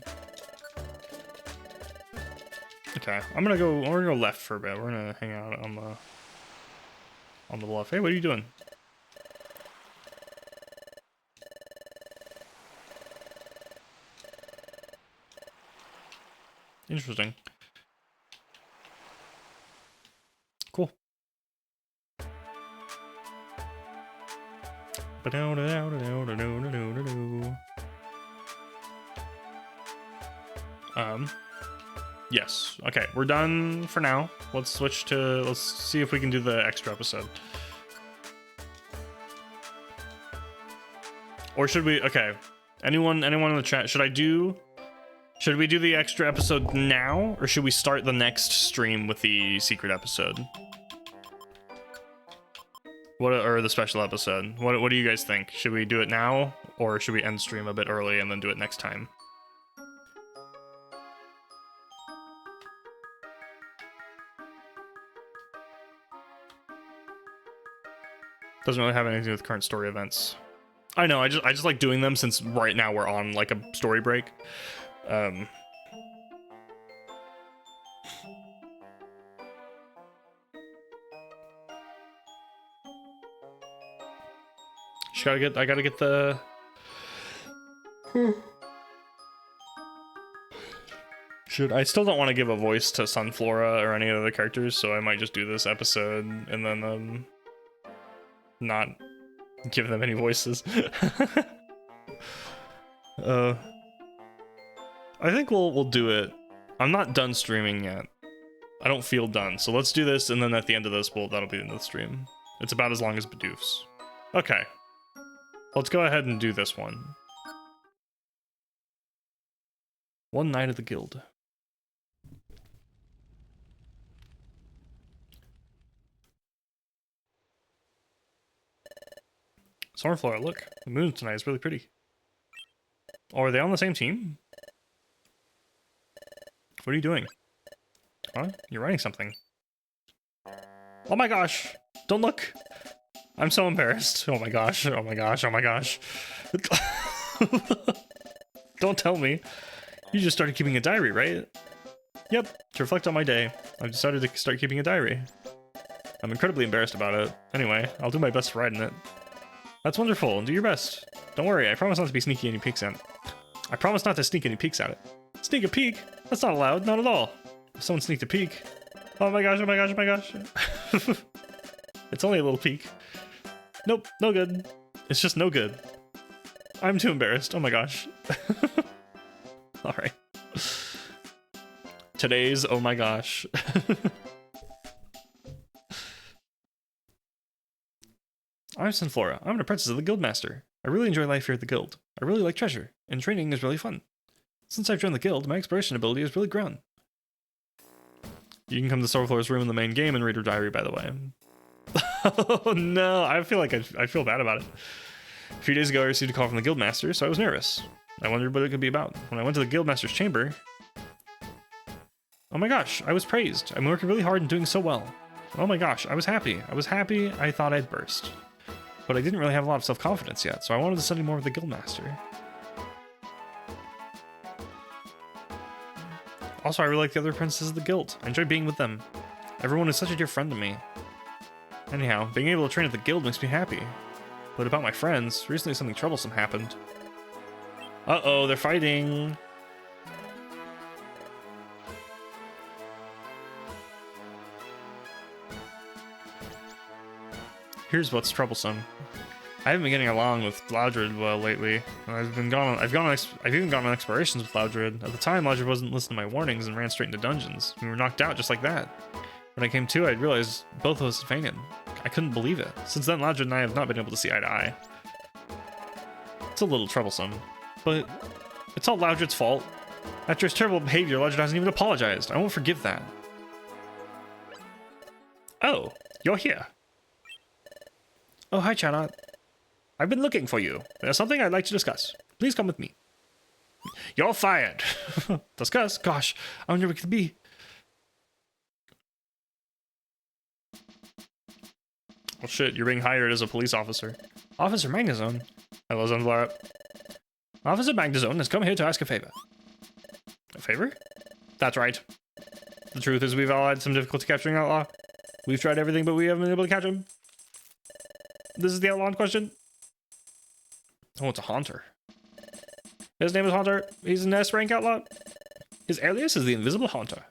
Okay, we're gonna go left for a bit. We're gonna hang out on the bluff. Hey, what are you doing? Interesting. Cool. Yes. Okay, we're done for now. Let's see if we can do the extra episode. Or should we? Okay. Anyone in the chat, should we do the extra episode now, or should we start the next stream with the secret episode? Or the special episode? What do you guys think? Should we do it now, or should we end stream a bit early and then do it next time? Doesn't really have anything to do with current story events. I know, I just like doing them since right now we're on like a story break. I gotta get the... I still don't want to give a voice to Sunflora or any other characters, so I might just do this episode and then, not give them any voices. I think we'll do it. I'm not done streaming yet. I don't feel done, so let's do this, and then at the end of this, that'll be the end of the stream. It's about as long as Bidoof's. Okay. Let's go ahead and do this one. One Night of the Guild. Stormflora, look. The moon tonight is really pretty. Oh, are they on the same team? What are you doing? Huh? You're writing something. Oh my gosh! Don't look! I'm so embarrassed. Oh my gosh, oh my gosh, oh my gosh. Don't tell me. You just started keeping a diary, right? Yep, to reflect on my day. I've decided to start keeping a diary. I'm incredibly embarrassed about it. Anyway, I'll do my best to write in it. That's wonderful, and do your best. Don't worry, I promise not to be sneaky any peeks at it. I promise not to sneak any peeks at it. Sneak a peek? That's not allowed, not at all. If someone sneaked a peek... Oh my gosh, oh my gosh, oh my gosh. It's only a little peek. Nope, no good. It's just no good. I'm too embarrassed, oh my gosh. Alright. Today's oh my gosh. I'm Sunflora. I'm an apprentice of the Guildmaster. I really enjoy life here at the Guild. I really like treasure, and training is really fun. Since I've joined the Guild, my exploration ability has really grown. You can come to Stormflora's room in the main game and read her diary, by the way. Oh no, I feel like I feel bad about it. A few days ago, I received a call from the Guildmaster, so I was nervous. I wondered what it could be about. When I went to the Guildmaster's chamber... Oh my gosh, I was praised. I'm working really hard and doing so well. Oh my gosh, I was happy. I thought I'd burst. But I didn't really have a lot of self-confidence yet, so I wanted to study more with the Guildmaster. Also, I really like the other apprentices of the Guild. I enjoy being with them. Everyone is such a dear friend to me. Anyhow, being able to train at the Guild makes me happy. But about my friends, recently something troublesome happened. Uh-oh, they're fighting! Here's what's troublesome. I haven't been getting along with Loudred well lately. I've even gone on explorations with Loudred. At the time, Loudred wasn't listening to my warnings and ran straight into dungeons. We were knocked out just like that. When I came to, I realized both of us had fainted. I couldn't believe it. Since then, Loudred and I have not been able to see eye to eye. It's a little troublesome, but it's all Loudred's fault. After his terrible behavior, Loudred hasn't even apologized. I won't forgive that. Oh, you're here. Oh, hi, Chanot. I've been looking for you. There's something I'd like to discuss. Please come with me. You're fired. Discuss? Gosh, I wonder what it could be. Well, shit, you're being hired as a police officer. Officer Magnazone. Hello, Sunflora. Officer Magnazone has come here to ask a favor. A favor? That's right. The truth is we've all had some difficulty capturing Outlaw. We've tried everything, but we haven't been able to catch him. This is the Outlaw in question. Oh, it's a Haunter. His name is Haunter. He's an S-rank Outlaw. His alias is the Invisible Haunter.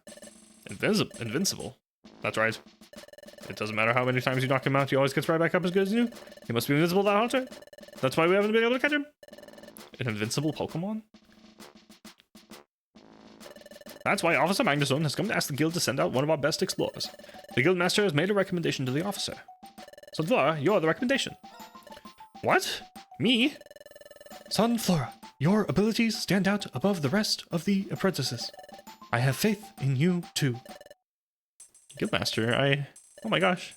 Invincible. That's right. It doesn't matter how many times you knock him out, he always gets right back up as good as you. He must be invincible, that Haunter. That's why we haven't been able to catch him. An invincible Pokemon? That's why Officer Magnazone has come to ask the guild to send out one of our best explorers. The guildmaster has made a recommendation to the officer. Sunflora, you're the recommendation. What? Me? Sunflora, your abilities stand out above the rest of the apprentices. I have faith in you, too. Guildmaster, oh my gosh.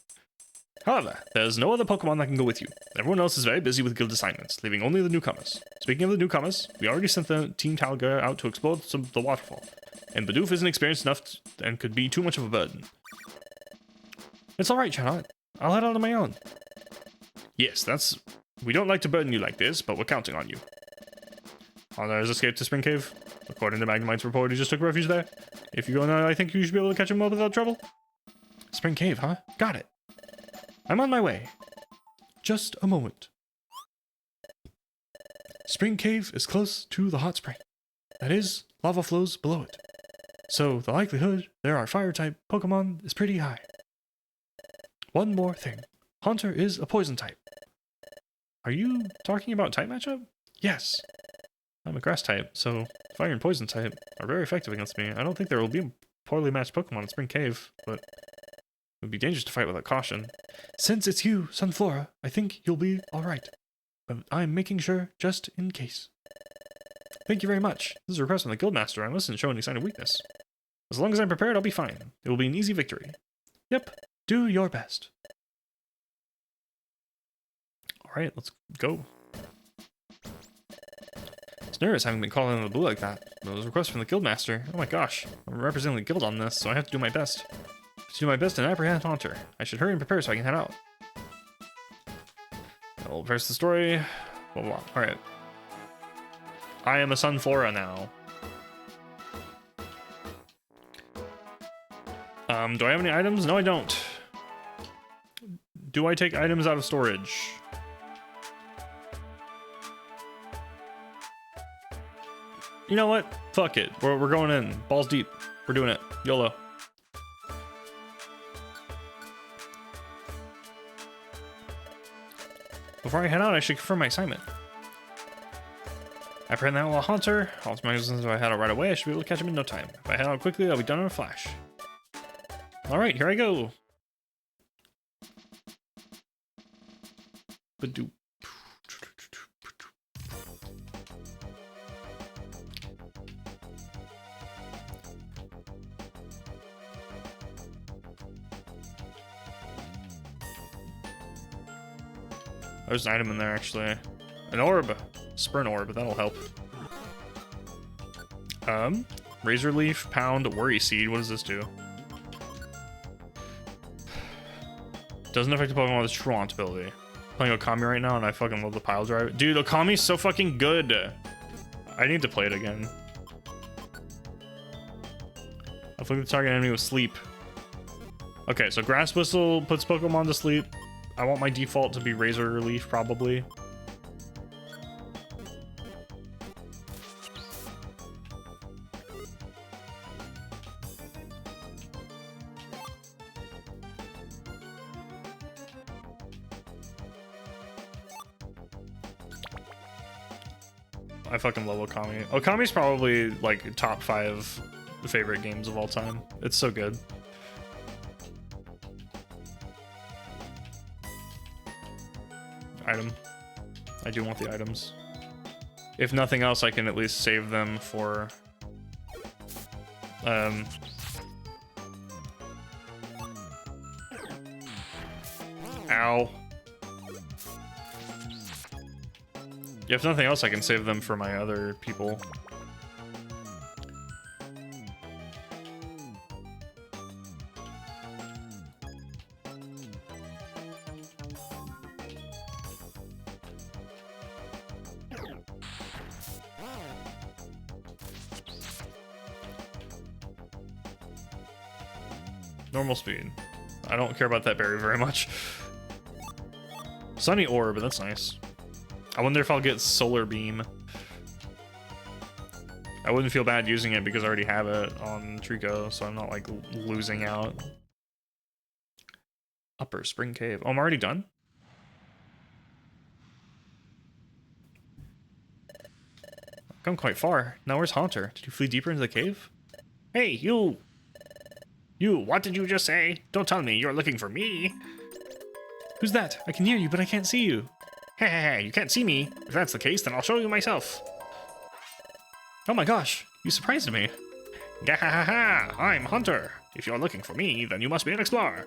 However, there's no other Pokemon that can go with you. Everyone else is very busy with guild assignments, leaving only the newcomers. Speaking of the newcomers, we already sent the Team Talga out to explore the waterfall, and Bidoof isn't experienced enough and could be too much of a burden. It's alright, Chanot. I'll head out on my own. Yes, we don't like to burden you like this, but we're counting on you. Hunter has escaped to Spring Cave. According to Magnemite's report, he just took refuge there. If you go now, I think you should be able to catch him without trouble. Spring Cave, huh? Got it. I'm on my way. Just a moment. Spring Cave is close to the hot spring. That is, lava flows below it. So the likelihood there are fire-type Pokemon is pretty high. One more thing. Haunter is a poison type. Are you talking about type matchup? Yes. I'm a grass type, so fire and poison type are very effective against me. I don't think there will be a poorly matched Pokemon in Spring Cave, but it would be dangerous to fight without caution. Since it's you, Sunflora, I think you'll be alright. But I'm making sure just in case. Thank you very much. This is a request from the Guildmaster. I mustn't show any sign of weakness. As long as I'm prepared, I'll be fine. It will be an easy victory. Yep, do your best. Alright, let's go. It's nervous having been called out of the blue like that. It was a request from the Guildmaster. Oh my gosh, I'm representing the guild on this, so I have to do my best. To do my best and apprehend Haunter. I should hurry and prepare so I can head out. We'll first the story. Blah, blah. Alright. I am a Sunflora now. Do I have any items? No, I don't. Do I take items out of storage? You know what? Fuck it. We're going in. Balls deep. We're doing it. YOLO. Before I head out, I should confirm my assignment. Apprehend that Haunter. All my reasons if I head out right away, I should be able to catch him in no time. If I head out quickly, I'll be done in a flash. Alright, here I go. Badoo. There's an item in there, actually. An orb. Sprint orb, that'll help. Razor Leaf, Pound, Worry Seed. What does this do? Doesn't affect the Pokemon with its Truant ability. Playing Okami right now, and I fucking love the pile driver. Dude, Okami's so fucking good. I need to play it again. Afflict the target enemy with Sleep. Okay, so Grass Whistle puts Pokemon to sleep. I want my default to be Razor Leaf, probably. I fucking love Okami. Okami's probably like top 5 favorite games of all time. It's so good. Item. I do want the items. If nothing else, I can at least save them for ow. If nothing else, I can save them for my other people. Normal speed. I don't care about that berry very much. Sunny Orb, that's nice. I wonder if I'll get Solar Beam. I wouldn't feel bad using it because I already have it on Trico, so I'm not like losing out. Upper Spring Cave. Oh, I'm already done? I've come quite far. Now where's Haunter? Did you flee deeper into the cave? Hey, you! You, what did you just say? Don't tell me you're looking for me. Who's that? I can hear you, but I can't see you. Hey, you can't see me. If that's the case, then I'll show you myself. Oh my gosh, you surprised me. Gahahaha, I'm Haunter. If you're looking for me, then you must be an explorer.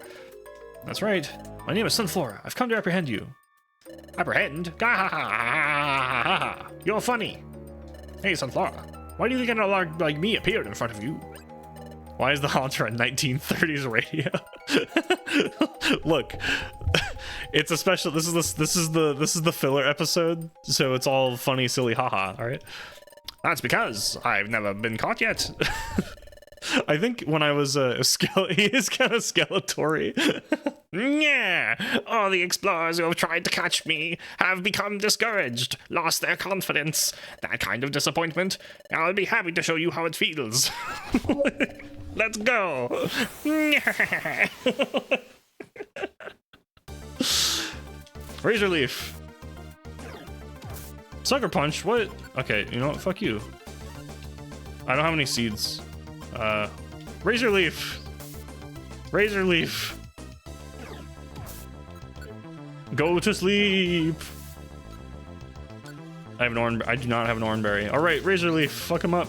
That's right. My name is Sunflora. I've come to apprehend you. Apprehend? Gahahaha, you're funny. Hey, Sunflora, why do you think an alarm like me appeared in front of you? Why is the Haunter a 1930s radio? Look, It's a special. This is the filler episode, so it's all funny, silly, haha. All right. That's because I've never been caught yet. I think when I was a he is kind of Skeletor. Yeah, all the explorers who have tried to catch me have become discouraged, lost their confidence. That kind of disappointment. I'll be happy to show you how it feels. Let's go. Razor Leaf. Sucker Punch, what? Okay, you know what? Fuck you. I don't have any seeds. Razor Leaf. Razor Leaf. Go to sleep. I do not have an Oranberry. All right, Razor Leaf, fuck him up.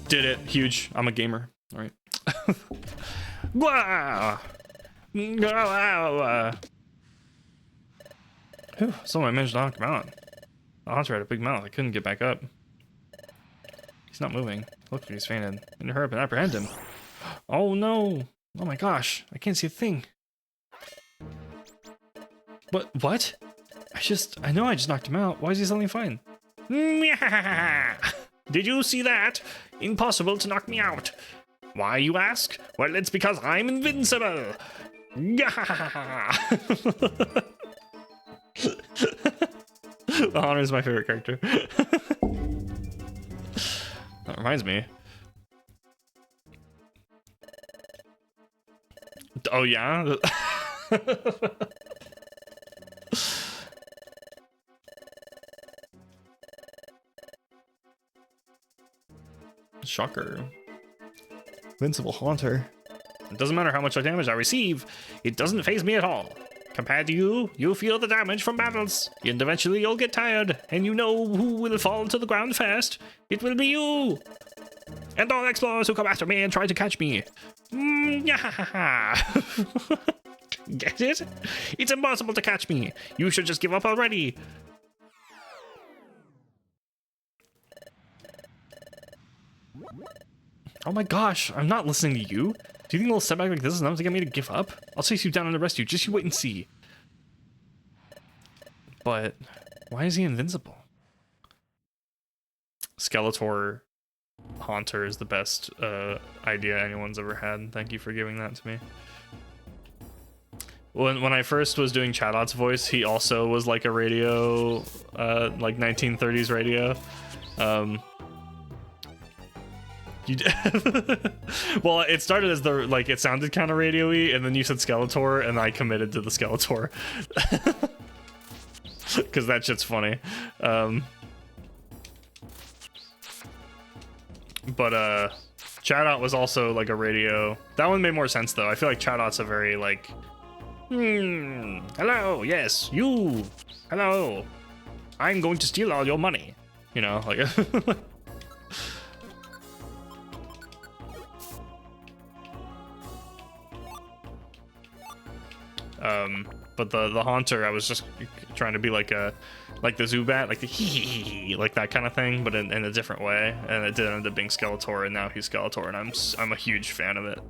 Did it, huge. I'm a gamer. All right. Wow. Whew, someone managed to knock him out. The Haunter had a big mouth. I couldn't get back up. He's not moving. Look, he's fainted. I need to hurry up and apprehend him. Oh no! Oh my gosh! I can't see a thing. What? I know I just knocked him out. Why is he suddenly fine? Did you see that? Impossible to knock me out. Why, you ask? Well, it's because I'm invincible. The Haunter is my favorite character. That reminds me. Oh yeah? Shocker. Invincible Haunter. It doesn't matter how much damage I receive, it doesn't faze me at all. Compared to you, you feel the damage from battles, and eventually you'll get tired, and you know who will fall to the ground first. It will be you! And all explorers who come after me and try to catch me. Get it? It's impossible to catch me. You should just give up already. Oh my gosh, I'm not listening to you. Do you think a little setback like this is enough to get me to give up? I'll chase you down and arrest you. Just you wait and see. But why is he invincible? Skeletor Haunter is the best idea anyone's ever had. Thank you for giving that to me. When I first was doing Chadot's voice, he also was like a radio, like 1930s radio. Well, it started as it sounded kind of radio-y, and then you said Skeletor, and I committed to the Skeletor. Because that shit's funny. But Chadot was also like a radio. That one made more sense, though. I feel like Chadot's a very, like... hello, yes, you. Hello. I'm going to steal all your money. You know, like... But the Haunter, I was just trying to be like the Zubat, like the hee like that kind of thing, but in a different way, and it did end up being Skeletor, and now he's Skeletor, and I'm a huge fan of it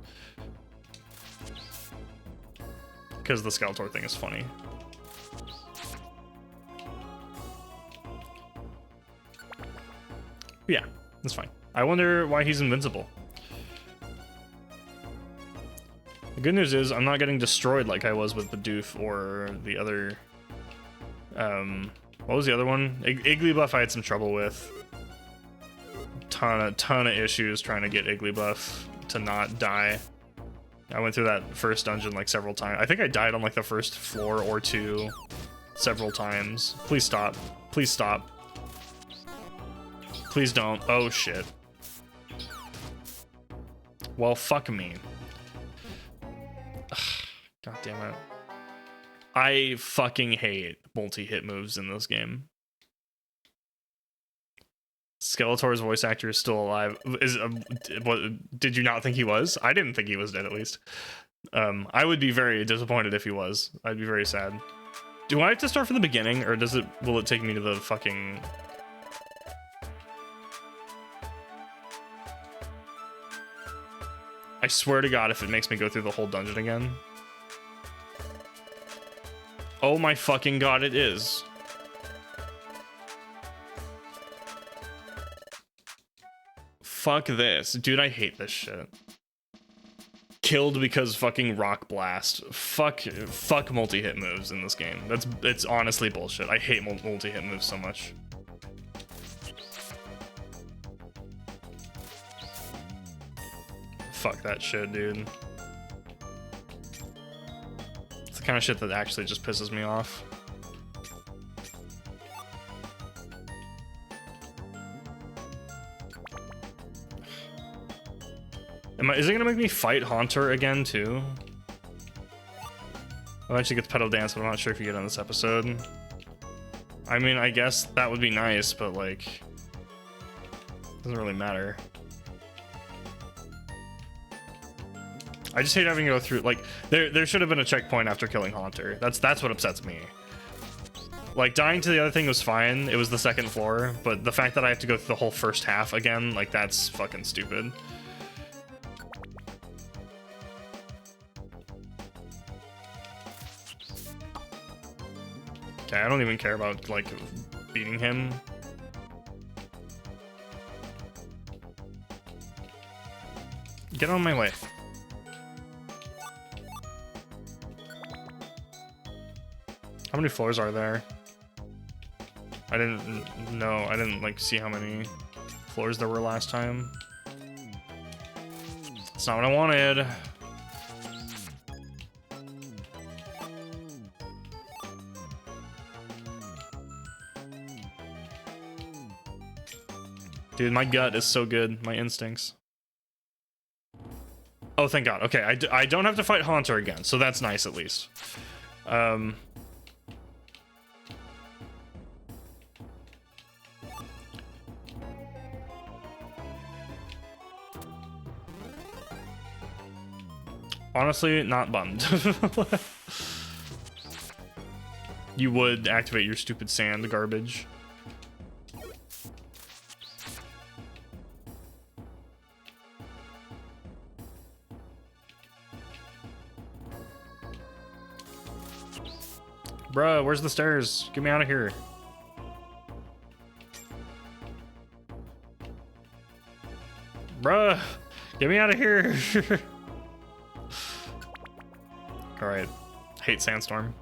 because the Skeletor thing is funny. Yeah, that's fine. I wonder why he's invincible. The good news is I'm not getting destroyed like I was with Bidoof or the other... what was the other one? Igglybuff I had some trouble with. Ton of issues trying to get Igglybuff to not die. I went through that first dungeon like several times. I think I died on like the first floor or two several times. Please stop. Please stop. Please don't. Oh shit. Well, fuck me. God damn it. I fucking hate multi-hit moves in this game. Skeletor's voice actor is still alive. Did you not think he was? I didn't think he was dead, at least. I would be very disappointed if he was. I'd be very sad. Do I have to start from the beginning, or will it take me to the fucking... I swear to God, if it makes me go through the whole dungeon again. Oh my fucking god, it is. Fuck this. Dude, I hate this shit. Killed because fucking rock blast. Fuck multi-hit moves in this game. It's honestly bullshit. I hate multi-hit moves so much. Fuck that shit, dude. It's the kind of shit that actually just pisses me off. Is it gonna make me fight Haunter again too? Eventually get the pedal dance, but I'm not sure if you get on this episode. I mean, I guess that would be nice, but like, doesn't really matter. I just hate having to go through, like, there should have been a checkpoint after killing Haunter. That's what upsets me. Like, dying to the other thing was fine. It was the second floor, but the fact that I have to go through the whole first half again, like, that's fucking stupid. Okay, I don't even care about, like, beating him. Get on my way. How many floors are there? I didn't know. I didn't, like, see how many floors there were last time. That's not what I wanted. Dude, my gut is so good. My instincts. Oh, thank God. Okay, I don't have to fight Haunter again, so that's nice at least. Honestly, not bummed. You would activate your stupid sand garbage. Bruh, where's the stairs? Get me out of here. Bruh, get me out of here. Alright. Hate Sandstorm.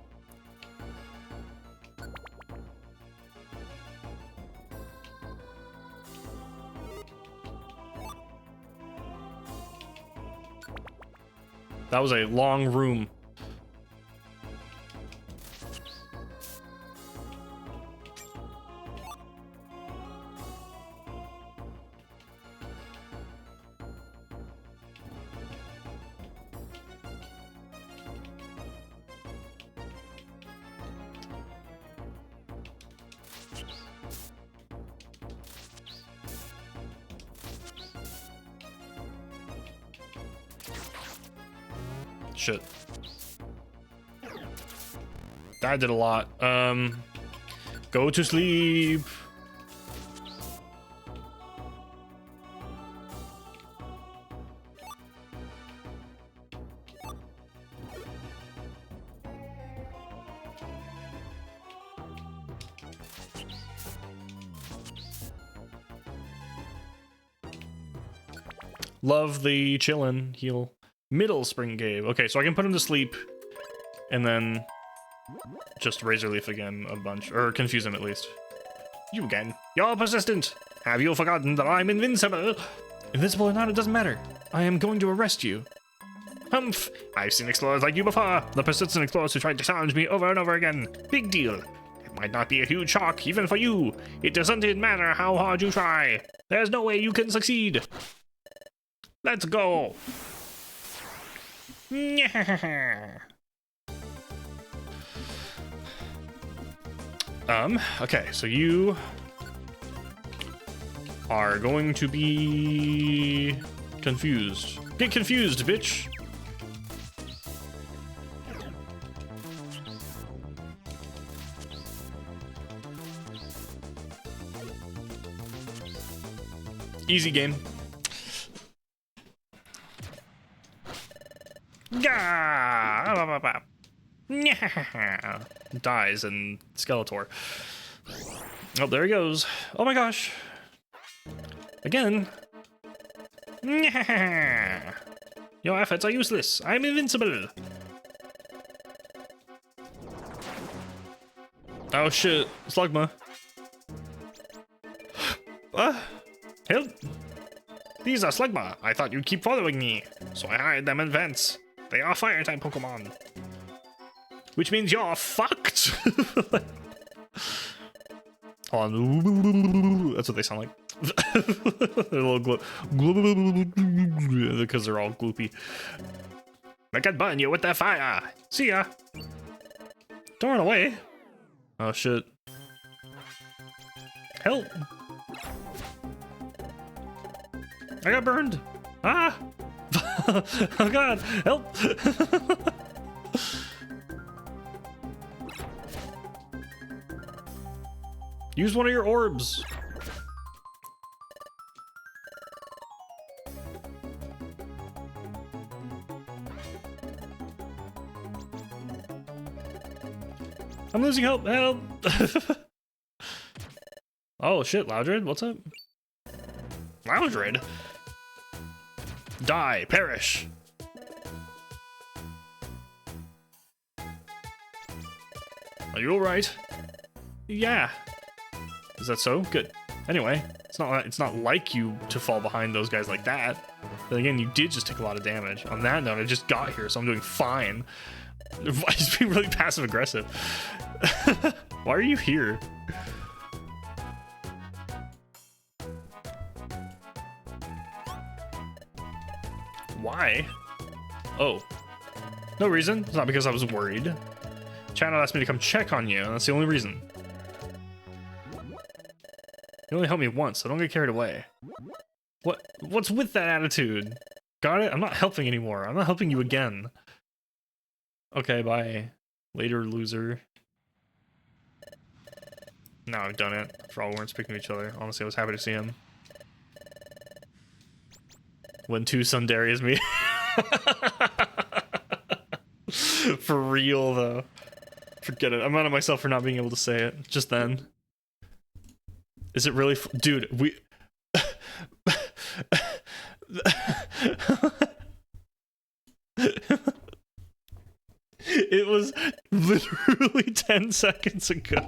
That was a long room. Shit. That did a lot. Go to sleep. Love the chillin' heal. Middle Spring Cave. Okay, so I can put him to sleep and then just Razor Leaf again a bunch, or confuse him at least. You again. You're persistent. Have you forgotten that I'm invincible? Invincible or not, it doesn't matter. I am going to arrest you. Humph. I've seen explorers like you before. The persistent explorers who tried to challenge me over and over again. Big deal. It might not be a huge shock, even for you. It doesn't matter how hard you try. There's no way you can succeed. Let's go. Okay, so you are going to be confused. Get confused, bitch. Easy game. Dies in Skeletor. Oh, there he goes. Oh my gosh. Again. Your efforts are useless. I'm invincible. Oh shit. Slugma. Help. These are Slugma. I thought you'd keep following me, so I hired them in vents. They are fire-type Pokemon. Which means you're fucked. Hold on. That's what they sound like. They're a little because they're all gloopy. I can burn you with that fire. See ya. Don't run away. Oh shit. Help. I got burned. Ah. Oh god. Help. Use one of your orbs. I'm losing help. Help. Oh shit, Loudred, what's up? Loudred? Die, perish. Are you alright? Yeah. Is that so? Good. Anyway, it's not like you to fall behind those guys like that. But again, you did just take a lot of damage. On that note, I just got here, so I'm doing fine. I just being really passive aggressive. Why are you here? Why? Oh. No reason. It's not because I was worried. Channel asked me to come check on you, and that's the only reason. You only helped me once, so don't get carried away. What's with that attitude? Got it? I'm not helping anymore. I'm not helping you again. Okay, bye. Later, loser. Now I've done it. For all we weren't speaking to each other. Honestly, I was happy to see him. When two Sundarias meet. For real, though. Forget it. I'm mad at myself for not being able to say it. Just then. Is it really dude, we it was literally 10 seconds ago.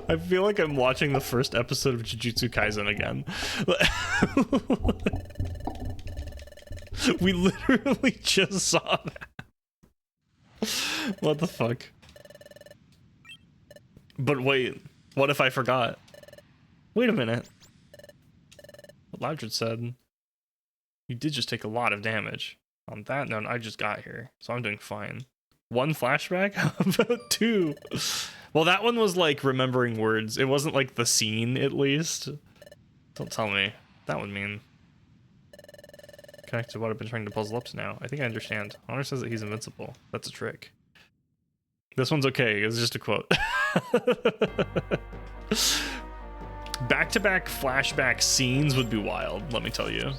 I feel like I'm watching the first episode of Jujutsu Kaisen again. We literally just saw that. What the fuck? But wait, what if I forgot? Wait a minute. What Loudred said, you did just take a lot of damage. On that note, I just got here, so I'm doing fine. One flashback? How about two? Well, that one was like remembering words. It wasn't like the scene, at least. Don't tell me. That would mean. Connected to what I've been trying to puzzle up to now. I think I understand. Honor says that he's invincible. That's a trick. This one's okay. It's just a quote. Back-to-back flashback scenes would be wild, let me tell you.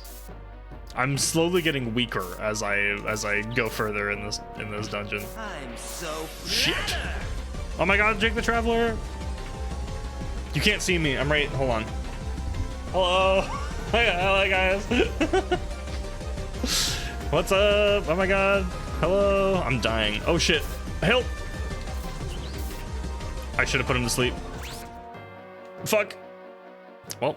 I'm slowly getting weaker as I go further in this dungeon. I'm so shit. Oh my god, Jake the Traveler. You can't see me. I'm right. Hold on. Hello. Hello guys. What's up? Oh my god. Hello. I'm dying. Oh shit. Help. I should have put him to sleep. Fuck. Well.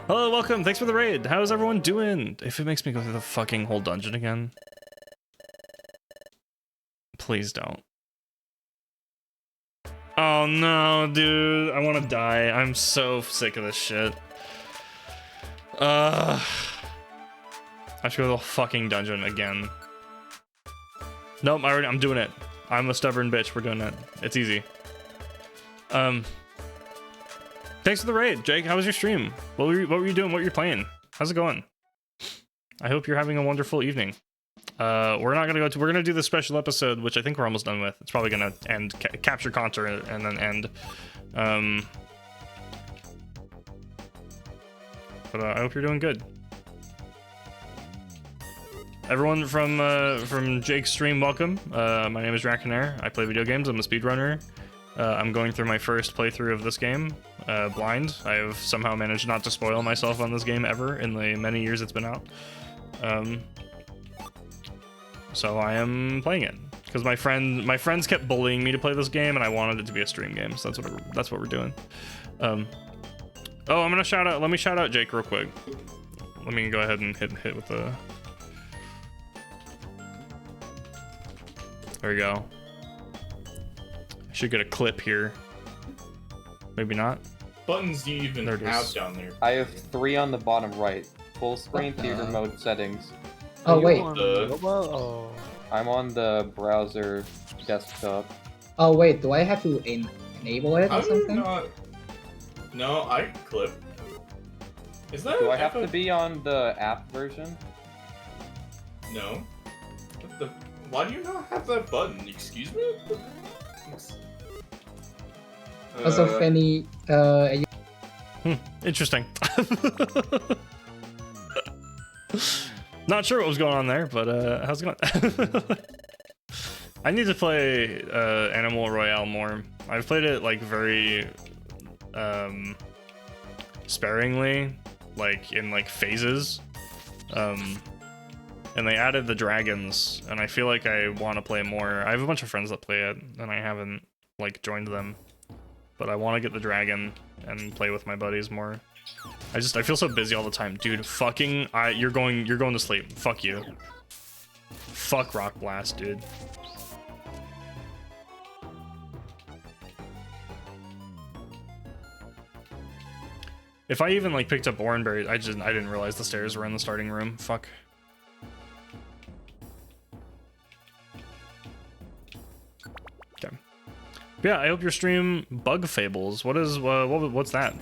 Hello, welcome. Thanks for the raid. How's everyone doing? If it makes me go through the fucking whole dungeon again. Please don't. Oh no, dude. I want to die. I'm so sick of this shit. I should go to the fucking dungeon again. Nope, I'm doing it. I'm a stubborn bitch. We're doing it. It's easy. Thanks for the raid, Jake. How was your stream? What were you doing? What were you playing? How's it going? I hope you're having a wonderful evening. We're not gonna go to. We're gonna do the special episode, which I think we're almost done with. It's probably gonna end, capture Contour, and then end. But I hope you're doing good. Everyone from Jake's stream, welcome. My name is Draconayr. I play video games. I'm a speedrunner. I'm going through my first playthrough of this game, blind. I have somehow managed not to spoil myself on this game ever in the many years it's been out. So I am playing it because my friends kept bullying me to play this game, and I wanted it to be a stream game. So that's what we're doing. Oh, I'm gonna shout out. Let me shout out Jake real quick. Let me go ahead and hit with the. There we go. I should get a clip here. Maybe not. Buttons do you even There it have is. down there? I have 3 on the bottom right. Full screen theater mode settings. Oh wait. I'm on the browser desktop. Oh wait. Do I have to enable it or I'm something? not. No, I can clip. Is that? Do I have to be on the app version? No. What the? Why do you not have that button? Excuse me. Also, Fanny, Interesting. Not sure what was going on there, but how's it going? I need to play Animal Royale more. I've played it like very sparingly, like in like phases. And they added the dragons, and I feel like I want to play more. I have a bunch of friends that play it, and I haven't like joined them. But I want to get the dragon and play with my buddies more. I feel so busy all the time, dude. Fucking, you're going to sleep. Fuck you. Fuck Rock Blast, dude. If I even like picked up Oranberry, I didn't realize the stairs were in the starting room. Fuck. Okay. Yeah, I hope your stream Bug Fables. What's that?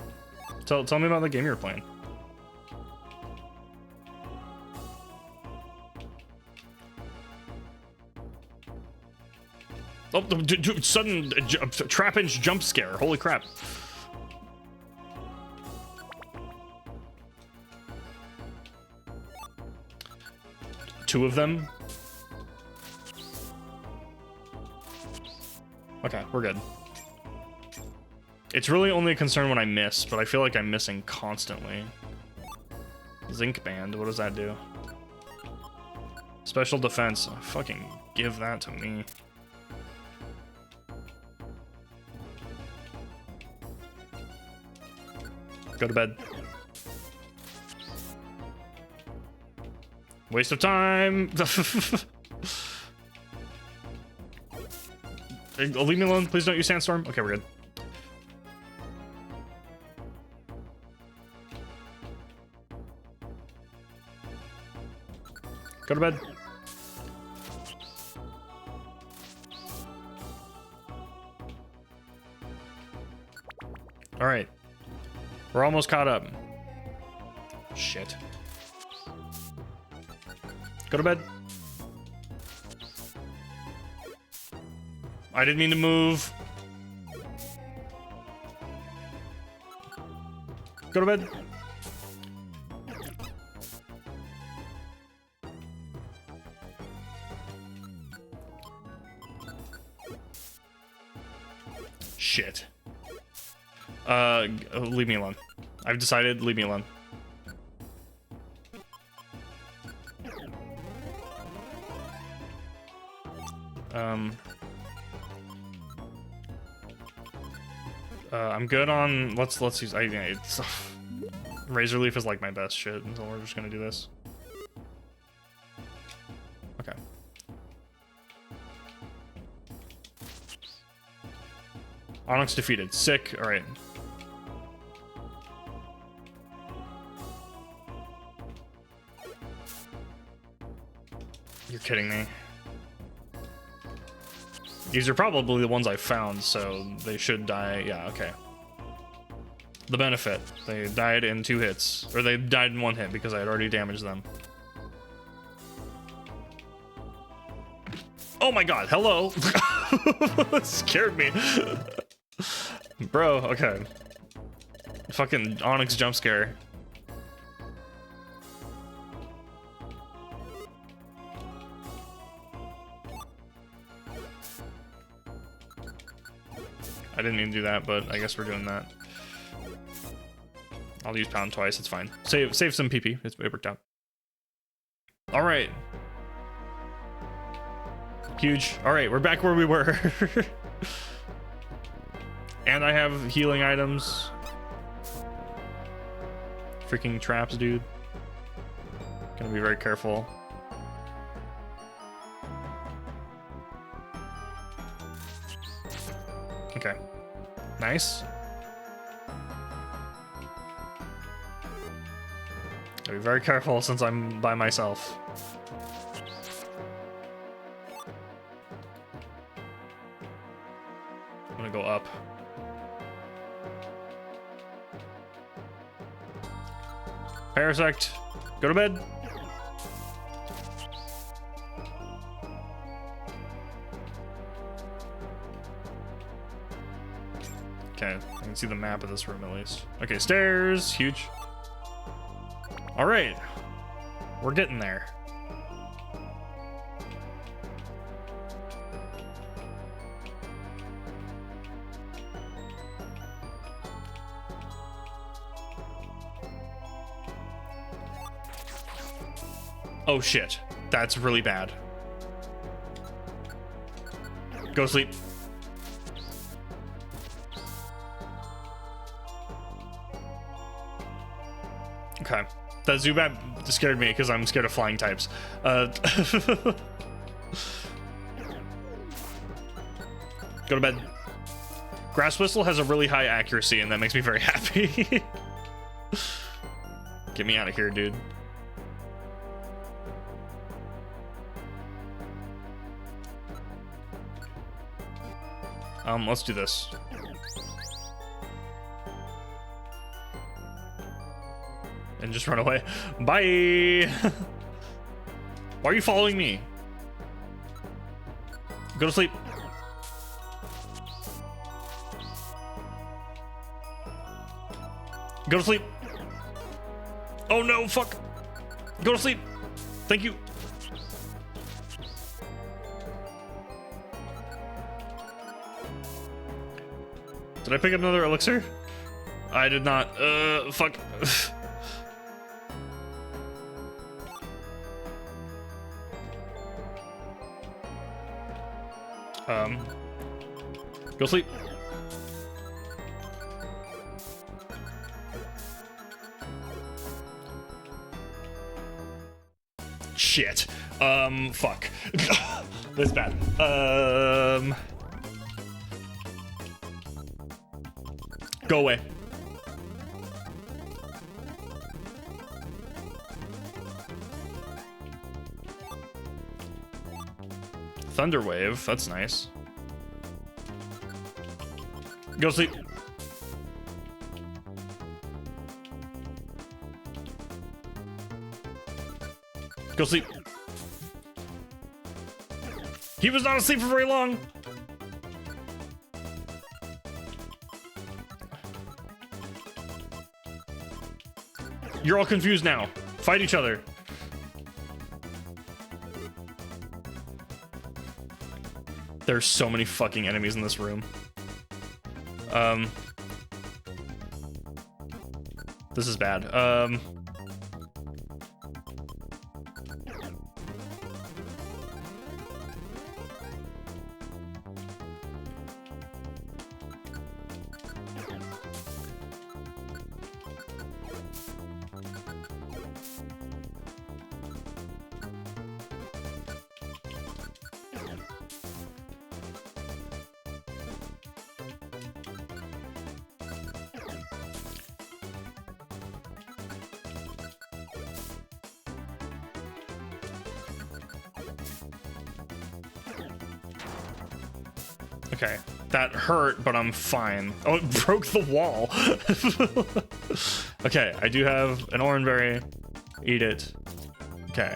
Tell me about the game you're playing. Oh, sudden trap-inch jump scare. Holy crap. Two of them? Okay, we're good. It's really only a concern when I miss, but I feel like I'm missing constantly. Zinc Band, what does that do? Special defense. Oh, fucking give that to me. Go to bed. Waste of time. Leave me alone. Please don't use Sandstorm. Okay, we're good. Go to bed. All right. We're almost caught up. Shit. Go to bed. I didn't mean to move. Go to bed. Shit. Leave me alone. I've decided, leave me alone. I'm good on, let's use, it's, Razor Leaf is like my best shit, so we're just gonna do this. Okay. Onyx defeated. Sick. Alright. You're kidding me. These are probably the ones I found, so they should die. Yeah, okay. The benefit. They died in 2 hits. Or they died in 1 hit because I had already damaged them. Oh my god, hello! That scared me. Bro, okay. Fucking Onyx jump scare. I didn't mean to do that, but I guess we're doing that. I'll use pound twice, it's fine. Save some PP, it worked out. All right. Huge. All right, we're back where we were. And I have healing items. Freaking traps, dude. Gonna be very careful. Okay. Nice. Gotta be very careful since I'm by myself. I'm gonna go up. Parasect, go to bed. Okay, I can see the map of this room at least. Okay, stairs, huge. All right, we're getting there. Oh shit, that's really bad. Go to sleep. Okay, that Zubat scared me because I'm scared of flying types. Go to bed. Grass Whistle has a really high accuracy and that makes me very happy. Get me out of here, dude. Let's do this. And just run away. Bye! Why are you following me? Go to sleep. Go to sleep. Oh no, fuck. Go to sleep. Thank you. Did I pick up another elixir? I did not. Fuck. Go sleep. Shit. Fuck. That's bad. Go away. Thunderwave, that's nice. Go sleep. Go sleep. He was not asleep for very long. You're all confused now. Fight each other. There's so many fucking enemies in this room. This is bad. Okay, that hurt, but I'm fine. Oh, it broke the wall. Okay, I do have an orangeberry. Eat it. Okay.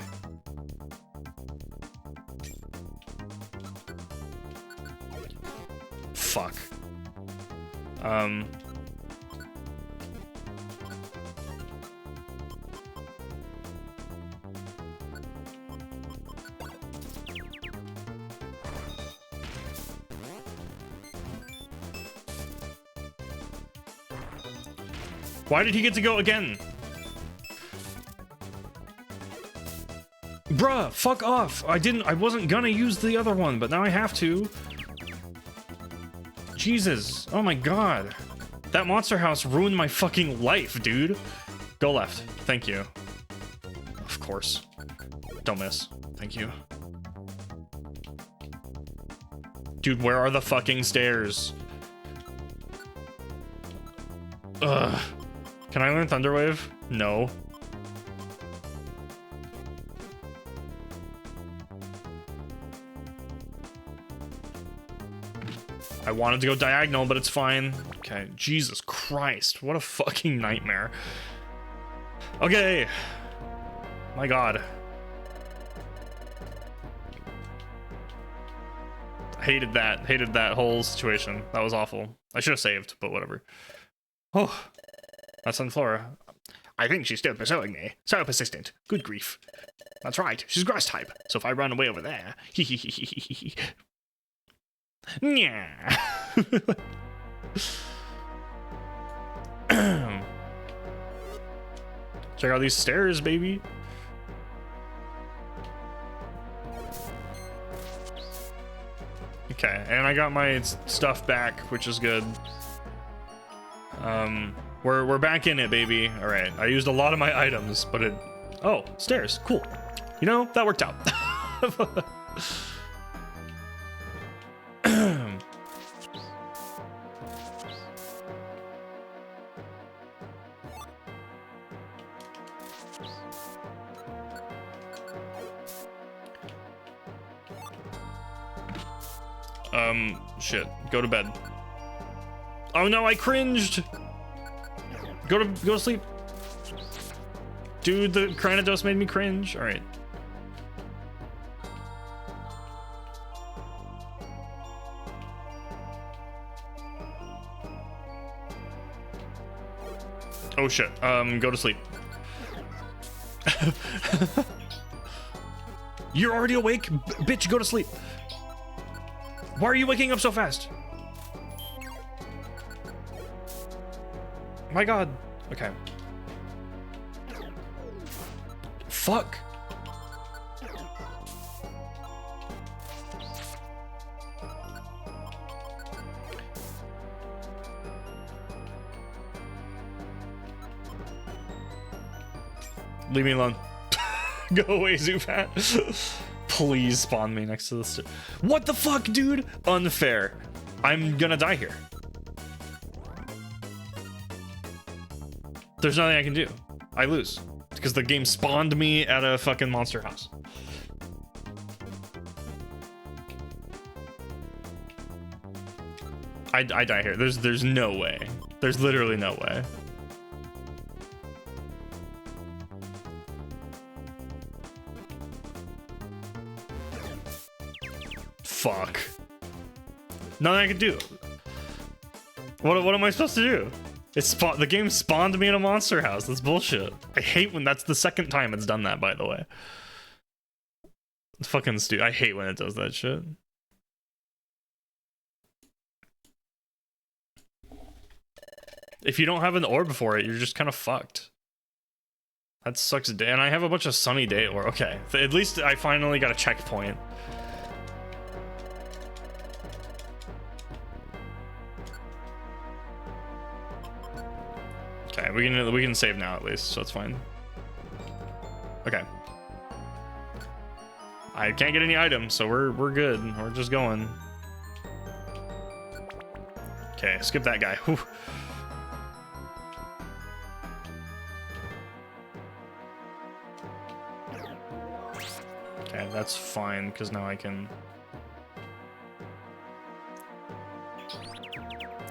Fuck. Why did he get to go again? Bruh, fuck off. I wasn't gonna use the other one, but now I have to. Jesus. Oh my god. That monster house ruined my fucking life, dude. Go left. Thank you. Of course. Don't miss. Thank you. Dude, where are the fucking stairs? Ugh. Can I learn Thunderwave? No. I wanted to go diagonal, but it's fine. Okay, Jesus Christ. What a fucking nightmare. Okay. My god. Hated that whole situation. That was awful. I should have saved, but whatever. Oh, that's on Flora. I think she's still pursuing me. So persistent. Good grief. That's right. She's grass type. So if I run away over there, yeah. Check out these stairs, baby. Okay, and I got my stuff back, which is good. We're back in it, baby. All right, I used a lot of my items, but it. Oh, stairs, cool. You know, that worked out. Shit. Go to bed. Oh no, I cringed. Go to sleep. Dude, the Draconayr made me cringe. All right. Oh shit. Go to sleep. You're already awake? Bitch, go to sleep. Why are you waking up so fast? My god. Okay. Fuck. Leave me alone. Go away, Zufat. Please spawn me next to the What the fuck, dude? Unfair. I'm gonna die here. There's nothing I can do. I lose. Because the game spawned me at a fucking monster house. I die here. There's no way. There's literally no way. Fuck. Nothing I can do. What am I supposed to do? The game spawned me in a monster house. That's bullshit. I hate when that's the second time it's done that, by the way. It's fucking stupid. I hate when it does that shit. If you don't have an orb for it, you're just kind of fucked. That sucks. And I have a bunch of sunny day orb. Okay. At least I finally got a checkpoint. Okay, we can save now at least, so it's fine. Okay. I can't get any items, so we're good. We're just going. Okay, skip that guy. Whew. Okay, that's fine, because now I can...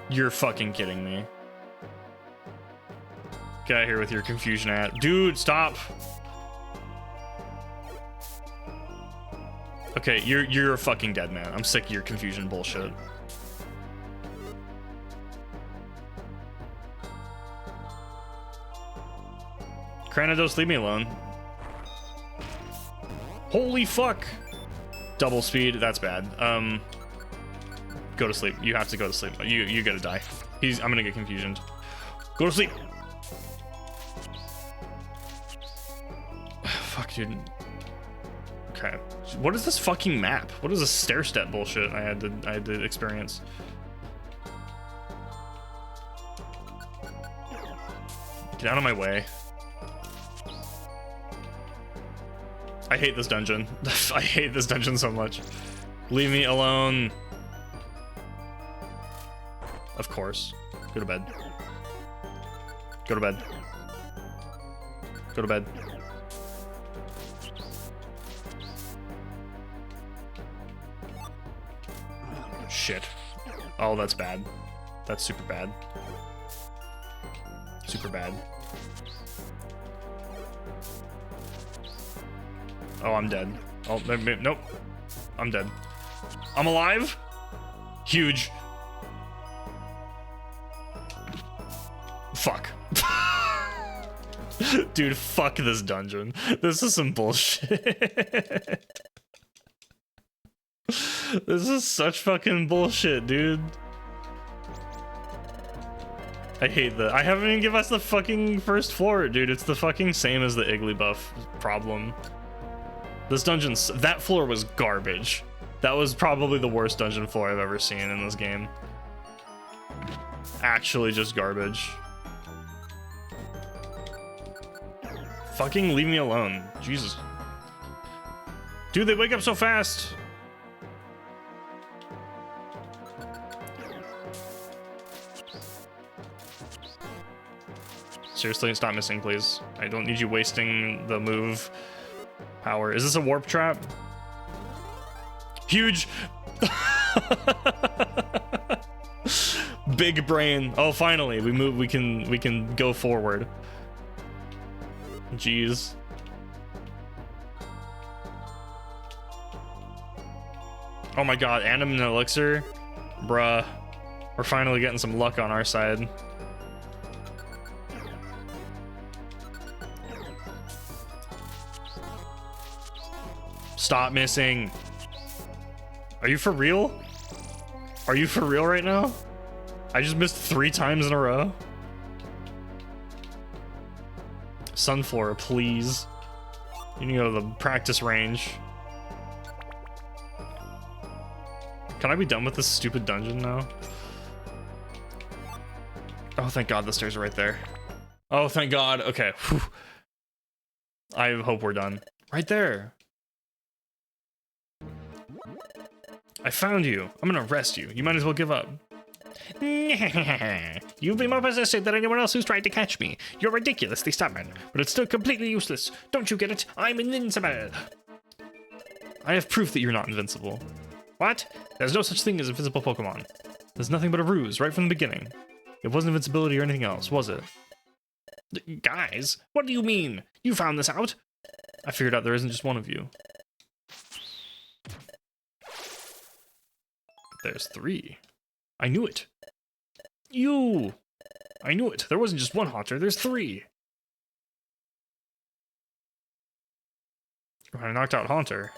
You're fucking kidding me. Get out of here with your confusion at. Dude, stop. Okay, you're a fucking dead man. I'm sick of your confusion bullshit. Draconayr, leave me alone. Holy fuck. Double speed, that's bad. Go to sleep. You have to go to sleep. You gotta die. I'm gonna get confusioned. Go to sleep. dude. Okay. What is this fucking map? What is this stair step bullshit I had to experience? Get out of my way. I hate this dungeon. I hate this dungeon so much. Leave me alone. Of course. Go to bed. Go to bed. Go to bed. Shit. Oh, that's bad. That's super bad. Super bad. Oh, I'm dead. Oh, nope. I'm dead. I'm alive? Huge. Fuck. Dude, fuck this dungeon. This is some bullshit. This is such fucking bullshit, dude. I hate that. I haven't even given us the fucking first floor, dude. It's the fucking same as the Igglybuff problem. This dungeon, that floor was garbage. That was probably the worst dungeon floor I've ever seen in this game. Actually just garbage. Fucking leave me alone. Jesus. Dude, they wake up so fast. Seriously, stop missing, please. I don't need you wasting the move power. Is this a warp trap? Huge. Big brain. Oh, finally, we move. We can go forward. Jeez. Oh my god, Anim and Elixir? Bruh. We're finally getting some luck on our side. Stop missing. Are you for real? Are you for real right now? I just missed 3 times in a row. Sunflora, please. You need to go to the practice range. Can I be done with this stupid dungeon now? Oh, thank God the stairs are right there. Oh, thank God. Okay. Whew. I hope we're done. Right there. I found you. I'm gonna arrest you. You might as well give up. You've been more persistent than anyone else who's tried to catch me. You're ridiculously stubborn, but it's still completely useless. Don't you get it? I'm invincible. I have proof that you're not invincible. What? There's no such thing as invincible Pokemon. There's nothing but a ruse right from the beginning. It wasn't invincibility or anything else, was it? Guys, what do you mean? You found this out? I figured out there isn't just one of you. There's 3. I knew it. You! I knew it. There wasn't just one Haunter, there's 3. I knocked out Haunter.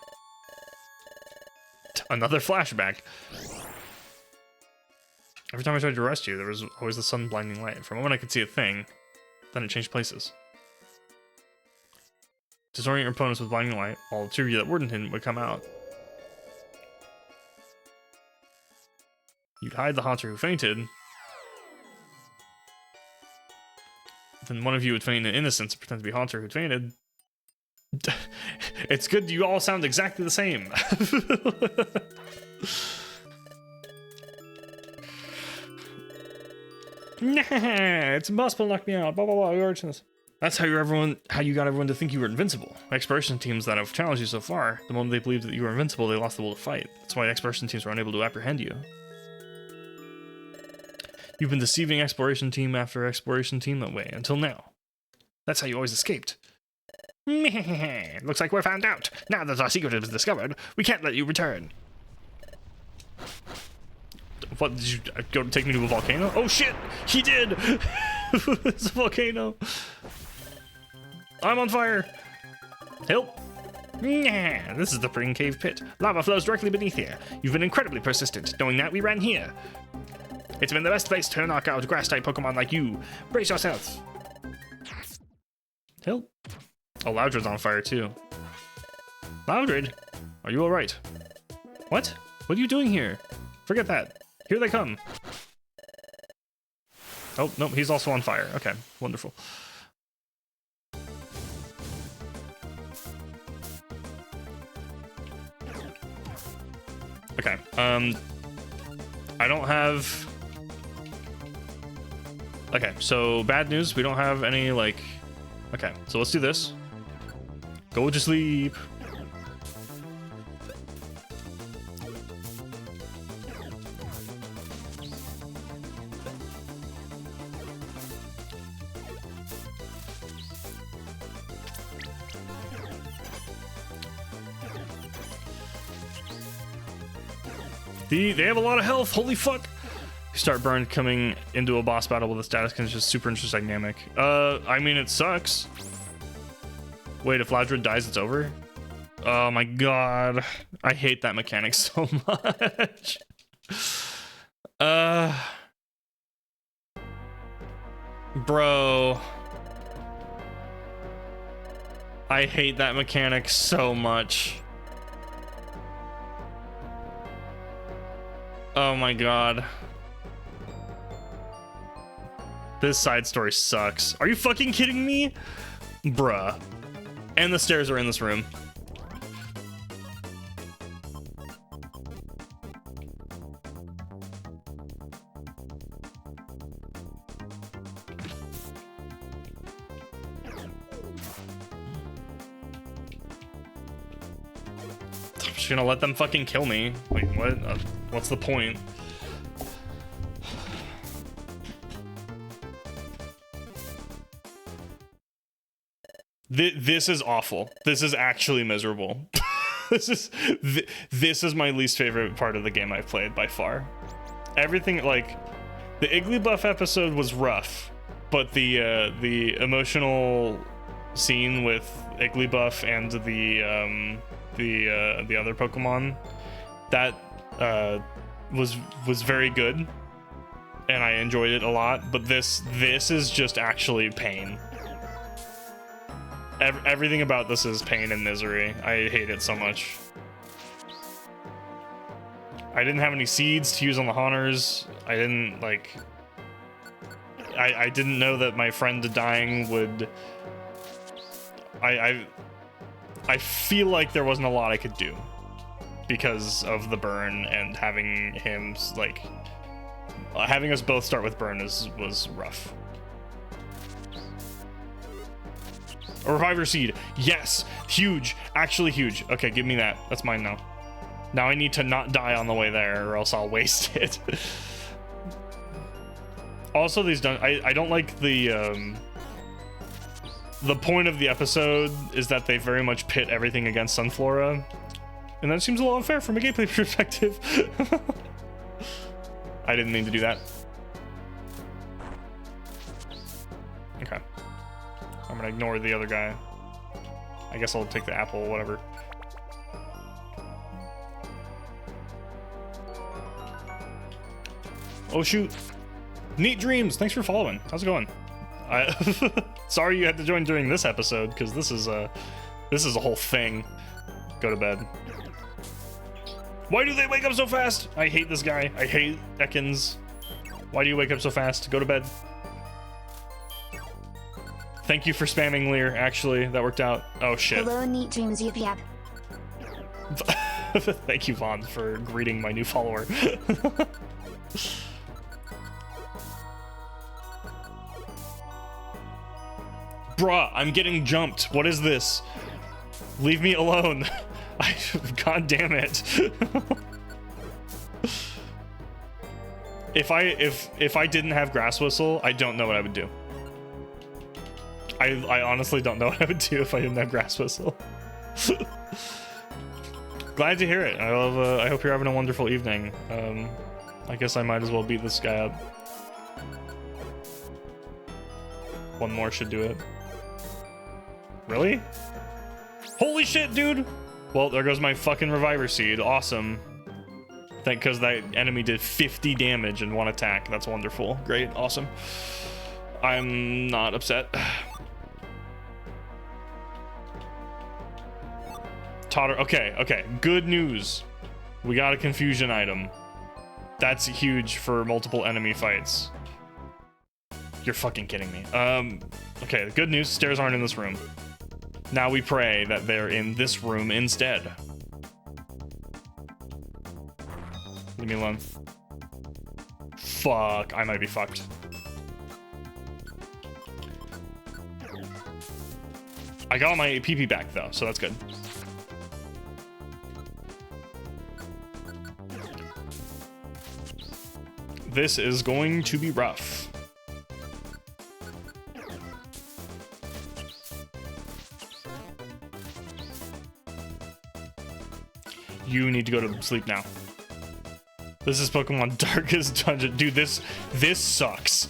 Another flashback. Every time I tried to arrest you, there was always the sun blinding light. For a moment I could see a thing, then it changed places. Disorient your opponents with blinding light, all the 2 of you that weren't hidden would come out. You'd hide the Haunter who fainted. Then one of you would feign an innocence and pretend to be Haunter who'd fainted. It's good you all sound exactly the same. Nah, it's impossible to knock me out. Blah blah blah. That's how you got everyone to think you were invincible. Exploration teams that have challenged you so far, the moment they believed that you were invincible, they lost the will to fight. That's why exploration teams were unable to apprehend you. You've been deceiving exploration team after exploration team that way, until now. That's how you always escaped. Looks like we're found out. Now that our secret is discovered, we can't let you return. What, did you go to take me to a volcano? Oh shit! He did! It's a volcano. I'm on fire. Help! This is the Spring Cave Pit. Lava flows directly beneath here. You've been incredibly persistent. Knowing that, we ran here. It's been the best place to knock out grass-type Pokemon like you. Brace yourselves. Help. Oh, Loudred's on fire too. Loudred, are you alright? What? What are you doing here? Forget that. Here they come. Oh, no, he's also on fire. Okay, wonderful. Okay, I don't have... Okay, so bad news, we don't have any, like... Okay, so let's do this. Go to sleep. They have a lot of health, holy fuck! You start burn coming into a boss battle with a status can is just super interesting dynamic. I mean, it sucks. Wait, if Loudred dies, it's over? Oh my god. I hate that mechanic so much. Bro. I hate that mechanic so much. Oh my god. This side story sucks. Are you fucking kidding me? Bruh. And the stairs are in this room. I'm just gonna let them fucking kill me. Wait, what? What's the point? This is awful. This is actually miserable. this is my least favorite part of the game I've played by far. Everything, like, the Igglybuff episode was rough, but the emotional scene with Igglybuff and the other Pokemon, that was very good, and I enjoyed it a lot. But this is just actually pain. Everything about this is pain and misery. I hate it so much. I didn't have any seeds to use on the Haunters. I didn't, like... I didn't know that my friend dying would... I feel like there wasn't a lot I could do because of the burn, and having him, like... having us both start with burn was rough. A Reviver Seed. Yes. Huge. Actually huge. Okay, give me that. That's mine now. Now I need to not die on the way there, or else I'll waste it. Also, these I don't like the point of the episode is that they very much pit everything against Sunflora, and that seems a little unfair from a gameplay perspective. I didn't mean to do that. Okay. I'm gonna ignore the other guy. I guess I'll take the apple, whatever. Oh shoot. Neat dreams. Thanks for following. How's it going? Sorry you had to join during this episode, because this is a whole thing. Go to bed. Why do they wake up so fast? I hate this guy. I hate Ekans. Why do you wake up so fast? Go to bed. Thank you for spamming Lear, actually. That worked out. Oh, shit. Hello, neat dreams, yip yap. Thank you, Vaughn, for greeting my new follower. Bruh, I'm getting jumped. What is this? Leave me alone. God damn it. If I didn't have Grass Whistle, I don't know what I would do. I honestly don't know what I would do if I didn't have Grass Whistle. Glad to hear it. I hope you're having a wonderful evening. I guess I might as well beat this guy up. One more should do it. Really? Holy shit, dude! Well, there goes my fucking Reviver Seed. Awesome. Because that enemy did 50 damage in one attack. That's wonderful. Great. Awesome. I'm not upset. Totter. Okay, okay. Good news. We got a confusion item. That's huge for multiple enemy fights. You're fucking kidding me. Okay, the good news, stairs aren't in this room. Now we pray that they're in this room instead. Leave me alone. Fuck, I might be fucked. I got my PP back though, so that's good. This is going to be rough. You need to go to sleep now. This is Pokemon Darkest Dungeon. Dude, this sucks.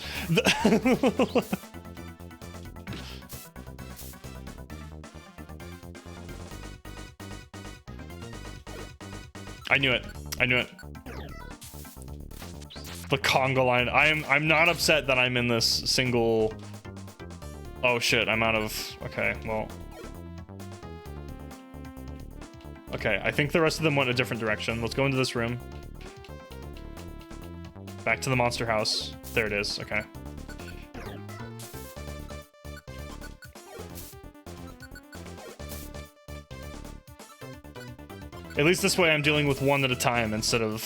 I knew it. I knew it. The conga line. I'm not upset that I'm in this single. Oh shit, I'm out of. Okay, well. Okay, I think the rest of them went a different direction. Let's go into this room. Back to the monster house. There it is. Okay. At least this way I'm dealing with one at a time instead of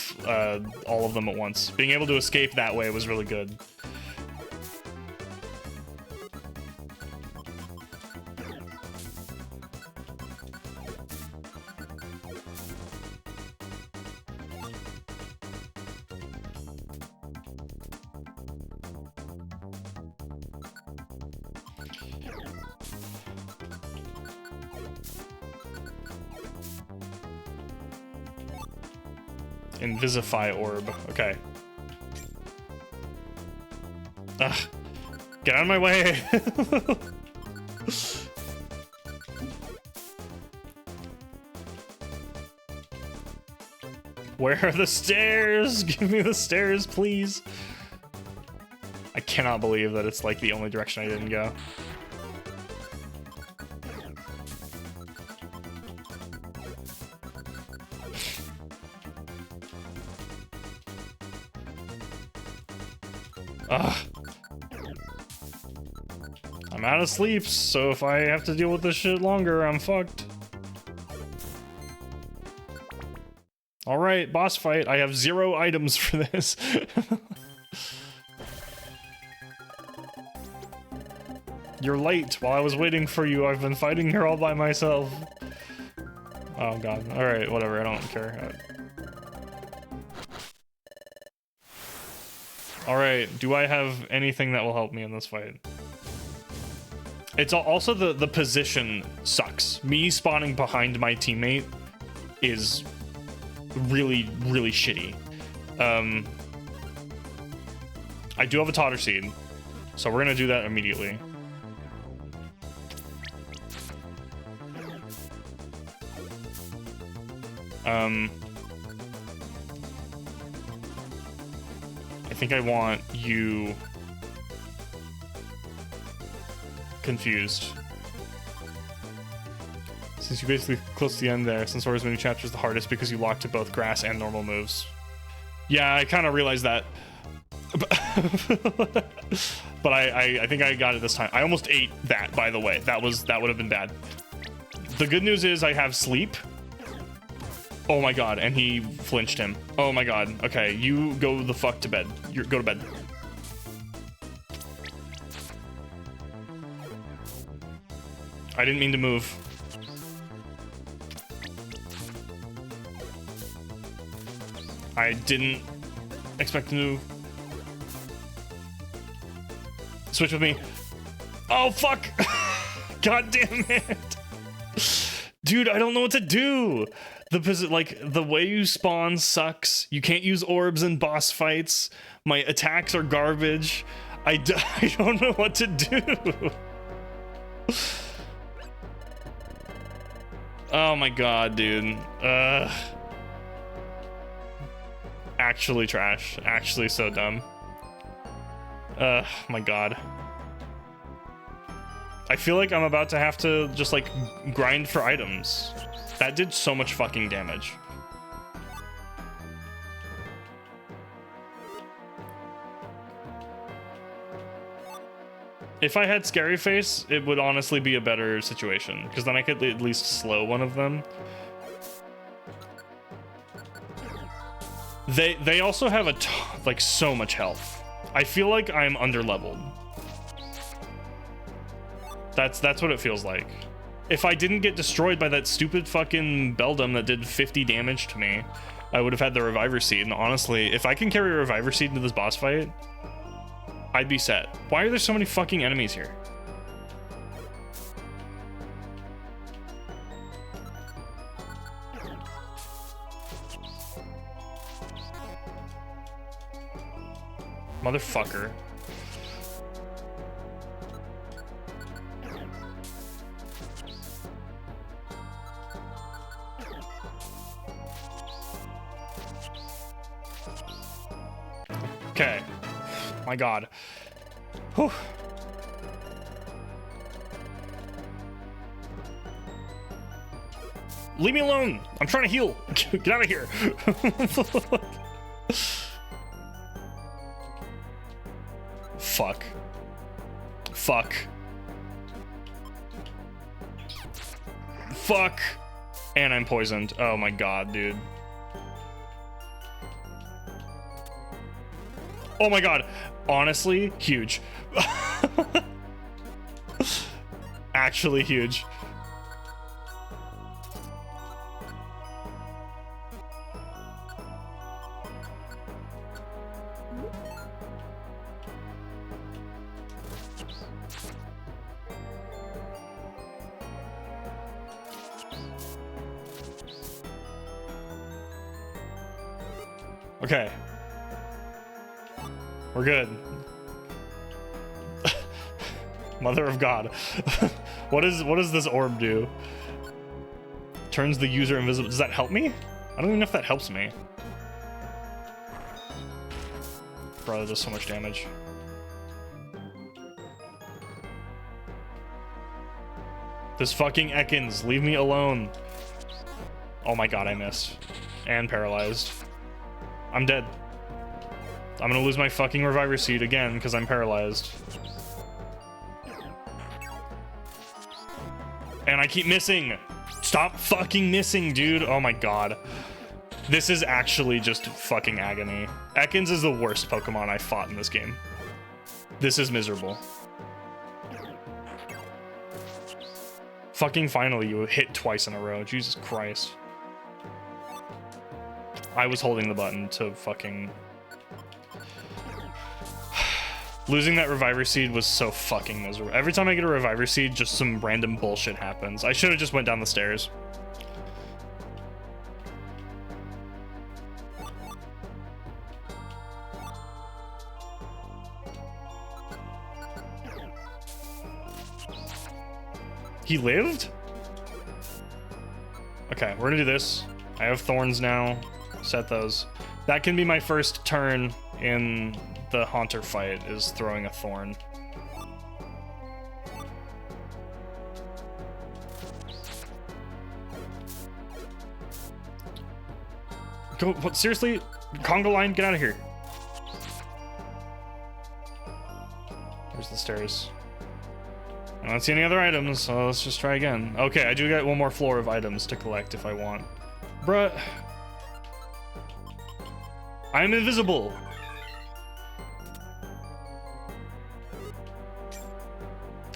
all of them at once. Being able to escape that way was really good. Invisify orb. Okay. Ugh. Get out of my way. Where are the stairs? Give me the stairs, please. I cannot believe that it's like the only direction I didn't go. Ugh. I'm out of sleep, so if I have to deal with this shit longer, I'm fucked. Alright, boss fight. I have 0 items for this. You're late. While I was waiting for you, I've been fighting here all by myself. Oh god. Alright, whatever. I don't care. Alright, do I have anything that will help me in this fight? It's also the position sucks. Me spawning behind my teammate is really, really shitty. I do have a Totter Seed, so we're gonna do that immediately. I think I want you confused. Since you're basically close to the end there, since Aura's mini chapter is the hardest because you locked to both grass and normal moves. Yeah, I kind of realized that. But I think I got it this time. I almost ate that, by the way. That would have been bad. The good news is I have sleep. Oh my god, and he flinched him. Oh my god. Okay, you go the fuck to bed. Go to bed. I didn't mean to move. I didn't expect to switch with me. Oh fuck! God damn it! Dude, I don't know what to do. The way you spawn sucks. You can't use orbs in boss fights. My attacks are garbage. I don't know what to do. Oh my god, dude. Actually trash. Actually so dumb. My god. I feel like I'm about to have to just like grind for items. That did so much fucking damage. If I had Scary Face, it would honestly be a better situation, because then I could at least slow one of them. They also have like so much health. I feel like I'm underleveled. That's what it feels like. If I didn't get destroyed by that stupid fucking Beldum that did 50 damage to me, I would have had the Reviver Seed. And honestly, if I can carry a Reviver Seed into this boss fight, I'd be set. Why are there so many fucking enemies here? Motherfucker. Okay. My God. Whew. Leave me alone. I'm trying to heal. Get out of here. Fuck. Fuck. Fuck. And I'm poisoned. Oh my God, dude. Oh my God. Honestly, huge. Actually huge. Okay. We're good. Mother of God. What does this orb do? Turns the user invisible. Does that help me? I don't even know if that helps me. Bro, that does so much damage. This fucking Ekans, leave me alone. Oh my God, I missed. And paralyzed. I'm dead. I'm gonna lose my fucking Reviver Seed again because I'm paralyzed. And I keep missing. Stop fucking missing, dude. Oh my God. This is actually just fucking agony. Ekans is the worst Pokemon I fought in this game. This is miserable. Fucking finally, you hit twice in a row. Jesus Christ. I was holding the button to fucking... Losing that Reviver Seed was so fucking miserable. Every time I get a Reviver Seed, just some random bullshit happens. I should have just went down the stairs. He lived? Okay, we're gonna do this. I have thorns now. Set those. That can be my first turn in the Haunter fight, is throwing a thorn. Go, what, seriously? Conga line, get out of here. There's the stairs. I don't see any other items, so let's just try again. Okay, I do get one more floor of items to collect if I want. Bruh. I'm invisible.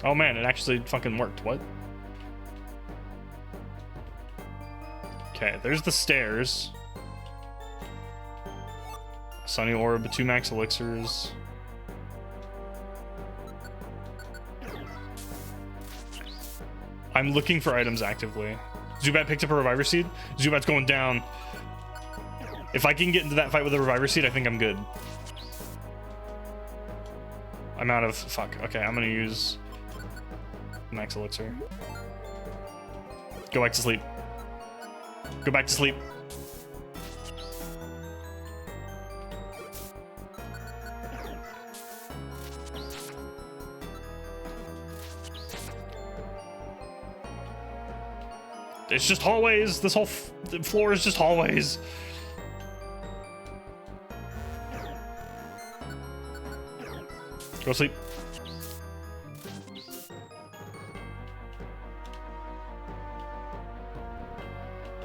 Oh man, it actually fucking worked. What? Okay, there's the stairs. Sunny Orb, 2 max elixirs. I'm looking for items actively. Zubat picked up a Reviver Seed. Zubat's going down. If I can get into that fight with a Reviver Seed, I think I'm good. I'm out of... Fuck. Okay, I'm gonna use... max elixir. Go back to sleep. Go back to sleep. It's just hallways. This whole floor is just hallways. Go sleep.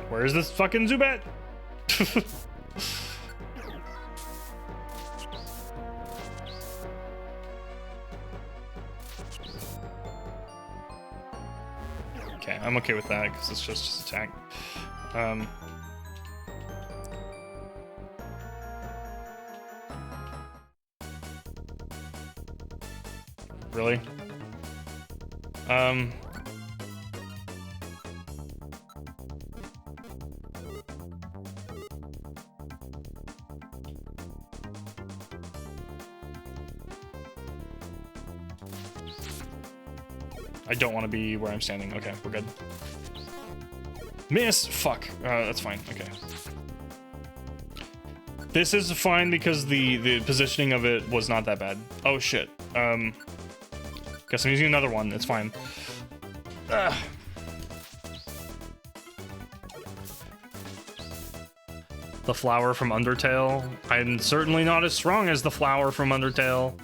Where's this fucking Zubat? Okay, I'm okay with that because it's just attack. Really? I don't want to be where I'm standing. Okay, we're good. Miss! Fuck. That's fine. Okay. This is fine because the positioning of it was not that bad. Oh, shit. Guess I'm using another one. It's fine. The flower from Undertale. I'm certainly not as strong as the flower from Undertale.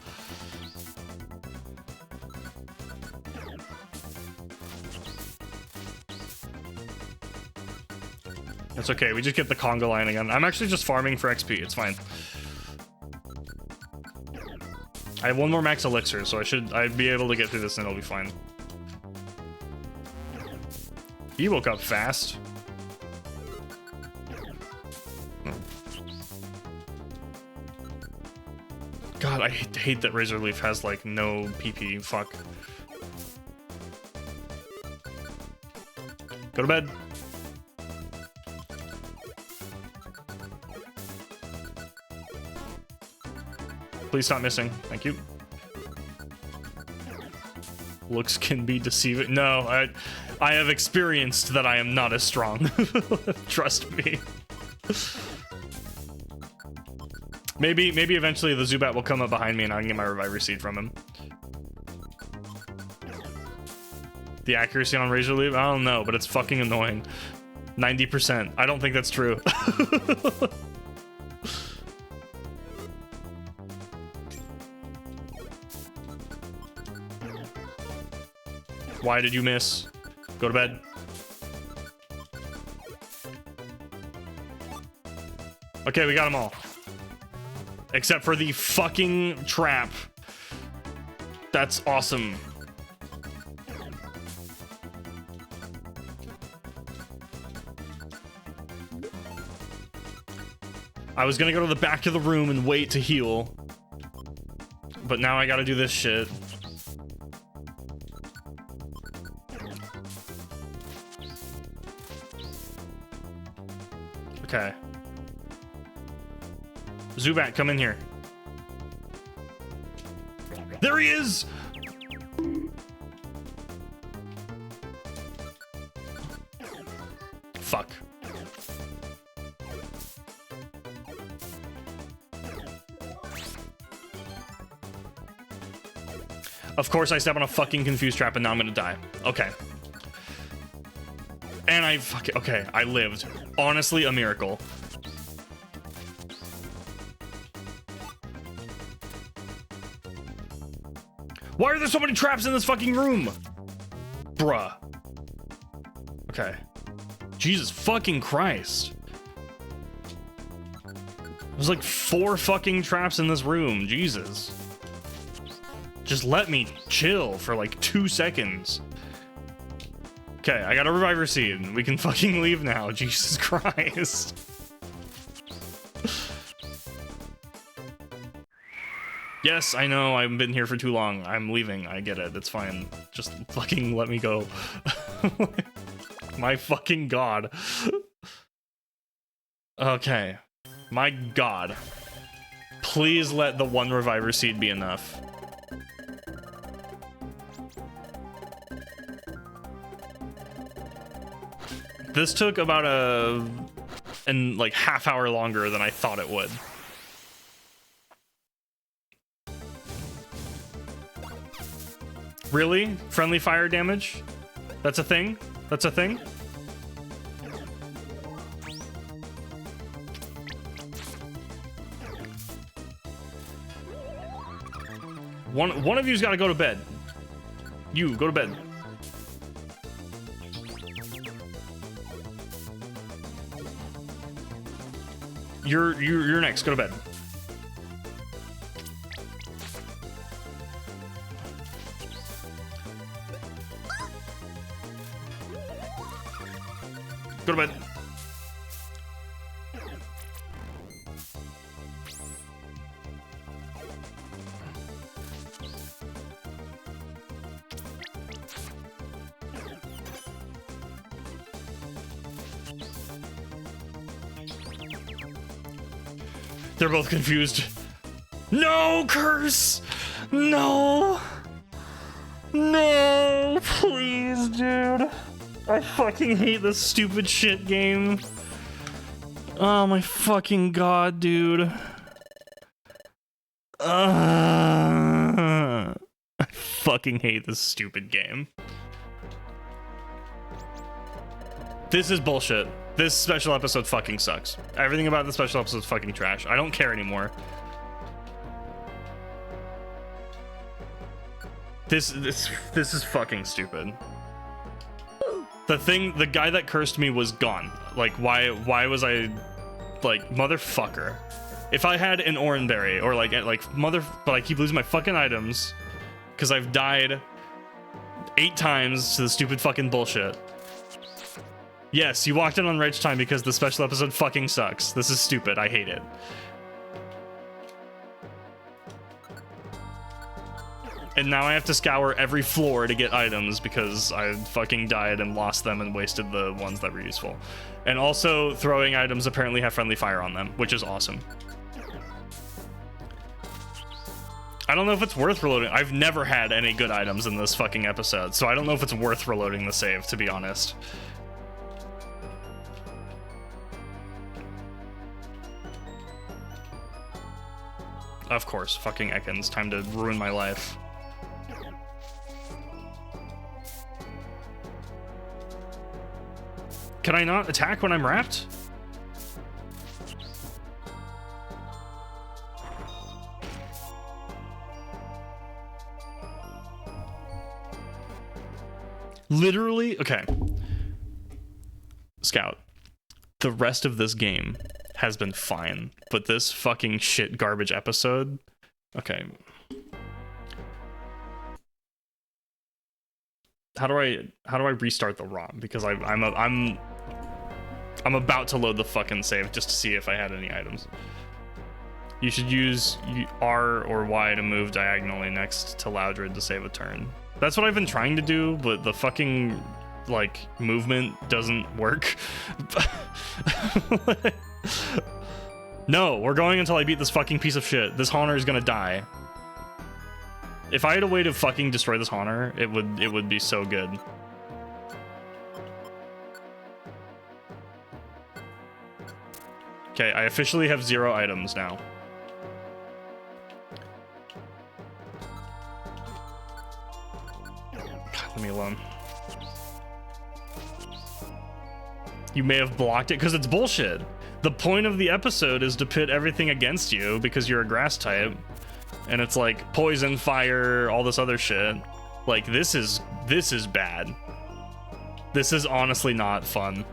It's okay, we just get the conga line again. I'm actually just farming for XP, it's fine. I have one more max elixir, so I'd be able to get through this and it'll be fine. He woke up fast. God, I hate that Razor Leaf has like no PP, fuck. Go to bed. Please stop missing. Thank you. Looks can be deceiving. No, I have experienced that I am not as strong. Trust me. Maybe eventually the Zubat will come up behind me and I can get my Reviver Seed from him. The accuracy on Razor Leaf? I don't know, but it's fucking annoying. 90%. I don't think that's true. Why did you miss? Go to bed. Okay, we got them all. Except for the fucking trap. That's awesome. I was gonna go to the back of the room and wait to heal. But now I gotta do this shit. Okay. Zubat, come in here. There he is! Fuck. Of course I step on a fucking confused trap and now I'm gonna die. Okay. And I fucking... Okay, I lived. Honestly, a miracle. Why are there so many traps in this fucking room? Bruh. Okay. Jesus fucking Christ. There's like 4 fucking traps in this room. Jesus. Just let me chill for like 2 seconds. Okay, I got a Reviver Seed. We can fucking leave now. Jesus Christ. Yes, I know, I've been here for too long. I'm leaving, I get it, it's fine. Just fucking let me go. My fucking god. Okay. My god. Please let the 1 Reviver Seed be enough. This took about like half hour longer than I thought it would. Really? Friendly fire damage? That's a thing? That's a thing? One of you's got to go to bed. You go to bed. You're next. Go to bed. Go to bed. They're both confused. No, curse! No! No, please, dude. I fucking hate this stupid shit game. Oh my fucking god, dude. I fucking hate this stupid game. This is bullshit. This special episode fucking sucks. Everything about the special episode is fucking trash. I don't care anymore. This is fucking stupid. The guy that cursed me was gone. Like, why was I, like, motherfucker? If I had an Oranberry, or but I keep losing my fucking items, because I've died 8 times to the stupid fucking bullshit. Yes, you walked in on right time because the special episode fucking sucks. This is stupid. I hate it. And now I have to scour every floor to get items because I fucking died and lost them and wasted the ones that were useful. And also, throwing items apparently have friendly fire on them, which is awesome. I don't know if it's worth reloading. I've never had any good items in this fucking episode, so I don't know if it's worth reloading the save, to be honest. Of course, fucking Ekans. Time to ruin my life. Can I not attack when I'm wrapped? Literally? Okay. Scout. The rest of this game has been fine, but this fucking shit garbage episode. Okay. How do I restart the ROM? Because I'm about to load the fucking save just to see if I had any items. You should use R or Y to move diagonally next to Loudred to save a turn. That's what I've been trying to do, but the fucking like movement doesn't work. No, we're going until I beat this fucking piece of shit. This Haunter is gonna die. If I had a way to fucking destroy this Haunter, it would be so good. Okay, I officially have 0 items now. God, leave me alone. You may have blocked it because it's bullshit. The point of the episode is to pit everything against you because you're a grass type. And it's like poison, fire, all this other shit. Like, this is bad. This is honestly not fun.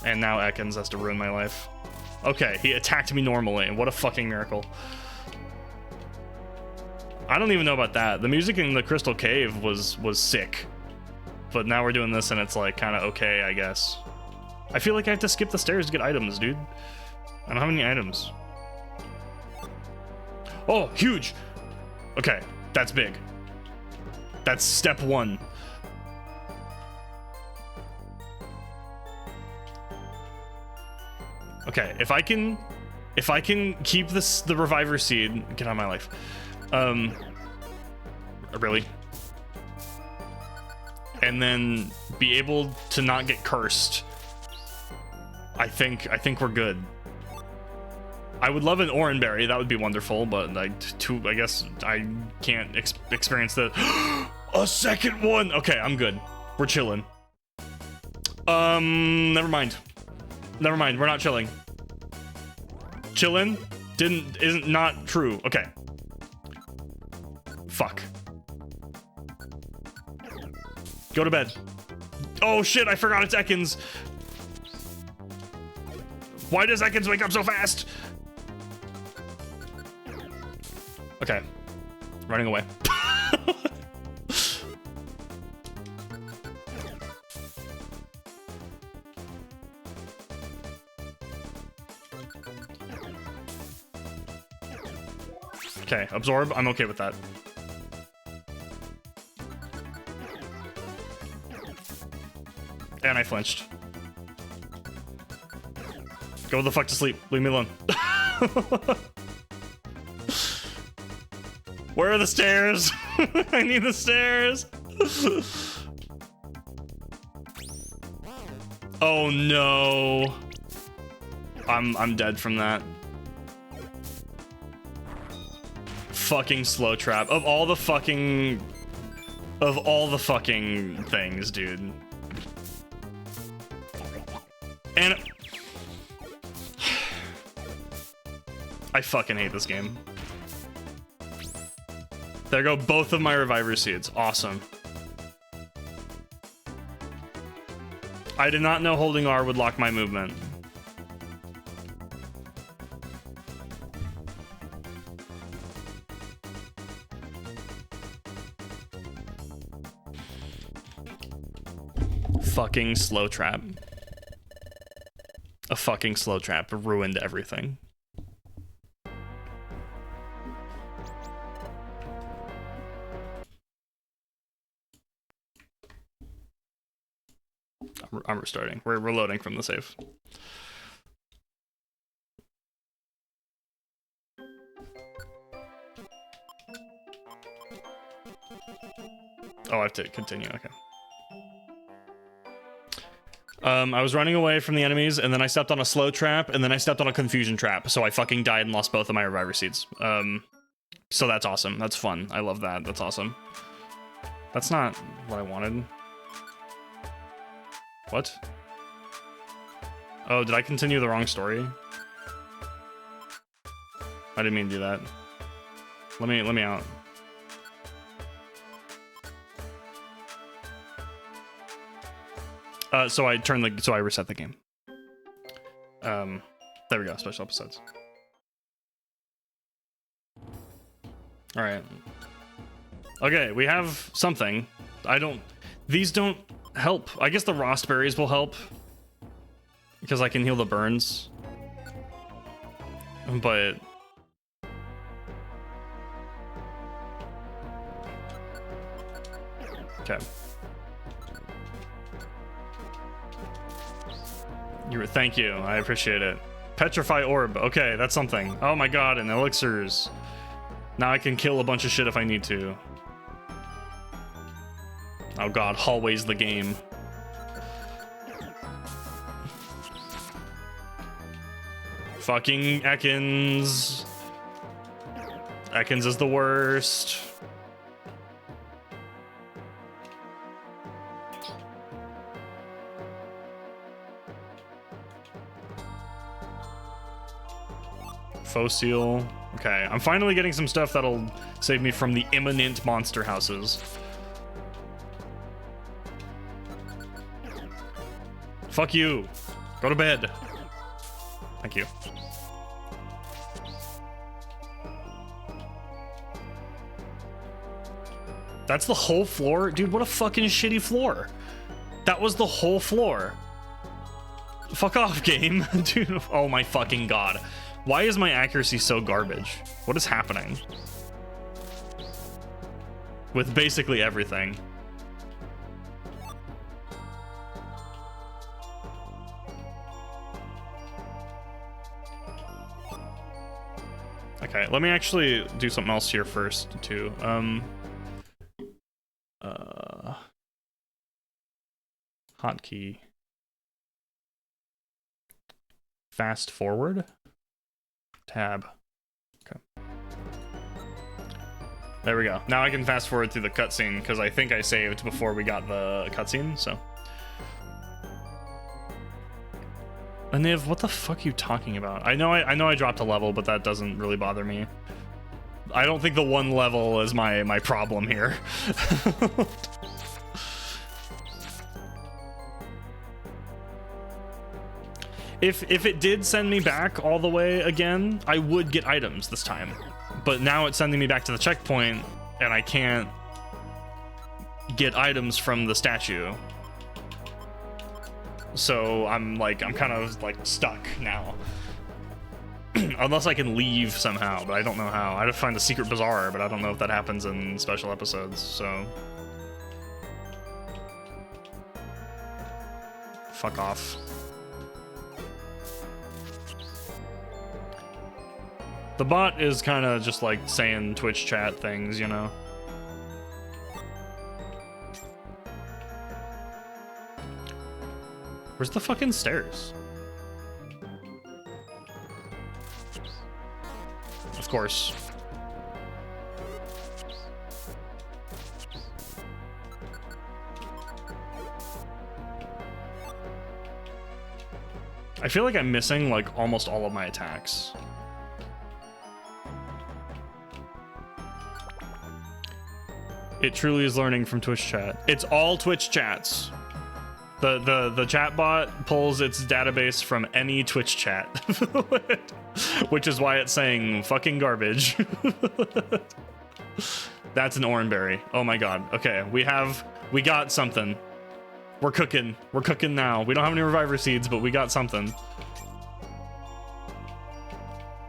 And now Ekans has to ruin my life. Okay, he attacked me normally. What a fucking miracle. I don't even know about that. The music in the Crystal Cave was sick. But now we're doing this and it's like kind of okay, I guess. I feel like I have to skip the stairs to get items, dude. I don't have any items. Oh, huge! Okay, that's big. That's step 1. Okay, if I can keep the reviver seed, get out of my life. Really? And then be able to not get cursed. I think we're good. I would love an Oranberry, that would be wonderful, but I guess I can't experience the a second one. Okay, I'm good. We're chilling. Never mind. never mind. We're not chilling. Chillin' isn't not true. Okay. Fuck. Go to bed. Oh shit, I forgot it's Ekans. Why does Ekans wake up so fast? Okay. Running away. Okay, absorb. I'm okay with that. And I flinched. Go the fuck to sleep. Leave me alone. Where are the stairs? I need the stairs. Oh no. I'm dead from that. Fucking slow trap. Of all the fucking things, dude. And I fucking hate this game. There go both of my reviver seeds. Awesome. I did not know holding R would lock my movement. Fucking slow trap. A fucking slow trap ruined everything. I'm restarting. We're reloading from the save. Oh, I have to continue. Okay. I was running away from the enemies, and then I stepped on a slow trap, and then I stepped on a confusion trap, so I fucking died and lost both of my reviver seeds. So that's awesome. That's fun. I love that. That's awesome. That's not what I wanted. What? Oh, did I continue the wrong story? I didn't mean to do that. Let me out. So I reset the game. There we go, special episodes. All right. Okay, we have something. These don't help. I guess the Rost berries will help because I can heal the burns. But okay. Thank you. I appreciate it. Petrify orb. Okay, that's something. Oh my god, and elixirs. Now I can kill a bunch of shit if I need to. Oh god, hallways the game. Fucking Ekans. Ekans is the worst. Fossil. Okay, I'm finally getting some stuff that'll save me from the imminent monster houses. Fuck you. Go to bed. Thank you. That's the whole floor? Dude, what a fucking shitty floor. That was the whole floor. Fuck off, game. Dude, oh my fucking god. Why is my accuracy so garbage? What is happening? With basically everything. Okay, let me actually do something else here first, too. Hotkey. Fast forward. Tab. Okay. There we go. Now I can fast forward through the cutscene because I think I saved before we got the cutscene, so. Niv, what the fuck are you talking about? I know I dropped a level, but that doesn't really bother me. I don't think the one level is my problem here. If it did send me back all the way again, I would get items this time. But now it's sending me back to the checkpoint, and I can't get items from the statue. So I'm kind of like stuck now. Unless I can leave somehow, but I don't know how. I have to find the secret bazaar, but I don't know if that happens in special episodes, so. Fuck off. The bot is kind of just like saying Twitch chat things, you know? Where's the fucking stairs? Of course. I feel like I'm missing like almost all of my attacks. It truly is learning from Twitch chat. It's all Twitch chats. The chat bot pulls its database from any Twitch chat. Which is why it's saying fucking garbage. That's an oranberry. Oh my god. Okay, we got something. We're cooking. We're cooking now. We don't have any reviver seeds, but we got something.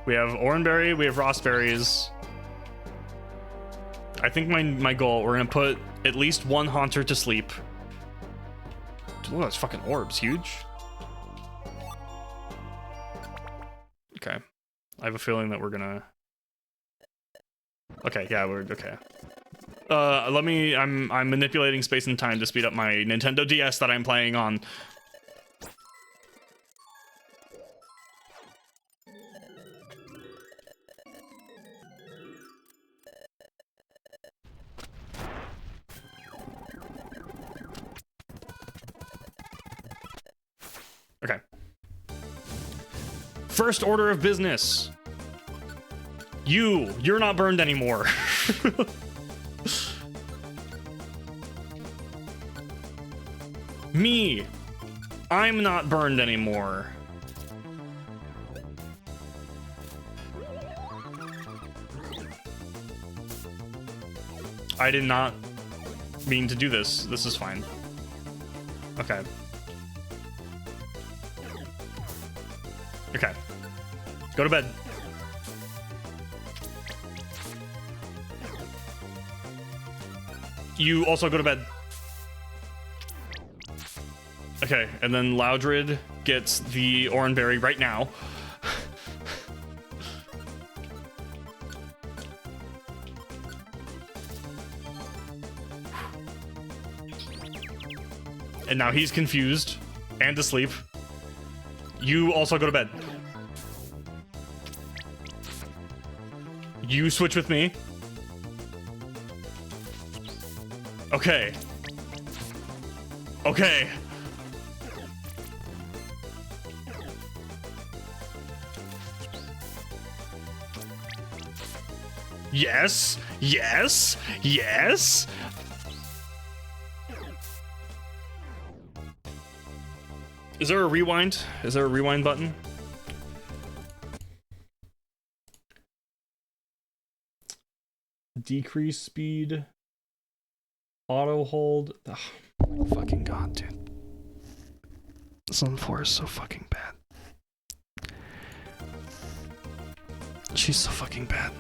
We have oranberry, we have raspberries. I think my goal, we're gonna put at least one haunter to sleep. Oh, that's fucking orbs, huge. Okay. I have a feeling that we're gonna... Okay, yeah, we're okay. I'm manipulating space and time to speed up my Nintendo DS that I'm playing on. Okay. First order of business. You're not burned anymore. Me, I'm not burned anymore. I did not mean to do this. This is fine. Okay. Okay. Go to bed. You also go to bed. Okay, and then Loudred gets the oranberry right now. And now he's confused and asleep. You also go to bed. You switch with me. Okay. Okay. Yes. Yes. Yes. Is there a rewind? Is there a rewind button? Decrease speed. Auto hold. Oh my fucking god, dude. Sun 4 is so fucking bad. She's so fucking bad.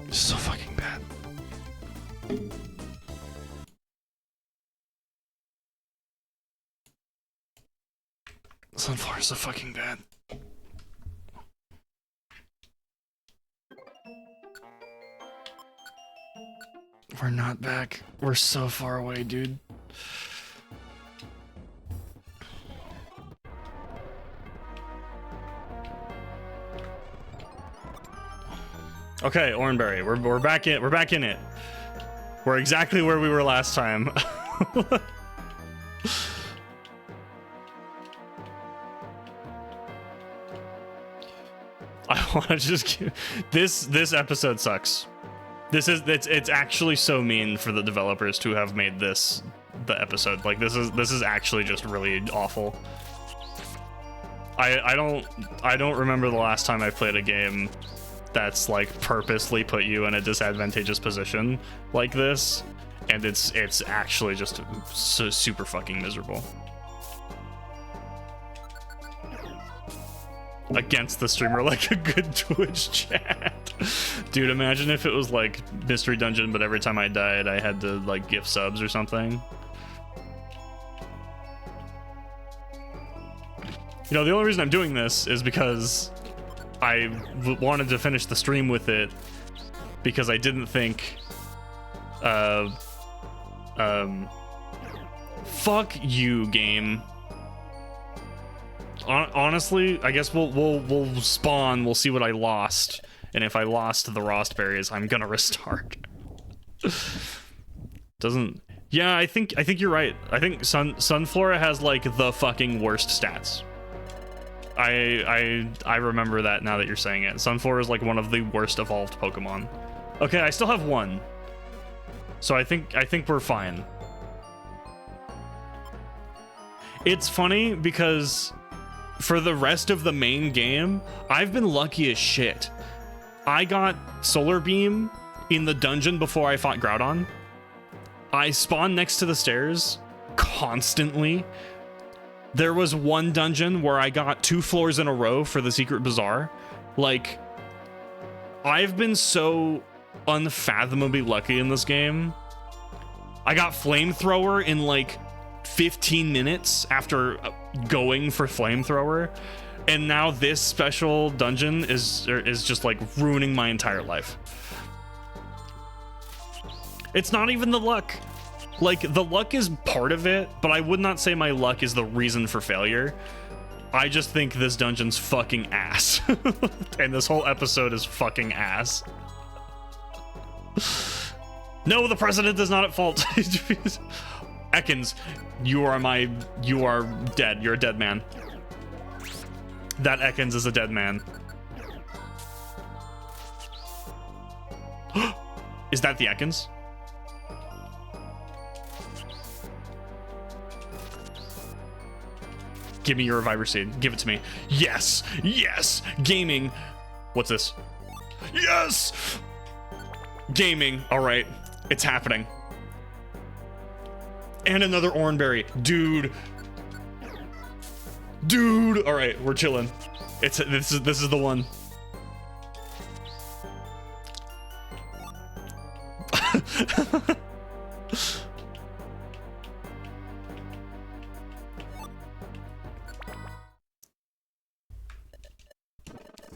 She's so fucking bad. Sun 4 is so fucking bad. We're not back. We're so far away, dude. Okay, Oranberry, we're back in it. We're exactly where we were last time. I want to just this episode sucks. It's actually so mean for the developers to have made this the episode. Like this is actually just really awful. I don't remember the last time I played a game that's like purposely put you in a disadvantageous position like this, and it's actually just so super fucking miserable. Against the streamer like a good Twitch chat. Dude, imagine if it was like Mystery Dungeon, but every time I died, I had to like gift subs or something. You know, the only reason I'm doing this is because I wanted to finish the stream with it, because I didn't think, fuck you, game. Honestly, I guess we'll spawn. We'll see what I lost, and if I lost the Rostberries, I'm gonna restart. Doesn't? Yeah, I think you're right. I think Sunflora has like the fucking worst stats. I remember that now that you're saying it. Sunflora is like one of the worst evolved Pokemon. Okay, I still have one, so I think we're fine. It's funny because for the rest of the main game, I've been lucky as shit. I got Solar Beam in the dungeon before I fought Groudon. I spawned next to the stairs constantly. There was one dungeon where I got 2 floors in a row for the secret bazaar. Like, I've been so unfathomably lucky in this game. I got Flamethrower in like 15 minutes after going for Flamethrower, and now this special dungeon is just like ruining my entire life. It's not even the luck. Like, the luck is part of it, but I would not say my luck is the reason for failure. I just think this dungeon's fucking ass. And this whole episode is fucking ass. No, the president is not at fault. Ekans, you are dead. You're a dead man. That Ekans is a dead man. Is that the Ekans? Give me your Reviver Seed. Give it to me. Yes! Yes! Gaming! What's this? Yes! Gaming. Alright. It's happening. And another Oranberry. Dude. Dude! Alright, we're chilling. This is the one.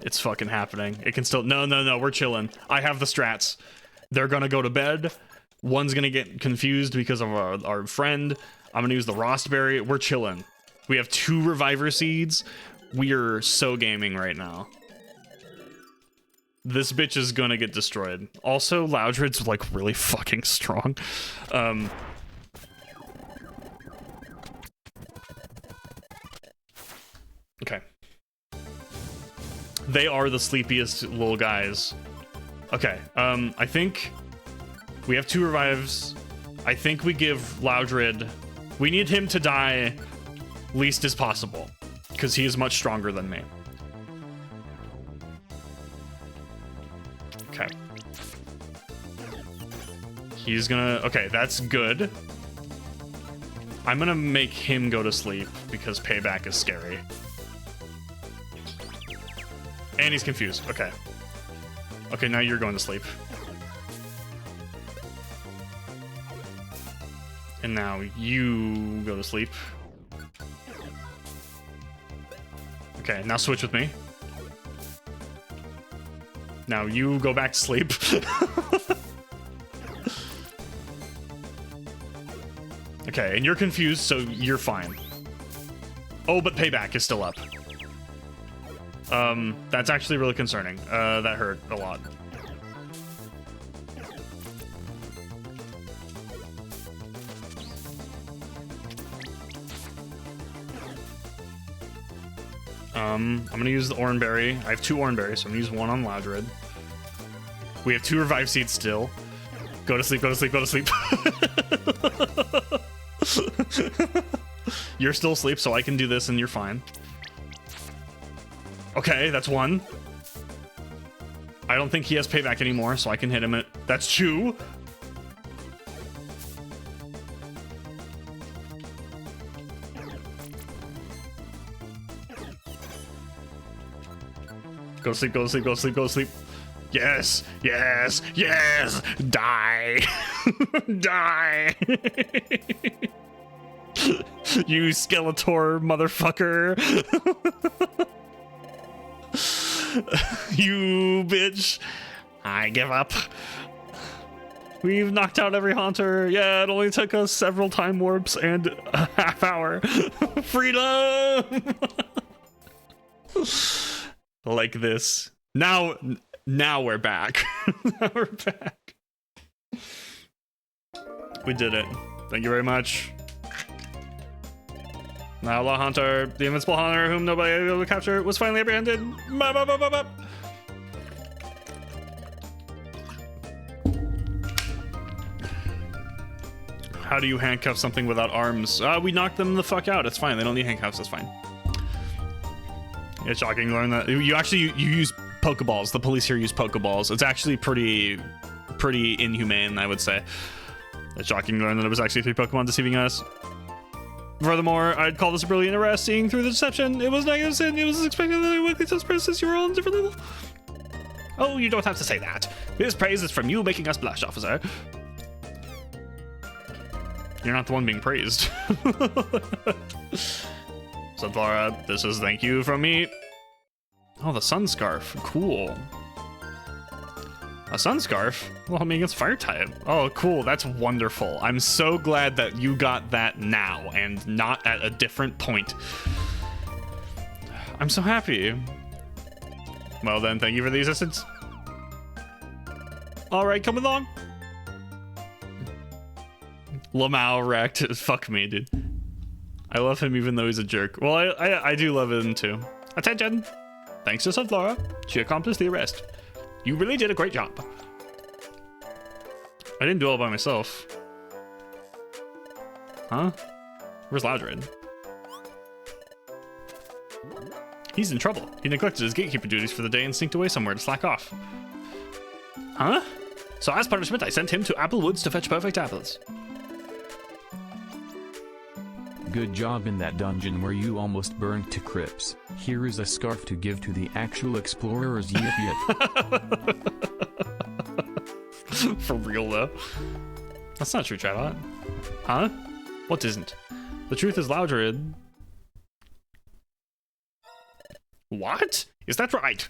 It's fucking happening. It can still... No, we're chilling. I have the strats. They're gonna go to bed. One's gonna get confused because of our friend. I'm gonna use the Rostberry. We're chilling. We have 2 Reviver Seeds. We're so gaming right now. This bitch is gonna get destroyed. Also, Loudred's like really fucking strong. Okay. They are the sleepiest little guys. Okay, I think we have 2 revives. I think we give Loudred... We need him to die least as possible, because he is much stronger than me. Okay. He's gonna... Okay, that's good. I'm gonna make him go to sleep, because payback is scary. And he's confused. Okay. Okay, now you're going to sleep. And now you go to sleep. Okay, now switch with me. Now you go back to sleep. Okay, and you're confused, so you're fine. Oh, but payback is still up. That's actually really concerning. That hurt a lot. I'm gonna use the Oranberry. I have 2 Oranberries, so I'm gonna use 1 on Loudred. We have 2 revive seeds still. Go to sleep, go to sleep, go to sleep. You're still asleep, so I can do this and you're fine. Okay, that's 1. I don't think he has payback anymore, so I can hit him at... That's 2. Go to sleep, go to sleep, go to sleep, go to sleep. Yes, yes, yes! Die! Die! You Skeletor motherfucker! You bitch! I give up. We've knocked out every Haunter. Yeah, it only took us several time warps and a half hour. Freedom! Like this. Now we're back. Now we're back. We did it. Thank you very much. The Outlaw Hunter, the invincible hunter whom nobody was able to capture, was finally apprehended. Bop, bop, bop, bop, bop. How do you handcuff something without arms? We knocked them the fuck out. It's fine. They don't need handcuffs. It's fine. It's shocking to learn that you use Pokeballs. The police here use Pokeballs. It's actually pretty inhumane, I would say. It's shocking to learn that it was actually 3 Pokemon deceiving us. Furthermore, I'd call this a brilliant arrest. Seeing through the deception, it was negative sin. It was expected that it would suspect since you were all on a different level. Oh, you don't have to say that. This praise is from you making us blush, officer. You're not the one being praised. Sunflora, this is thank you from me. Oh, the sun scarf. Cool. A sun scarf? Well, I mean, it's fire type. Oh, cool. That's wonderful. I'm so glad that you got that now and not at a different point. I'm so happy. Well then, thank you for the assistance. All right, come along. Lamau wrecked. Fuck me, dude. I love him even though he's a jerk. Well, I do love him too. Attention! Thanks to Sunflora, she accomplished the arrest. You really did a great job. I didn't do it all by myself. Huh? Where's Loudred? He's in trouble. He neglected his gatekeeper duties for the day and sneaked away somewhere to slack off. Huh? So as punishment, I sent him to Apple Woods to fetch perfect apples. Good job in that dungeon where you almost burned to crisps. Here is a scarf to give to the actual explorers. Yip yip. For real though. That's not true, Chatbot. Huh? What isn't? The truth is Loudred. What? Is that right?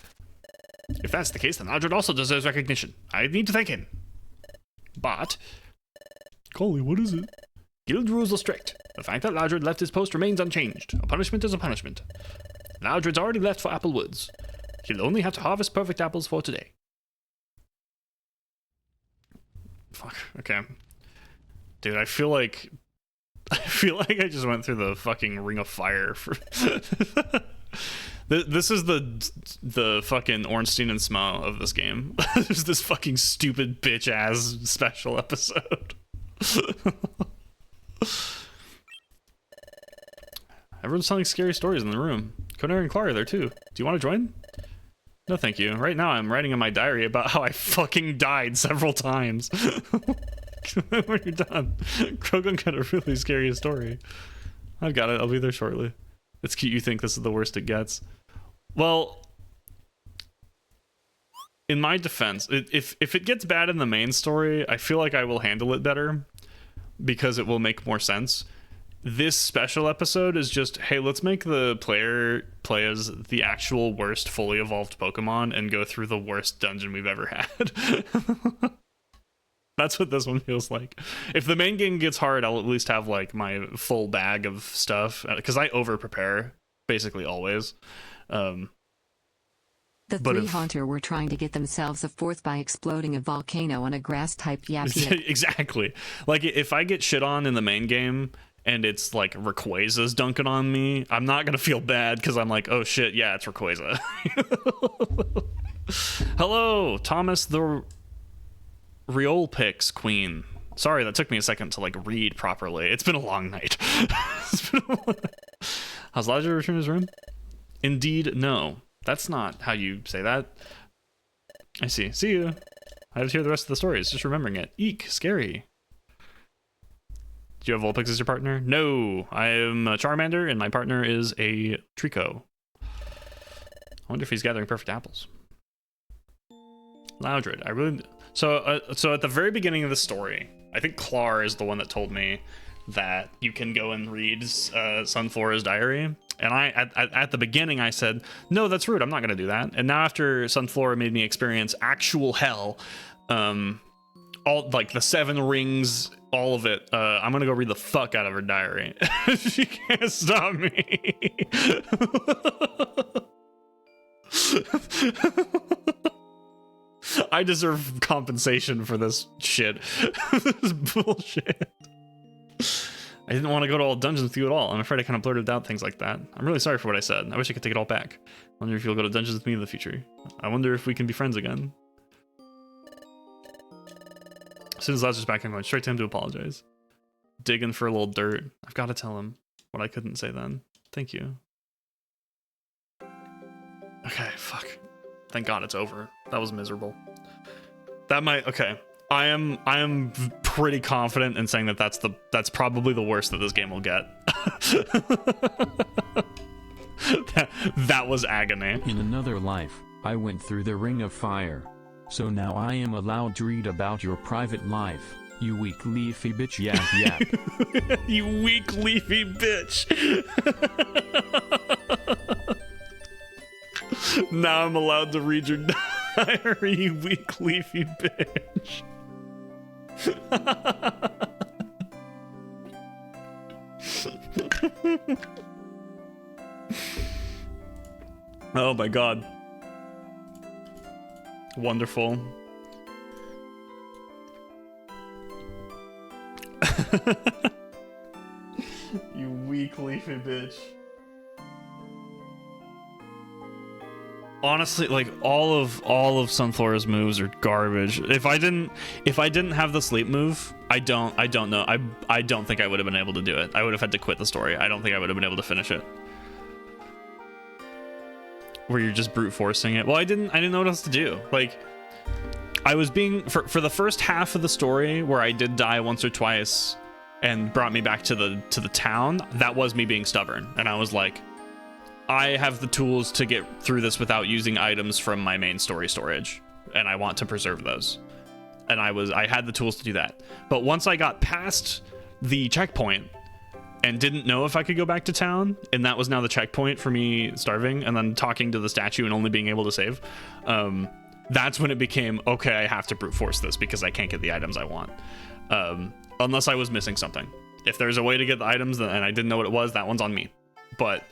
If that's the case, then Loudred also deserves recognition. I need to thank him. But... Coley, what is it? Guild rules are strict. The fact that Loudred left his post remains unchanged. A punishment is a punishment. Loudred's already left for Apple Woods. He'll only have to harvest perfect apples for today. Fuck, okay. Dude, I feel like I just went through the fucking ring of fire for This is the fucking Ornstein and Smo of this game. There's this fucking stupid bitch ass special episode. Everyone's telling scary stories in the room. Draconayr and Clara are there too. Do you want to join? No thank you. Right now I'm writing in my diary about how I fucking died several times. When you're done, Krogan got a really scary story. I've got it. I'll be there shortly. It's cute you think this is the worst it gets. Well, in my defense, if it gets bad in the main story, I feel like I will handle it better because it will make more sense. This special episode is just, hey, let's make the player play as the actual worst fully evolved Pokemon and go through the worst dungeon we've ever had. That's what this one feels like. If the main game gets hard, I'll at least have like my full bag of stuff because I over prepare basically always. The 3 Haunter were trying to get themselves a 4th by exploding a volcano on a grass type Yap. Exactly. Like if I get shit on in the main game and it's like Rayquaza's dunking on me, I'm not gonna feel bad because I'm like, oh shit, yeah, it's Rayquaza. Hello, Thomas the Riolpix Queen. Sorry, that took me a second to like read properly. It's been a long night. Has Elijah returned his room? Indeed, no. That's not how you say that. I see. See you. I have to hear the rest of the stories, just remembering it. Eek, scary. Do you have Vulpix as your partner? No, I am a Charmander, and my partner is a Trico. I wonder if he's gathering perfect apples. Loudred, I really... So at the very beginning of the story, I think Clar is the one that told me that you can go and read Sunflora's diary. And at the beginning I said, no, that's rude, I'm not gonna do that. And now after Sunflora made me experience actual hell, all like the 7 rings, all of it, I'm gonna go read the fuck out of her diary. She can't stop me. I deserve compensation for this shit. This bullshit. I didn't want to go to all dungeons with you at all. I'm afraid I kind of blurted out things like that. I'm really sorry for what I said. I wish I could take it all back. I wonder if you'll go to dungeons with me in the future. I wonder if we can be friends again. As soon as Lazarus back, I'm going straight to him to apologize. Digging for a little dirt. I've got to tell him what I couldn't say then. Thank you. Okay, fuck. Thank God it's over. That was miserable. That might... Okay. I am pretty confident in saying that that's probably the worst that this game will get. that was agony. In another life, I went through the Ring of Fire. So now I am allowed to read about your private life. You weak leafy bitch, yap yap. You weak leafy bitch. Now I'm allowed to read your diary, you weak leafy bitch. Oh my god. Wonderful. You weak leafy bitch. Honestly, like all of Sunflora's moves are garbage. If I didn't have the sleep move, I don't know. I don't think I would have been able to do it. I would have had to quit the story. I don't think I would have been able to finish it. Where you're just brute forcing it. Well, I didn't know what else to do. Like I was being for the first half of the story where I did die once or twice and brought me back to the town. That was me being stubborn, and I was like, I have the tools to get through this without using items from my main story storage, and I want to preserve those. And I had the tools to do that. But once I got past the checkpoint and didn't know if I could go back to town, and that was now the checkpoint for me starving and then talking to the statue and only being able to save, that's when it became, okay, I have to brute force this because I can't get the items I want. Unless I was missing something. If there's a way to get the items and I didn't know what it was, that one's on me. But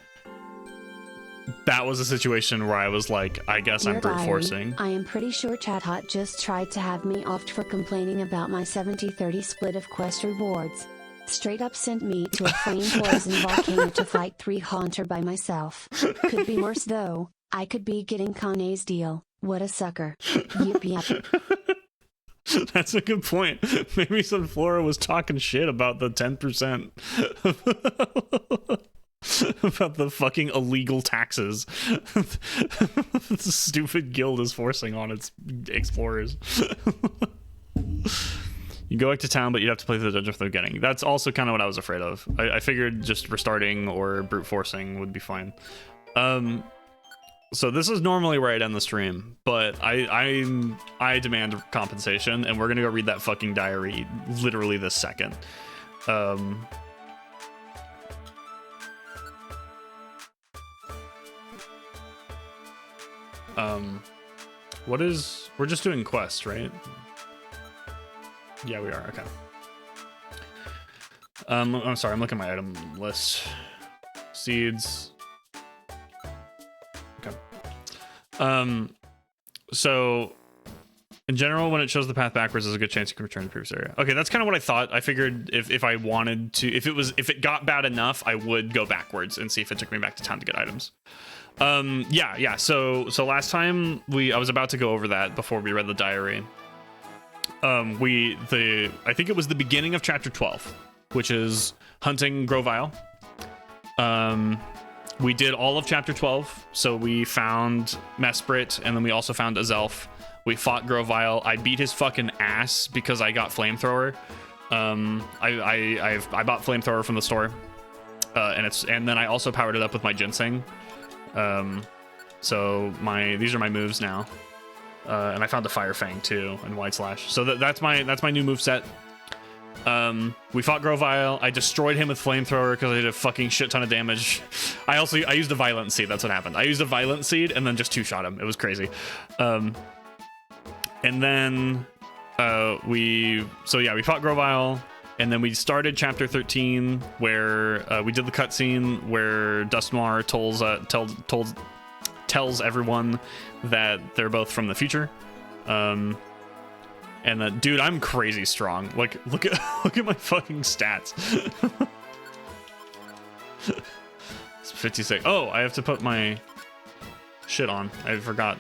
that was a situation where I was like, I guess I'm brute forcing. I am pretty sure ChatHot just tried to have me offed for complaining about my 70-30 split of quest rewards. Straight up sent me to a flame poison volcano to fight 3 Haunter by myself. Could be worse though. I could be getting Kane's deal. What a sucker. Yip yip. That's a good point. Maybe Sunflora was talking shit about the 10%. About the fucking illegal taxes the stupid guild is forcing on its explorers. You go back to town, but you'd have to play through the dungeon without getting. That's also kind of what I was afraid of. I figured just restarting or brute forcing would be fine. So this is normally where I'd end the stream, but I demand compensation, and we're gonna go read that fucking diary literally this second. We're just doing quests, right? Yeah, we are. Okay. I'm sorry, I'm looking at my item list. Seeds. Okay. So In general, when it shows the path backwards, there's a good chance you can return to the previous area. Okay, that's kind of what I thought. I figured if I wanted to, if it got bad enough, I would go backwards and see if it took me back to town to get items. Yeah. So last time I was about to go over that before we read the diary. I think it was the beginning of chapter 12, which is hunting Grovile. We did all of chapter 12, so we found Mesprit, and then we also found Azelf. We fought Grovile. I beat his fucking ass because I got flamethrower. I bought flamethrower from the store, and then I also powered it up with my ginseng. So these are my moves now. And I found a Fire Fang too and White Slash. So that's my new move set. We fought Grovile. I destroyed him with flamethrower because I did a fucking shit ton of damage. I used a Violent Seed. That's what happened. I used a Violent Seed and then just two-shot him. It was crazy. And then we fought Grovile, and then we started chapter 13 where we did the cutscene where Draconayr tells everyone that they're both from the future. And dude, I'm crazy strong. Like, look at my fucking stats. It's 56. Oh, I have to put my shit on. I forgot.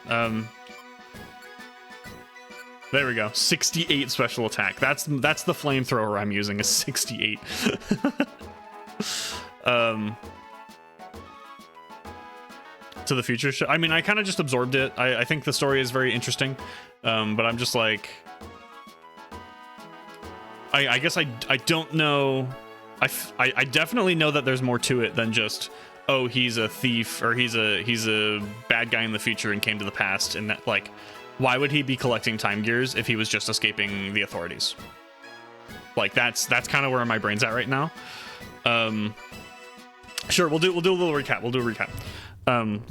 There we go. 68 special attack. That's the flamethrower I'm using, is 68. To the future show. I mean, I kind of just absorbed it. I think the story is very interesting, but I'm just like, I guess I don't know. I definitely know that there's more to it than just, oh, he's a thief or he's a bad guy in the future and came to the past, and that, like, why would he be collecting time gears if he was just escaping the authorities? Like, that's kind of where my brain's at right now. Sure, we'll do a little recap. We'll do a recap.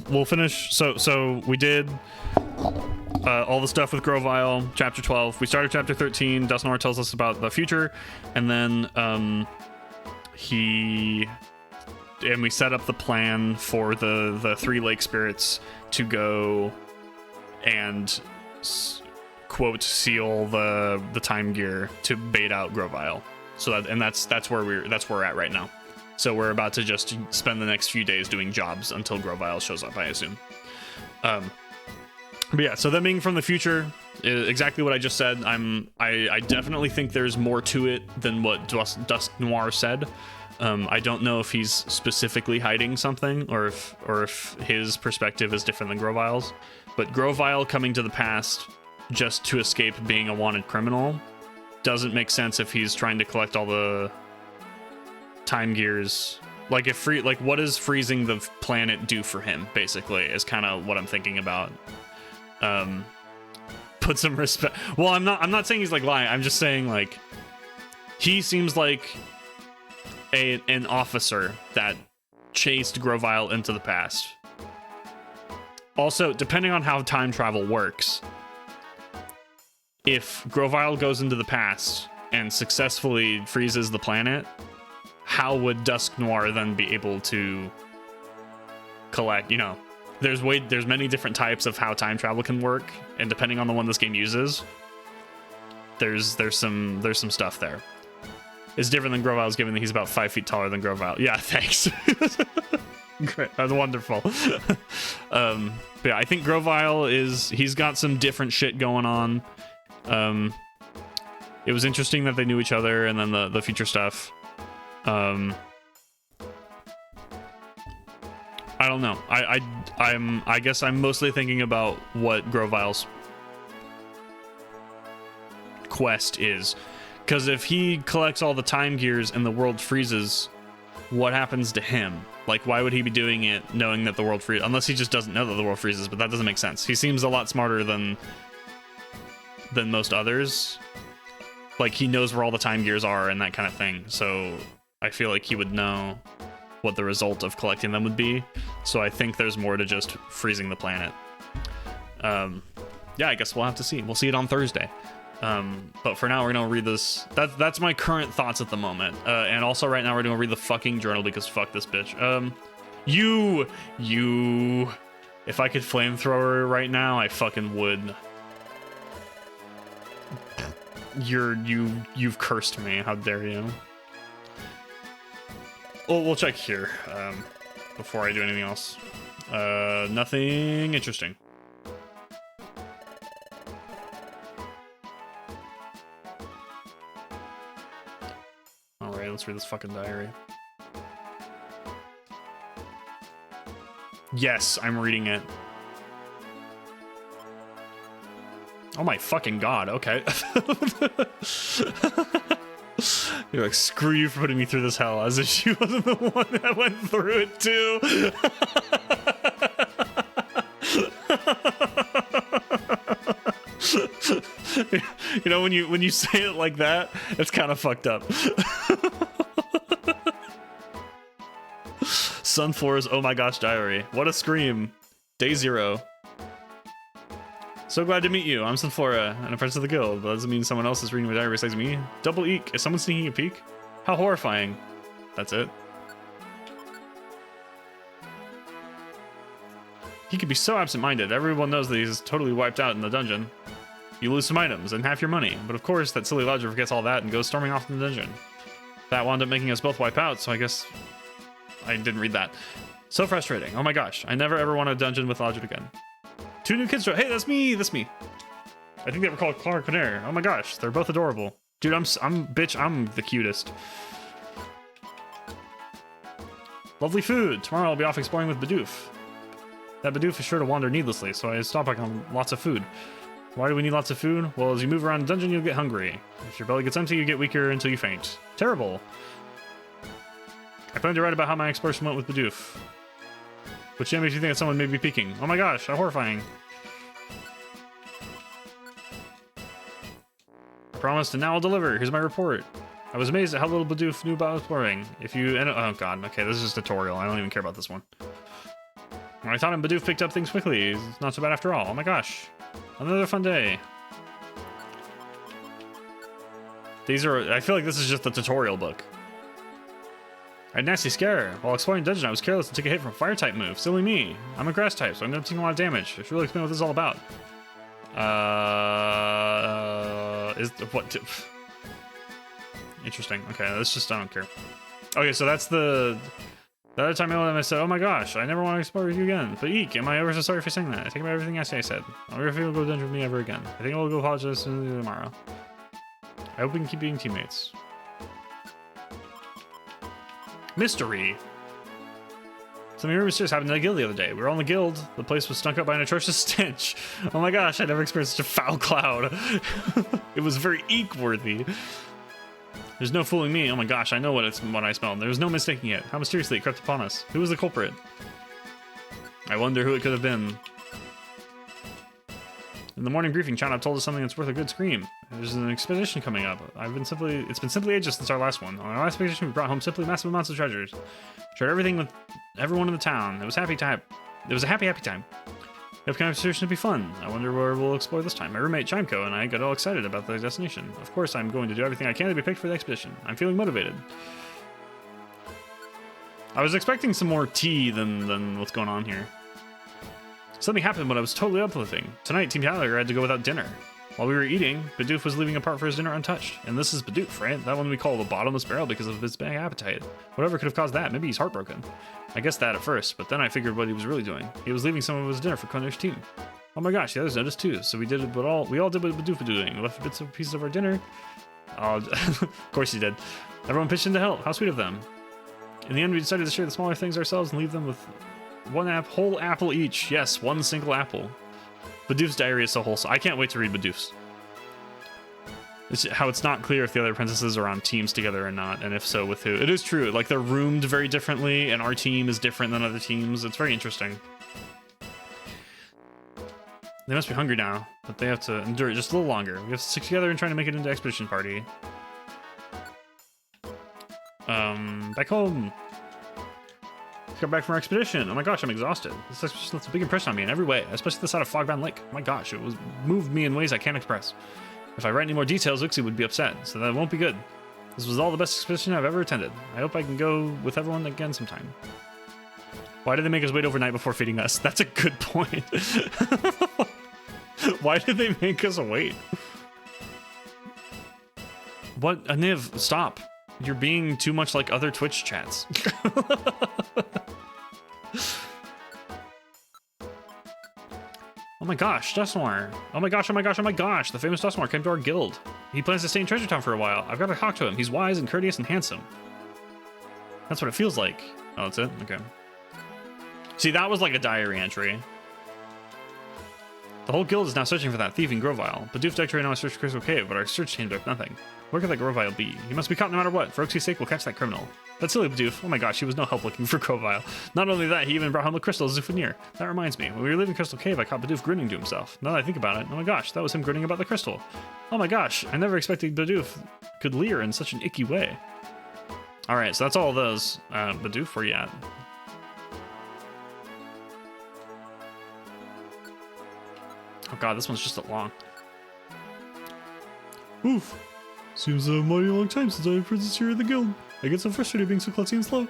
We'll finish. So we did all the stuff with Grovile, chapter 12. We started chapter 13. Draconayr tells us about the future, and then we set up the plan for the three lake spirits to go and quote seal the time gear to bait out Grovile. So that's where we're at right now. So we're about to just spend the next few days doing jobs until Grovile shows up, I assume. But yeah, so them being from the future, exactly what I just said. I definitely think there's more to it than what Draconayr said. I don't know if he's specifically hiding something or if his perspective is different than Grovile's. But Grovile coming to the past just to escape being a wanted criminal doesn't make sense if he's trying to collect all the time gears. Like, what does freezing the planet do for him, basically, is kind of what I'm thinking about. Put some respect. Well, I'm not saying he's like lying. I'm just saying, like, he seems like an officer that chased Grovile into the past. Also, depending on how time travel works, if Grovile goes into the past and successfully freezes the planet, how would Draconayr then be able to collect, there's many different types of how time travel can work, and depending on the one this game uses, there's some stuff there. It's different than Grovile's, given that he's about 5 feet taller than Grovile. Yeah, thanks. Great, that's wonderful. But yeah, I think Grovile he's got some different shit going on. It was interesting that they knew each other, and then the future stuff. I don't know. I guess I'm mostly thinking about what Grovile's quest is, because if he collects all the time gears and the world freezes, what happens to him? Like, why would he be doing it knowing that the world freezes? Unless he just doesn't know that the world freezes, but that doesn't make sense. He seems a lot smarter than most others. Like, he knows where all the time gears are and that kind of thing. So I feel like he would know what the result of collecting them would be. So I think there's more to just freezing the planet. Yeah, I guess we'll have to see. We'll see it on Thursday. But for now, we're gonna read this. That's my current thoughts at the moment. And also right now, we're gonna read the fucking journal because fuck this bitch. If I could flamethrower right now, I fucking would. You've cursed me. How dare you? Well, we'll check here before I do anything else. Nothing interesting. All right, let's read this fucking diary. Yes, I'm reading it. Oh my fucking god, okay. You're like, screw you for putting me through this hell, as if she wasn't the one that went through it too. You know, when you say it like that, it's kind of fucked up. Sunflora's oh my gosh diary. What a scream. Day 0. So glad to meet you. I'm Sunflora, and a prince of the guild, but that doesn't mean someone else is reading my diary besides me. Double eek. Is someone sneaking a peek? How horrifying. That's it. He could be so absent-minded. Everyone knows that he's totally wiped out in the dungeon. You lose some items and half your money, but of course that silly lodger forgets all that and goes storming off in the dungeon. That wound up making us both wipe out, so I guess I didn't read that. So frustrating. Oh my gosh. I never ever want a dungeon with Logic again. 2 new kids. Hey, that's me. That's me. I think they were called Draconayr. Oh my gosh. They're both adorable. Dude, I'm the cutest. Lovely food. Tomorrow I'll be off exploring with Bidoof. That Bidoof is sure to wander needlessly, so I stop back on lots of food. Why do we need lots of food? Well, as you move around the dungeon, you'll get hungry. If your belly gets empty, you get weaker until you faint. Terrible. I plan to write about how my exploration went with Bidoof. Which makes you think that someone may be peeking. Oh my gosh, how horrifying. I promised and now I'll deliver. Here's my report. I was amazed at how little Bidoof knew about exploring. If you oh god, okay, this is just a tutorial. I don't even care about this one. When I thought him, Bidoof picked up things quickly. It's not so bad after all. Oh my gosh. Another fun day. These are, I feel like this is just the tutorial book. I had a nasty scare. While exploring the dungeon, I was careless and took a hit from a fire type move. Silly me. I'm a grass type, so I'm not taking a lot of damage. I should really explain what this is all about. Interesting. Okay, that's just, I don't care. Okay, so that's the other time I said, oh my gosh, I never want to explore with you again. But eek, am I ever so sorry for saying that? I take about everything I said. I wonder if you'll go dungeon with me ever again. I think I'll go apologize tomorrow. I hope we can keep being teammates. Mystery. Something really mysterious happened in the guild the other day. We were all in the guild. The place was stunk up by an atrocious stench. Oh my gosh, I never experienced such a foul cloud. It was very eek-worthy. There's no fooling me. Oh my gosh, I know what I smelled. There's no mistaking it. How mysteriously it crept upon us. Who was the culprit? I wonder who it could have been. In the morning briefing, Chanop told us something that's worth a good scream. There's an expedition coming up. It's been simply ages since our last one. On our last expedition, we brought home simply massive amounts of treasures. Shared everything with everyone in the town. It was a happy time. We have kind of expedition to be fun. I wonder where we'll explore this time. My roommate Chimco and I got all excited about the destination. Of course, I'm going to do everything I can to be picked for the expedition. I'm feeling motivated. I was expecting some more tea than what's going on here. Something happened when I was totally uplifting. Tonight, Team Tyler had to go without dinner. While we were eating, Bidoof was leaving a part for his dinner untouched. And this is Bidoof, right? That one we call the bottomless barrel because of his bad appetite. Whatever could have caused that. Maybe he's heartbroken. I guessed that at first, but then I figured what he was really doing. He was leaving some of his dinner for Draconayr's team. Oh my gosh, the others noticed too. So we all did what Bidoof was doing. We left bits of pieces of our dinner. Oh, of course he did. Everyone pitched in to help. How sweet of them. In the end, we decided to share the smaller things ourselves and leave them with whole apple each. Yes, one single apple. Bidoof's diary is so wholesome. I can't wait to read Bidoof's. It's how it's not clear if the other princesses are on teams together or not, and if so, with who. It is true, like they're roomed very differently, and our team is different than other teams. It's very interesting. They must be hungry now, but they have to endure it just a little longer. We have to stick together and try to make it into expedition party. Back home. Got back from our expedition. Oh my gosh, I'm exhausted. This expedition left a big impression on me in every way, especially the side of Fogbound Lake. Oh my gosh, it moved me in ways I can't express. If I write any more details, Wixie would be upset, so that won't be good. This was all the best expedition I've ever attended. I hope I can go with everyone again sometime. Why did they make us wait overnight before feeding us? That's a good point. Why did they make us wait? What? Niv, stop. You're being too much like other Twitch chats. Oh my gosh, Dustmore. Oh my gosh, oh my gosh, oh my gosh. The famous Dustmore came to our guild. He plans to stay in Treasure Town for a while. I've got to talk to him. He's wise and courteous and handsome. That's what it feels like. Oh, that's it? Okay. See, that was like a diary entry. The whole guild is now searching for that thieving Grovile. Bidoof Dector and I searched Crystal Cave, but our search team took nothing. Where could that Grovile be? He must be caught no matter what. For Oxy's sake, we'll catch that criminal. That's silly, Bidoof. Oh my gosh, he was no help looking for Grovile. Not only that, he even brought home the crystal as a souvenir. That reminds me, when we were leaving Crystal Cave, I caught Bidoof grinning to himself. Now that I think about it, oh my gosh, that was him grinning about the crystal. Oh my gosh, I never expected Bidoof could leer in such an icky way. Alright, so that's all of those. Bidoof, where you at? Oh god, this one's just a long. Oof. Seems a mighty long time since I've presence here in the guild. I get so frustrated being so klutzy and slow.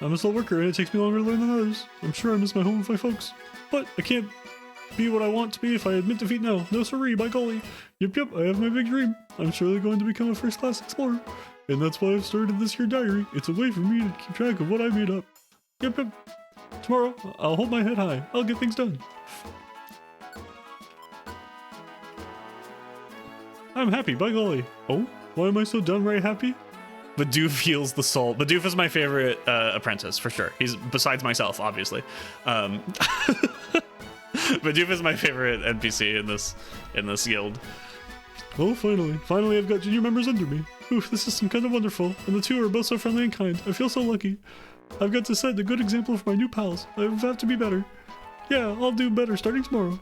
I'm a slow worker and it takes me longer to learn than others. I'm sure I miss my home with my folks. But I can't be what I want to be if I admit defeat now. No siree, by golly. Yep, I have my big dream. I'm surely going to become a first-class explorer. And that's why I've started this here diary. It's a way for me to keep track of what I made up. Yep. Tomorrow, I'll hold my head high. I'll get things done. I'm happy, by golly. Oh, why am I so downright happy? Bidoof heals the soul. Bidoof is my favorite apprentice, for sure. He's, besides myself, obviously. Bidoof is my favorite NPC in this guild. Oh, finally I've got junior members under me. Oof, this is kind of wonderful, and the two are both so friendly and kind. I feel so lucky. I've got to set a good example for my new pals. I have to be better. Yeah, I'll do better starting tomorrow.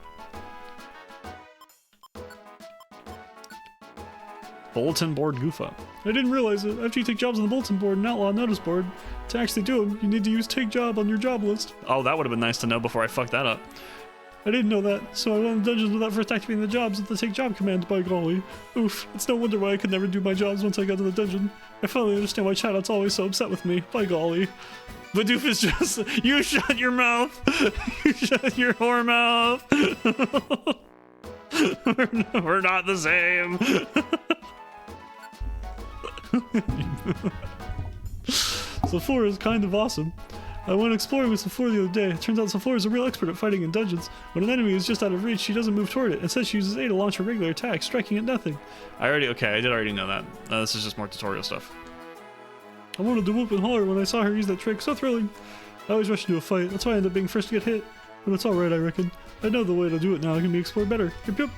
Bulletin board goof up. I didn't realize it. After you take jobs on the bulletin board and outlaw notice board, to actually do them, you need to use take job on your job list. Oh, that would have been nice to know before I fucked that up. I didn't know that, so I went in dungeons without first activating the jobs with the take job command, by golly. Oof, it's no wonder why I could never do my jobs once I got to the dungeon. I finally understand why Chatot's always so upset with me, by golly. Bidoof is just, you shut your mouth! You shut your whore mouth! We're not the same! Sephora is kind of awesome. I went exploring with Sephora the other day. It turns out Sephora is a real expert at fighting in dungeons. When an enemy is just out of reach, she doesn't move toward it. Instead, she uses A to launch her regular attack, striking at nothing. I did already know that. This is just more tutorial stuff. I wanted to whoop and holler when I saw her use that trick. So thrilling. I always rush into a fight. That's why I end up being first to get hit. But it's alright, I reckon. I know the way to do it now. I can be explored better. Yep.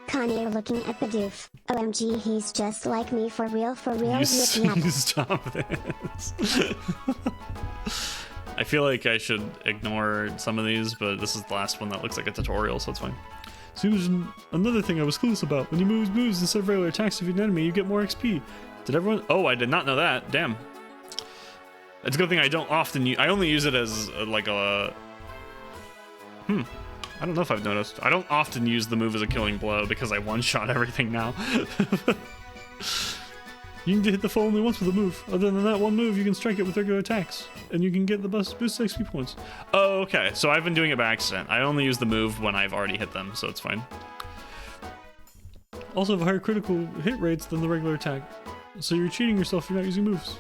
Draconayr looking at Bidoof. OMG, he's just like me for real. You stop this. I feel like I should ignore some of these, but this is the last one that looks like a tutorial, so it's fine. So here's another thing I was clueless about. When you move moves instead of regular attacks of an enemy, you get more XP. Did everyone? Oh, I did not know that. Damn. It's a good thing I don't often use. I only use it as like a. I don't know if I've noticed. I don't often use the move as a killing blow because I one-shot everything now. You need to hit the foe only once with a move. Other than that one move, you can strike it with regular attacks, and you can get the boost XP points. Oh, okay. So I've been doing it by accident. I only use the move when I've already hit them, so it's fine. Also have higher critical hit rates than the regular attack, so you're cheating yourself if you're not using moves.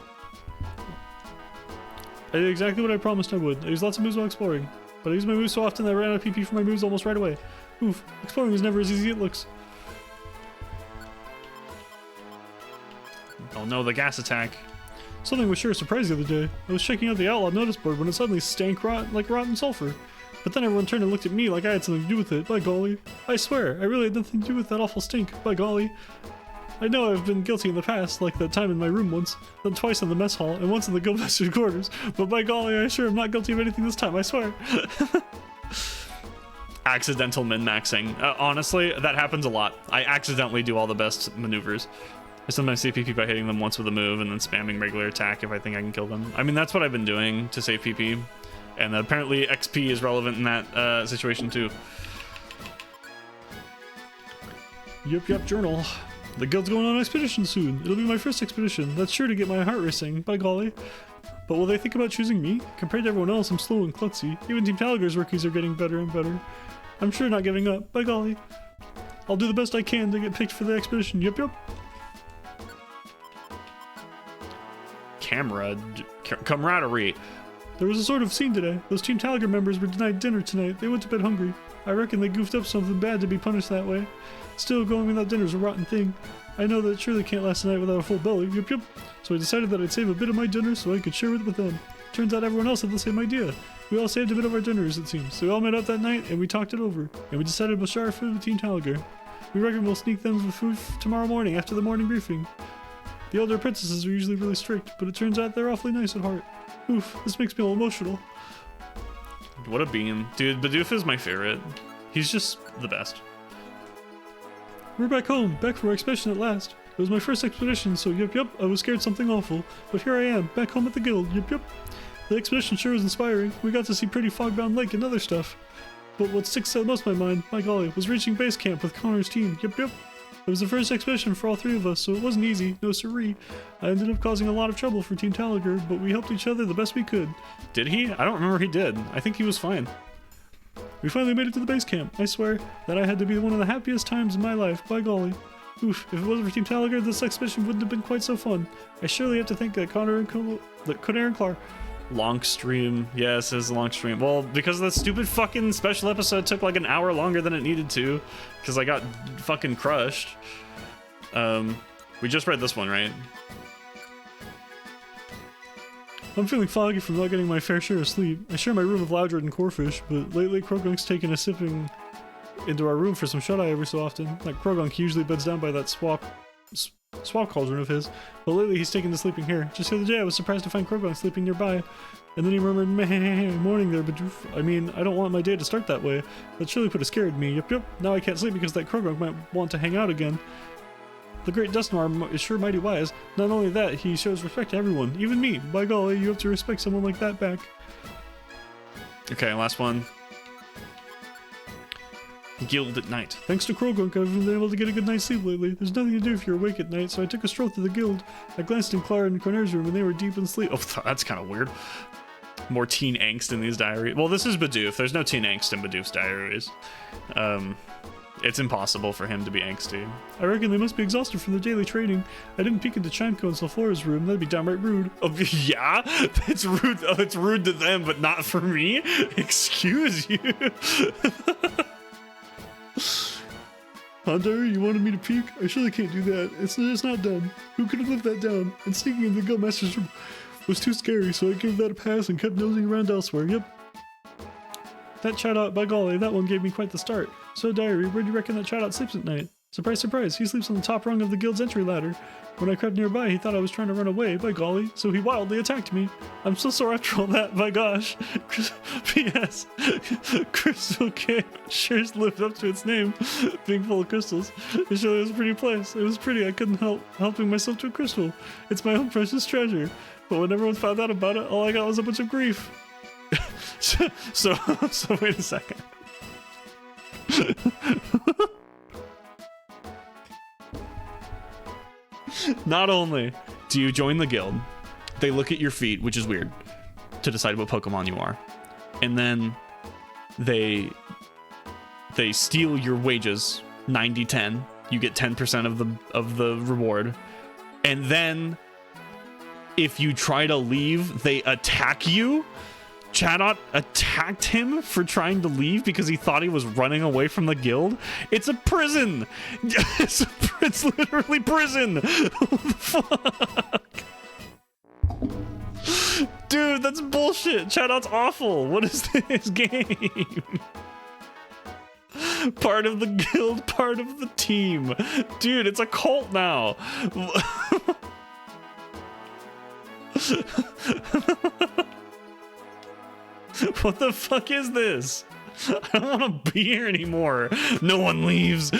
I did exactly what I promised I would. I use lots of moves while exploring. But I use my moves so often that I ran out of PP for my moves almost right away. Oof, exploring is never as easy as it looks. Oh no, the gas attack. Something was sure a surprise the other day. I was checking out the outlaw notice board when it suddenly stank like rotten sulfur. But then everyone turned and looked at me like I had something to do with it, by golly. I swear, I really had nothing to do with that awful stink, by golly. I know I've been guilty in the past, like that time in my room once, then twice in the mess hall, and once in the guildmaster's quarters, but by golly, I sure am not guilty of anything this time, I swear. Accidental min-maxing. Honestly, that happens a lot. I accidentally do all the best maneuvers. I sometimes save PP by hitting them once with a move and then spamming regular attack if I think I can kill them. I mean, that's what I've been doing to save PP, and apparently XP is relevant in that situation too. Yep, journal. The guild's going on an expedition soon. It'll be my first expedition. That's sure to get my heart racing, by golly. But will they think about choosing me? Compared to everyone else, I'm slow and klutzy. Even Team Talgar's rookies are getting better and better. I'm sure not giving up, by golly. I'll do the best I can to get picked for the expedition. Yep. Camaraderie. There was a sort of scene today. Those Team Talger members were denied dinner tonight. They went to bed hungry. I reckon they goofed up something bad to be punished that way. Still, going without dinner is a rotten thing. I know that it surely can't last a night without a full belly. Yep. So I decided that I'd save a bit of my dinner so I could share it with them. Turns out everyone else had the same idea. We all saved a bit of our dinners, it seems. So we all met up that night and we talked it over. And we decided we'll share our food with Team Talger. We reckon we'll sneak them with food tomorrow morning after the morning briefing. The elder princesses are usually really strict, but it turns out they're awfully nice at heart. Oof, this makes me all emotional. What a beam. Dude, Bidoof is my favorite. He's just the best. We're back home, back for our expedition at last. It was my first expedition, so yep, I was scared something awful. But here I am, back home at the guild, yep. The expedition sure was inspiring. We got to see pretty Fogbound Lake and other stuff. But what sticks out most in my mind, my golly, was reaching base camp with Connor's team, yep. It was the first expedition for all three of us, so it wasn't easy, no siree. I ended up causing a lot of trouble for Team Talger, but we helped each other the best we could. Did he? I don't remember he did. I think he was fine. We finally made it to the base camp. I swear that I had to be one of the happiest times in my life, by golly. Oof, if it wasn't for Team Talger, this expedition wouldn't have been quite so fun. I surely have to thank Draconayr and Clark. Long stream. Yes, it was a long stream. Well, because that stupid fucking special episode took like an hour longer than it needed to, because I got fucking crushed. We just read this one, right? I'm feeling foggy from not getting my fair share of sleep. I share my room with Loudred and Corefish, but lately Krogunk's taken a sipping into our room for some shut-eye every so often. Like Krogunk usually beds down by that swap cauldron of his, but lately he's taken to sleeping here. Just the other day I was surprised to find Krogunk sleeping nearby, and then he murmured, "Meh, morning there, Bidoof. I mean, I don't want my day to start that way. That surely put a scare in me. Yep. Now I can't sleep because that Krogunk might want to hang out again. The great Dustnar is sure mighty wise. Not only that, he shows respect to everyone, even me. By golly, you have to respect someone like that back." Okay, last one. Guild at night. Thanks to Krogunk, I've been able to get a good night's sleep lately. There's nothing to do if you're awake at night, so I took a stroll through the guild. I glanced in Clara and Cornair's room, and they were deep in sleep. Oh, that's kind of weird. More teen angst in these diaries. Well, this is Bidoof. There's no teen angst in Bidoof's diaries. It's impossible for him to be angsty. I reckon they must be exhausted from their daily training. I didn't peek into Chimco and Sulfura's room. That'd be downright rude. Oh, yeah? It's rude. Oh, it's rude to them, but not for me? Excuse you. Hunter, you wanted me to peek? I surely can't do that. It's not done. Who could have lived that down? And sneaking into the Guildmaster's room was too scary, so I gave that a pass and kept nosing around elsewhere. Yep. That shout-out, by golly, that one gave me quite the start. So, Diary, where do you reckon that shout-out sleeps at night? Surprise, surprise, he sleeps on the top rung of the guild's entry ladder. When I crept nearby, he thought I was trying to run away, by golly, so he wildly attacked me. I'm so sore after all that, by gosh. P.S. Crystal Cave sure lived up to its name, being full of crystals. It surely was a pretty place. It was pretty, I couldn't help helping myself to a crystal. It's my own precious treasure. But when everyone found out about it, all I got was a bunch of grief. So wait a second. Not only do you join the guild, they look at your feet, which is weird, to decide what Pokemon you are. And then they steal your wages, 90-10. You get 10% of the reward. And then if you try to leave, they attack you. Chatot attacked him for trying to leave because he thought he was running away from the guild. It's a prison. It's literally prison. What the fuck? Dude, that's bullshit. Chatot's awful. What is this game? Part of the guild, part of the team. Dude, it's a cult now. What the fuck is this? I don't want to be here anymore. No one leaves.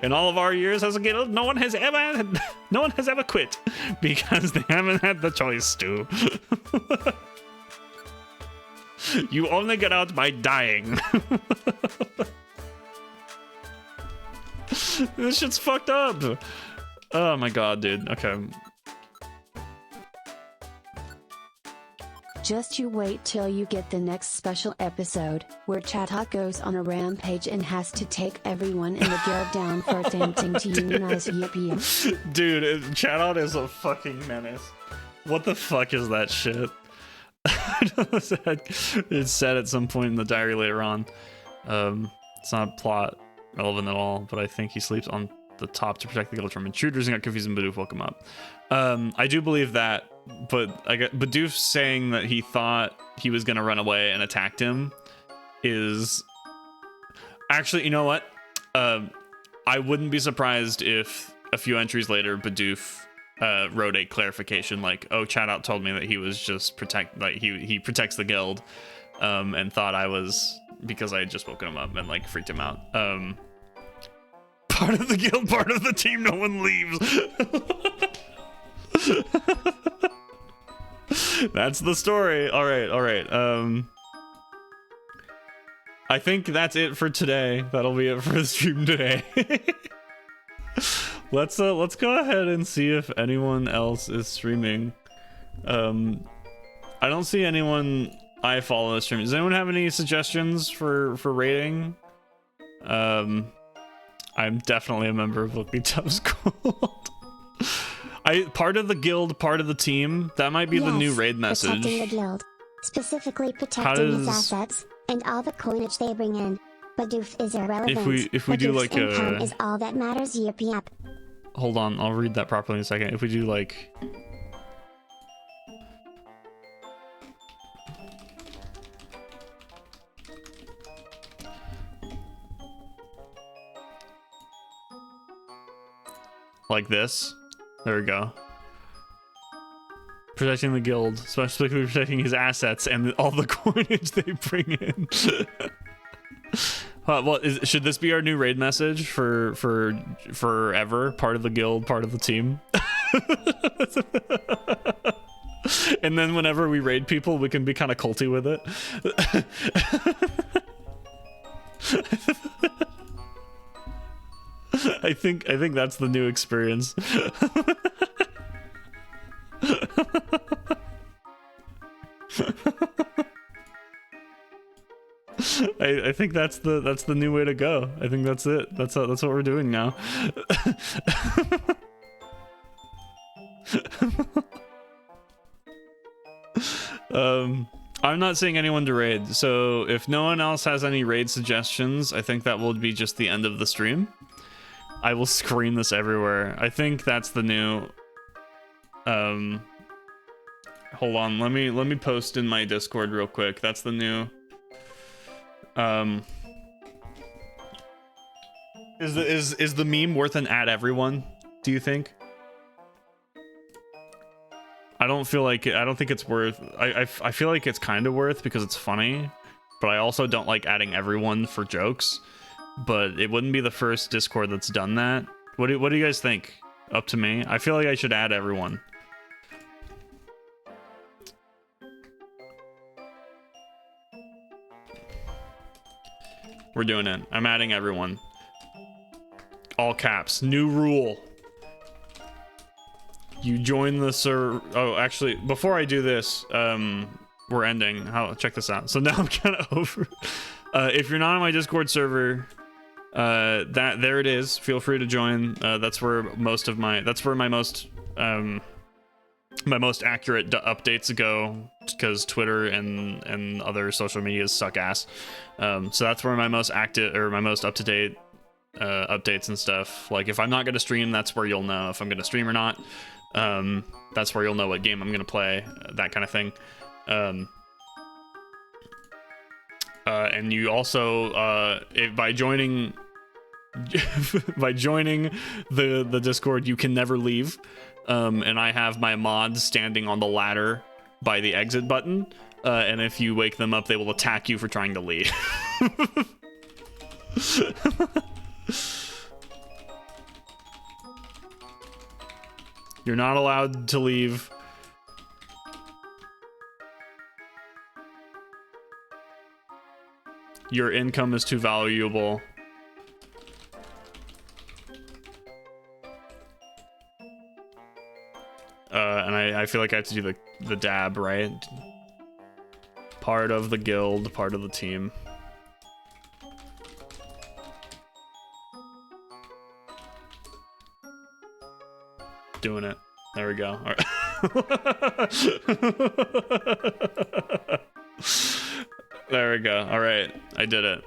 In all of our years as a guild, no one has ever quit because they haven't had the choice to. You only get out by dying. This shit's fucked up. Oh my god, dude. Okay. Just you wait till you get the next special episode, where Chatot goes on a rampage and has to take everyone in the guild down for attempting to unionize Yippee. Dude, Chatot is a fucking menace. What the fuck is that shit? It's said at some point in the diary later on. It's not plot relevant at all, but I think he sleeps on the top to protect the guild from intruders and got confused and Bidoof woke him up. I do believe that, but I got Bidoof saying that he thought he was gonna run away and attacked him is actually, you know what? I wouldn't be surprised if a few entries later Bidoof wrote a clarification like, oh, Chatot told me that he was just he protects the guild, and thought I was, because I had just woken him up and like freaked him out. Part of the guild, part of the team, no one leaves. That's the story. All right. I think that's it for today. That'll be it for the stream today. Let's go ahead and see if anyone else is streaming. I don't see anyone I follow stream. Does anyone have any suggestions for rating? I'm definitely a member of Look Me Tubbs Gold. Part of the guild, part of the team. That might be the new raid message. Protecting the guild, specifically protecting his assets and all the coinage they bring in. Bidoof is irrelevant. If we do like income is all that matters. Yep. Hold on, I'll read that properly in a second. If we do like this. There we go. Protecting the guild, specifically protecting his assets and all the coinage they bring in. Well, should this be our new raid message for forever? Part of the guild, part of the team. And then whenever we raid people, we can be kind of culty with it. I think that's the new experience. I think that's the new way to go. I think that's it. That's what we're doing now. I'm not seeing anyone to raid, so if no one else has any raid suggestions, I think that will be just the end of the stream. I will scream this everywhere. I think that's the new hold on, let me post in my Discord real quick. That's the new is the meme worth an at everyone, do you think? I don't think it's worth. I feel like it's kind of worth because it's funny, but I also don't like adding everyone for jokes. But it wouldn't be the first Discord that's done that. What do you guys think? Up to me. I feel like I should add everyone. We're doing it. I'm adding everyone. All caps. New rule. You join the server. Oh, actually, before I do this, we're ending. Check this out. So now I'm kind of over. If you're not on my Discord server, there it is. Feel free to join. That's where my most accurate updates go, because Twitter and other social medias suck ass. So that's where my most active or my most up-to-date updates and stuff. Like if I'm not gonna stream, that's where you'll know if I'm gonna stream or not. That's where you'll know what game I'm gonna play, that kind of thing. And you also by joining the Discord, you can never leave. And I have my mods standing on the ladder by the exit button, and if you wake them up, they will attack you for trying to leave. You're not allowed to leave. Your income is too valuable. And I feel like I have to do the dab, right? Part of the guild, part of the team. Doing it. There we go. All right. There we go. All right, I did it.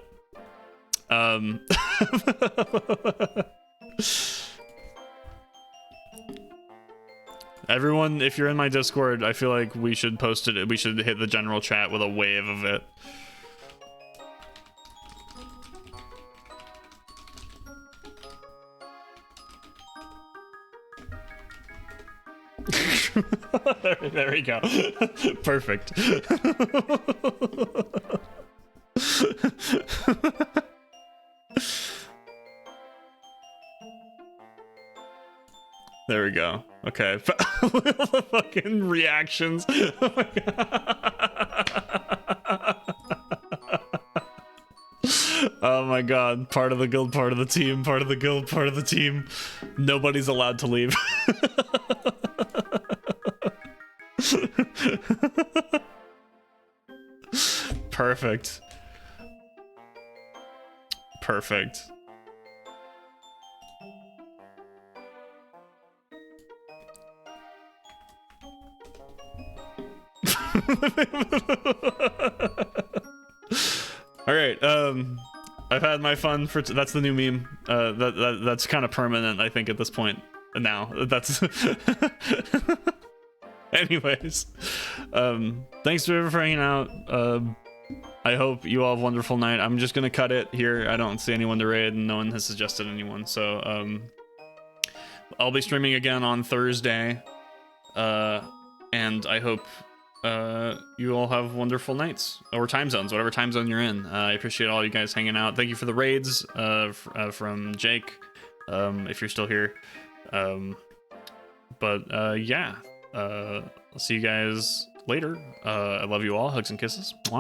Everyone, if you're in my Discord, I feel like we should post it. We should hit the general chat with a wave of it. there we go. Perfect. There we go. Okay. The fucking reactions. Oh my god. Oh my god. Part of the guild, part of the team, part of the guild, part of the team. Nobody's allowed to leave. Perfect. Perfect. All right, I've had my fun for that's the new meme. That's kind of permanent, I think, at this point now. That's anyways, thanks for hanging out. I hope you all have a wonderful night. I'm just gonna cut it here. I don't see anyone to raid and no one has suggested anyone, so I'll be streaming again on Thursday, and I hope you all have wonderful nights, or time zones, whatever time zone you're in. I appreciate all you guys hanging out. Thank you for the raids from Jake, if you're still here. Yeah, I'll see you guys later. I love you all. Hugs and kisses. Mwah.